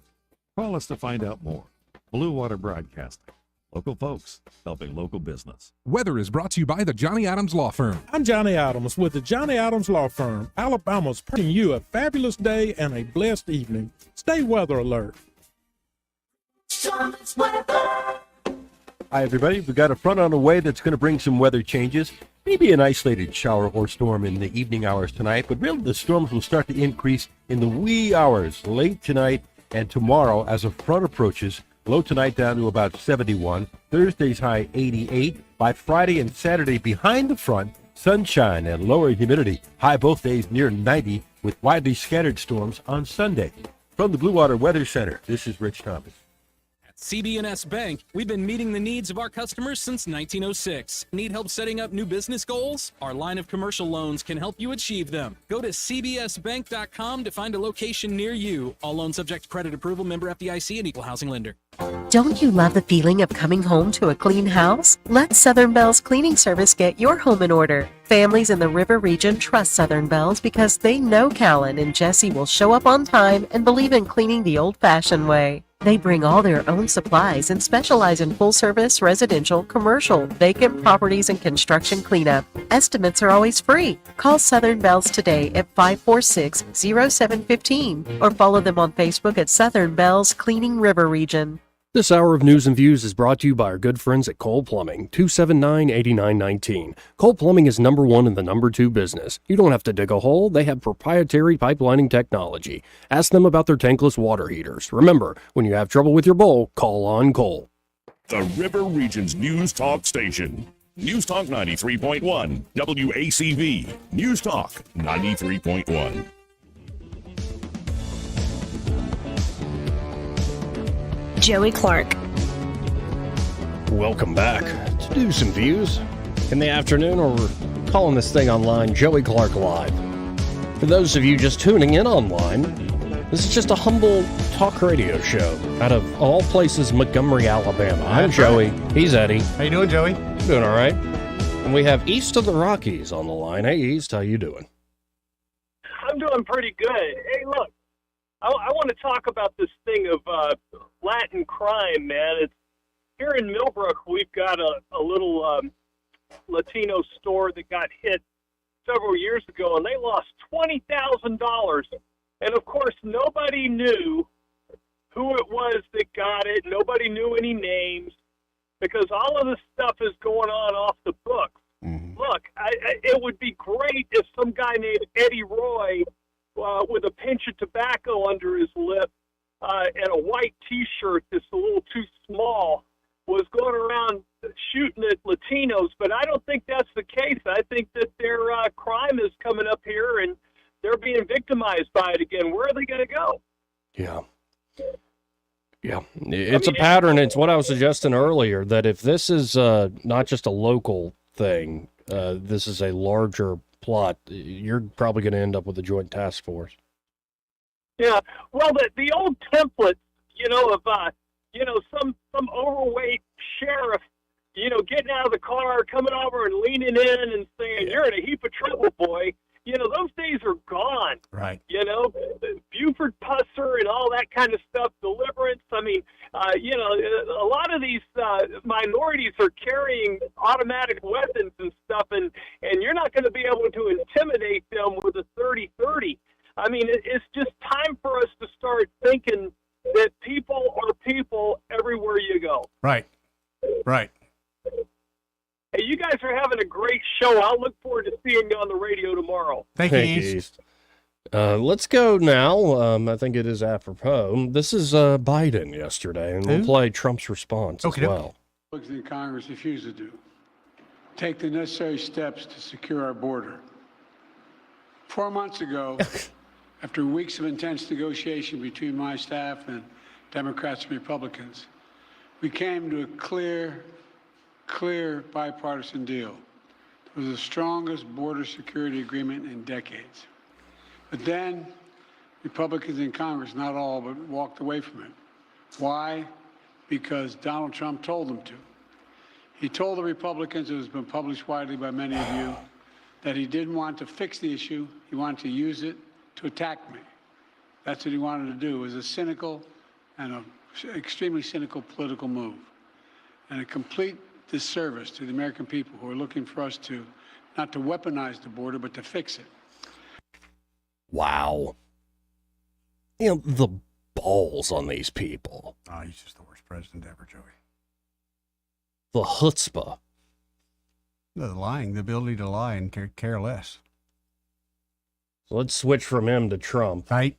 [SPEAKER 28] Call us to find out more. Blue Water Broadcasting. Local folks helping local business.
[SPEAKER 5] Weather is brought to you by the Johnny Adams Law Firm.
[SPEAKER 1] I'm Johnny Adams with the Johnny Adams Law Firm. Alabama's bringing you a fabulous day and a blessed evening. Stay weather alert.
[SPEAKER 2] Hi, everybody. We've got a front on the way that's going to bring some weather changes. Maybe an isolated shower or storm in the evening hours tonight, but really the storms will start to increase in the wee hours late tonight and tomorrow as a front approaches. Low tonight down to about 71. Thursday's high 88. By Friday and Saturday behind the front, sunshine and lower humidity. High both days near 90 with widely scattered storms on Sunday. From the Blue Water Weather Center, this is Rich Thomas.
[SPEAKER 4] CB&S Bank, we've been meeting the needs of our customers since 1906. Need help setting up new business goals? Our line of commercial loans can help you achieve them. Go to cbsbank.com to find a location near you. All loans subject to credit approval, member FDIC, and equal housing lender.
[SPEAKER 16] Don't you love the feeling of coming home to a clean house? Let Southern Bell's Cleaning Service get your home in order. Families in the River region trust Southern Bell's because they know Callan and Jesse will show up on time and believe in cleaning the old-fashioned way. They bring all their own supplies and specialize in full-service, residential, commercial, vacant properties, and construction cleanup. Estimates are always free. Call Southern Bells today at 546-0715 or follow them on Facebook at Southern Bells Cleaning River Region.
[SPEAKER 15] This hour of News and Views is brought to you by our good friends at Cole Plumbing, 279-8919. Cole Plumbing is number one in the number two business. You don't have to dig a hole. They have proprietary pipelining technology. Ask them about their tankless water heaters. Remember, when you have trouble with your bowl, call on Cole.
[SPEAKER 13] The River Region's News Talk Station. News Talk 93.1, WACV. News Talk 93.1.
[SPEAKER 14] Joey Clark.
[SPEAKER 15] Welcome back to News and Views in the afternoon, or we're calling this thing online Joey Clark Live. For those of you just tuning in online, this is just a humble talk radio show out of all places, Montgomery, Alabama. I'm Joey. He's Eddie.
[SPEAKER 26] How you doing, Joey?
[SPEAKER 15] Doing all right. And we have East of the Rockies on the line. Hey, East, how you doing?
[SPEAKER 18] I'm doing pretty good. Hey, look, I want to talk about this thing of Latin crime, man. It's here in Millbrook. We've got a little Latino store that got hit several years ago, and they lost $20,000. And of course, nobody knew who it was that got it. Nobody knew any names because all of this stuff is going on off the books. Mm-hmm. Look, it would be great if some guy named Eddie Roy, with a pinch of tobacco under his lip and a white T-shirt that's a little too small, was going around shooting at Latinos. But I don't think that's the case. I think that their crime is coming up here and they're being victimized by it again. Where are they going to go?
[SPEAKER 15] Yeah. It's a pattern. It's what I was suggesting earlier, that if this is not just a local thing, this is a larger plot, you're probably going to end up with a joint task force.
[SPEAKER 18] Yeah, well, the old template, of some overweight sheriff, getting out of the car, coming over and leaning in and saying, "You're in a heap of trouble, boy." Those days are gone.
[SPEAKER 26] Right.
[SPEAKER 18] Buford Pusser and all that kind of stuff, Deliverance. I mean, a lot of these minorities are carrying automatic weapons and stuff, and you're not going to be able to intimidate them with a 30-30. I mean, it's just time for us to start thinking that people are people everywhere you go.
[SPEAKER 26] Right.
[SPEAKER 18] Hey, you guys are having a great show. I'll look forward to seeing you on the radio tomorrow.
[SPEAKER 26] Thank you, East.
[SPEAKER 15] Let's go now. I think it is apropos. This is Biden yesterday, and we'll play Trump's response as well.
[SPEAKER 20] Republicans in Congress refuse to do. Take the necessary steps to secure our border. 4 months ago, after weeks of intense negotiation between my staff and Democrats and Republicans, we came to a clear bipartisan deal. It was the strongest border security agreement in decades. But then Republicans in Congress, not all, but walked away from it. Why? Because Donald Trump told them to. He told the Republicans, it has been published widely by many of you, that he didn't want to fix the issue. He wanted to use it to attack me. That's what he wanted to do. It was a cynical and an extremely cynical political move. and a complete disservice to the American people who are looking for us to not to weaponize the border, but to fix it.
[SPEAKER 15] Wow. You know, the balls on these people.
[SPEAKER 26] Oh, he's just the worst president ever, Joey.
[SPEAKER 15] The chutzpah.
[SPEAKER 26] The lying, the ability to lie and care less.
[SPEAKER 15] So let's switch from him to Trump.
[SPEAKER 26] Right.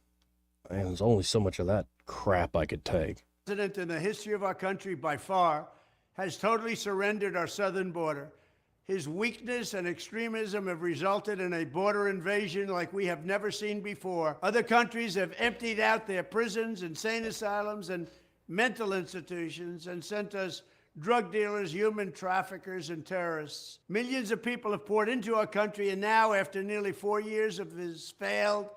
[SPEAKER 15] And there's only so much of that crap I could take.
[SPEAKER 6] President in the history of our country by far has totally surrendered our southern border. His weakness and extremism have resulted in a border invasion like we have never seen before. Other countries have emptied out their prisons, insane asylums, and mental institutions and sent us drug dealers, human traffickers, and terrorists. Millions of people have poured into our country, and now, after nearly 4 years of his failed,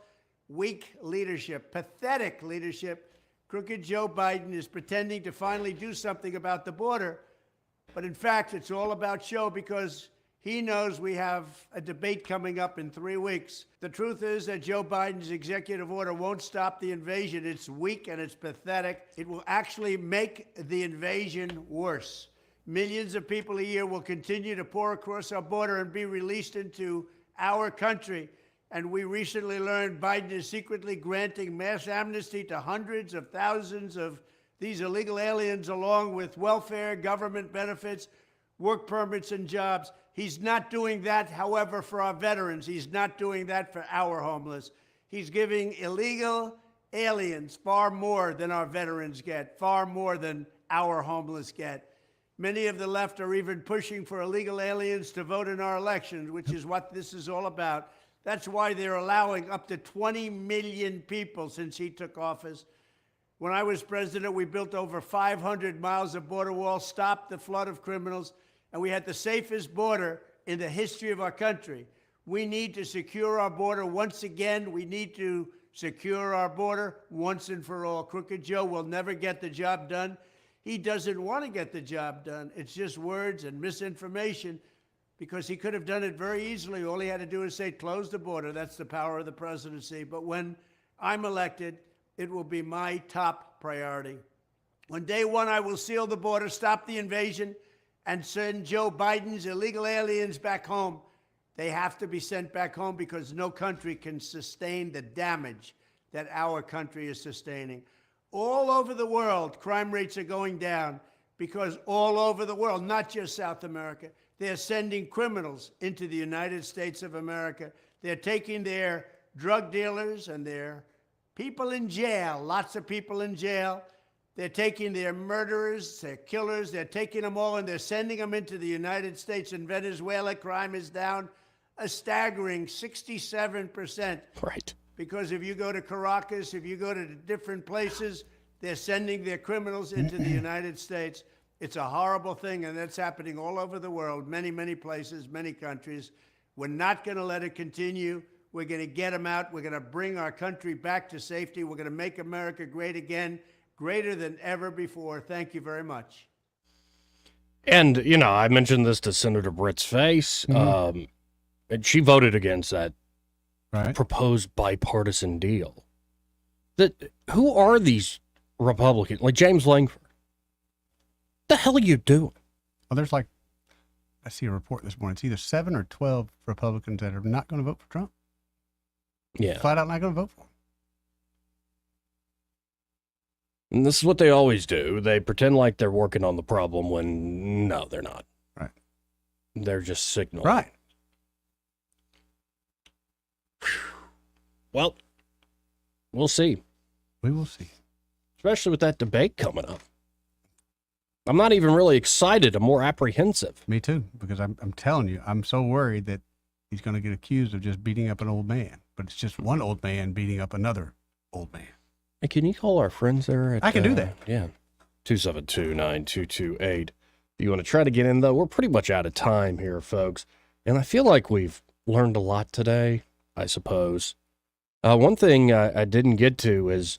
[SPEAKER 6] weak leadership, pathetic leadership, crooked Joe Biden is pretending to finally do something about the border. But in fact, it's all about show because he knows we have a debate coming up in 3 weeks. The truth is that Joe Biden's executive order won't stop the invasion. It's weak and it's pathetic. It will actually make the invasion worse. Millions of people a year will continue to pour across our border and be released into our country. And we recently learned Biden is secretly granting mass amnesty to hundreds of thousands of these illegal aliens, along with welfare, government benefits, work permits, and jobs. He's not doing that, however, for our veterans. He's not doing that for our homeless. He's giving illegal aliens far more than our veterans get, far more than our homeless get. Many of the left are even pushing for illegal aliens to vote in our elections, which is what this is all about. That's why they're allowing up to 20 million people since he took office. When I was president, we built over 500 miles of border wall, stopped the flood of criminals, and we had the safest border in the history of our country. We need to secure our border once again. We need to secure our border once and for all. Crooked Joe will never get the job done. He doesn't want to get the job done. It's just words and misinformation because he could have done it very easily. All he had to do is say, close the border. That's the power of the presidency. But when I'm elected, it will be my top priority. On day one, I will seal the border, stop the invasion, and send Joe Biden's illegal aliens back home. They have to be sent back home because no country can sustain the damage that our country is sustaining. All over the world, crime rates are going down because all over the world, not just South America, they're sending criminals into the United States of America. They're taking their drug dealers and their people in jail, lots of people in jail. They're taking their murderers, their killers, they're taking them all and they're sending them into the United States. In Venezuela, crime is down a staggering 67%.
[SPEAKER 15] Right.
[SPEAKER 6] Because if you go to Caracas, if you go to different places, they're sending their criminals into the United States. It's a horrible thing, and that's happening all over the world, many, many places, many countries. We're not going to let it continue. We're going to get them out. We're going to bring our country back to safety. We're going to make America great again, greater than ever before. Thank you very much.
[SPEAKER 15] And, you know, I mentioned this to Senator Britt's face, and she voted against that proposed bipartisan deal. Who are these Republicans? Like James Langford. What the hell are you doing?
[SPEAKER 26] Well, there's like, I see a report this morning. It's either 7 or 12 Republicans that are not going to vote for Trump.
[SPEAKER 15] Yeah.
[SPEAKER 26] Flat out not going to vote for him.
[SPEAKER 15] And this is what they always do. They pretend like they're working on the problem when, no, they're not.
[SPEAKER 26] Right.
[SPEAKER 15] They're just signaling.
[SPEAKER 26] Right.
[SPEAKER 15] Well, we'll see.
[SPEAKER 26] We will see.
[SPEAKER 15] Especially with that debate coming up. I'm not even really excited. I'm more apprehensive.
[SPEAKER 26] Me too, because I'm telling you, I'm so worried that he's going to get accused of just beating up an old man. But it's just one old man beating up another old man.
[SPEAKER 15] Hey, can you call our friends there?
[SPEAKER 26] I can do that.
[SPEAKER 15] Yeah. 272-9228. If you want to try to get in, though, we're pretty much out of time here, folks. And I feel like we've learned a lot today, I suppose. One thing I didn't get to is,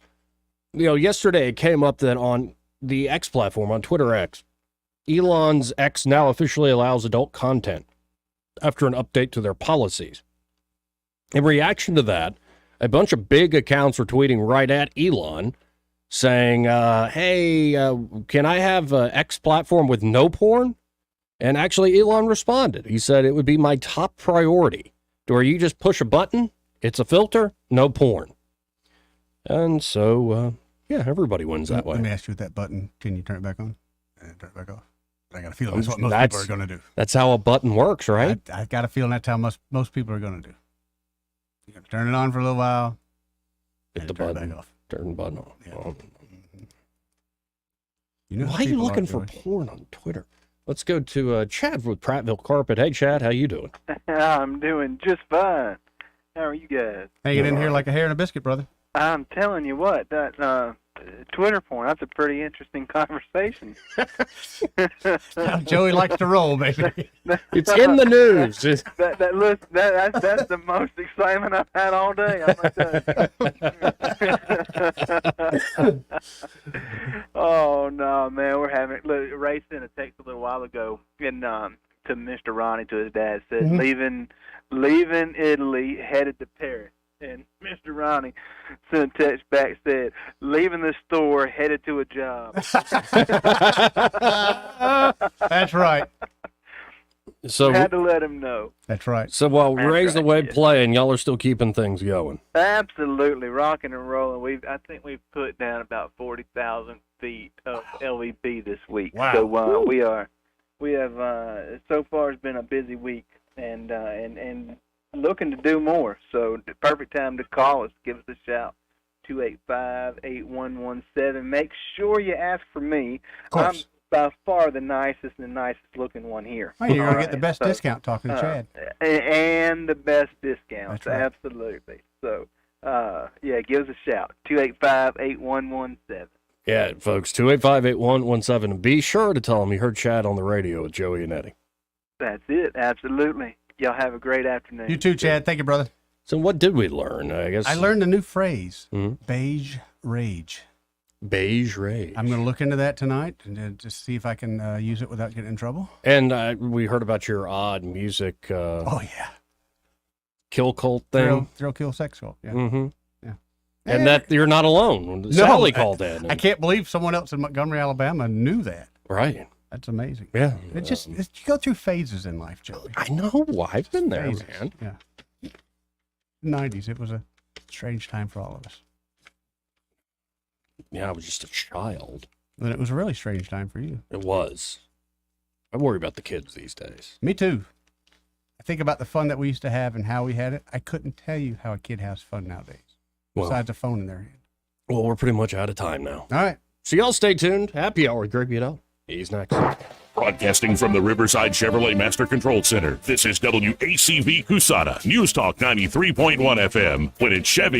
[SPEAKER 15] you know, yesterday it came up that on the X platform, on Twitter X, Elon's X now officially allows adult content after an update to their policies. In reaction to that, a bunch of big accounts were tweeting right at Elon, saying, hey, can I have X platform with no porn? And actually, Elon responded. He said it would be my top priority. Where you just push a button, it's a filter, no porn. And so, yeah, everybody wins that way.
[SPEAKER 26] Let me ask you with that button, can you turn it back on and turn it back off? I got a feeling that's what most people are going to do.
[SPEAKER 15] That's how a button works, right?
[SPEAKER 26] I've got a feeling that's how most people are going to do. You're going to turn it on for a little while,
[SPEAKER 15] hit the button, back off. Turn the button off.
[SPEAKER 26] Yeah.
[SPEAKER 15] Oh.
[SPEAKER 26] You know
[SPEAKER 15] why are you looking for porn on Twitter? Let's go to Chad with Prattville Carpet. Hey, Chad, how you doing?
[SPEAKER 7] I'm doing just fine. How are you guys?
[SPEAKER 26] Hanging in here like a hair in a biscuit, brother.
[SPEAKER 7] I'm telling you what, that Twitter porn, that's a pretty interesting conversation.
[SPEAKER 26] Joey likes to roll, baby.
[SPEAKER 15] It's in the news.
[SPEAKER 7] That's the most excitement I've had all day. I'm gonna tell you. Oh no, man, we're having Ray sent a text a little while ago, and to Mr. Ronnie, to his dad, said leaving Italy, headed to Paris. And Mr. Ronnie sent a text back, said, leaving the store, headed to a job.
[SPEAKER 26] That's right.
[SPEAKER 15] So
[SPEAKER 7] had to let him know.
[SPEAKER 26] That's right.
[SPEAKER 15] So while
[SPEAKER 7] That's
[SPEAKER 15] Ray's
[SPEAKER 7] right,
[SPEAKER 15] away
[SPEAKER 7] yeah.
[SPEAKER 15] playing, y'all are still keeping things going.
[SPEAKER 7] Absolutely, rocking and rolling. I think we've put down about 40,000 feet of LEP this week.
[SPEAKER 26] Wow.
[SPEAKER 7] So we have so far it's been a busy week, and looking to do more. So the perfect time to call us. Give us a shout. 285-8117. Make sure you ask for me. I'm by far the nicest looking one here.
[SPEAKER 26] Well, you're going to get the best discount talking to Chad.
[SPEAKER 7] And the best discounts.
[SPEAKER 26] That's right.
[SPEAKER 7] Absolutely. So, give us a shout. 285-8117.
[SPEAKER 15] Yeah, folks, 285-8117. And be sure to tell them you heard Chad on the radio with Joey and Eddie.
[SPEAKER 7] That's it. Absolutely. Y'all have a great afternoon.
[SPEAKER 26] You too, Chad. Thank you, brother.
[SPEAKER 15] So what did we learn? I guess
[SPEAKER 26] I learned a new phrase, beige rage.
[SPEAKER 15] Beige rage.
[SPEAKER 26] I'm going to look into that tonight and just see if I can use it without getting in trouble.
[SPEAKER 15] And we heard about your odd music. Kill cult thing.
[SPEAKER 26] Thrill kill sex cult. Yeah.
[SPEAKER 15] Mm-hmm.
[SPEAKER 26] Yeah.
[SPEAKER 15] And that you're not alone. Sally called in.
[SPEAKER 26] I can't believe someone else in Montgomery, Alabama knew that.
[SPEAKER 15] Right.
[SPEAKER 26] That's amazing.
[SPEAKER 15] Yeah.
[SPEAKER 26] You go through phases in life, Joey.
[SPEAKER 15] I know. I've been there,
[SPEAKER 26] Phases.
[SPEAKER 15] man.
[SPEAKER 26] Yeah. 90s, it was a strange time for all of us.
[SPEAKER 15] Yeah, I was just a child.
[SPEAKER 26] And it was a really strange time for you.
[SPEAKER 15] It was. I worry about the kids these days.
[SPEAKER 26] Me too. I think about the fun that we used to have and how we had it. I couldn't tell you how a kid has fun nowadays, besides a phone in their hand.
[SPEAKER 15] Well, we're pretty much out of time now.
[SPEAKER 26] All right.
[SPEAKER 15] So y'all stay tuned. Happy hour, Greg Beadle. He's next.
[SPEAKER 13] Broadcasting from the Riverside Chevrolet Master Control Center, this is WACV Cusada, News Talk 93.1 FM. When it's Chevy.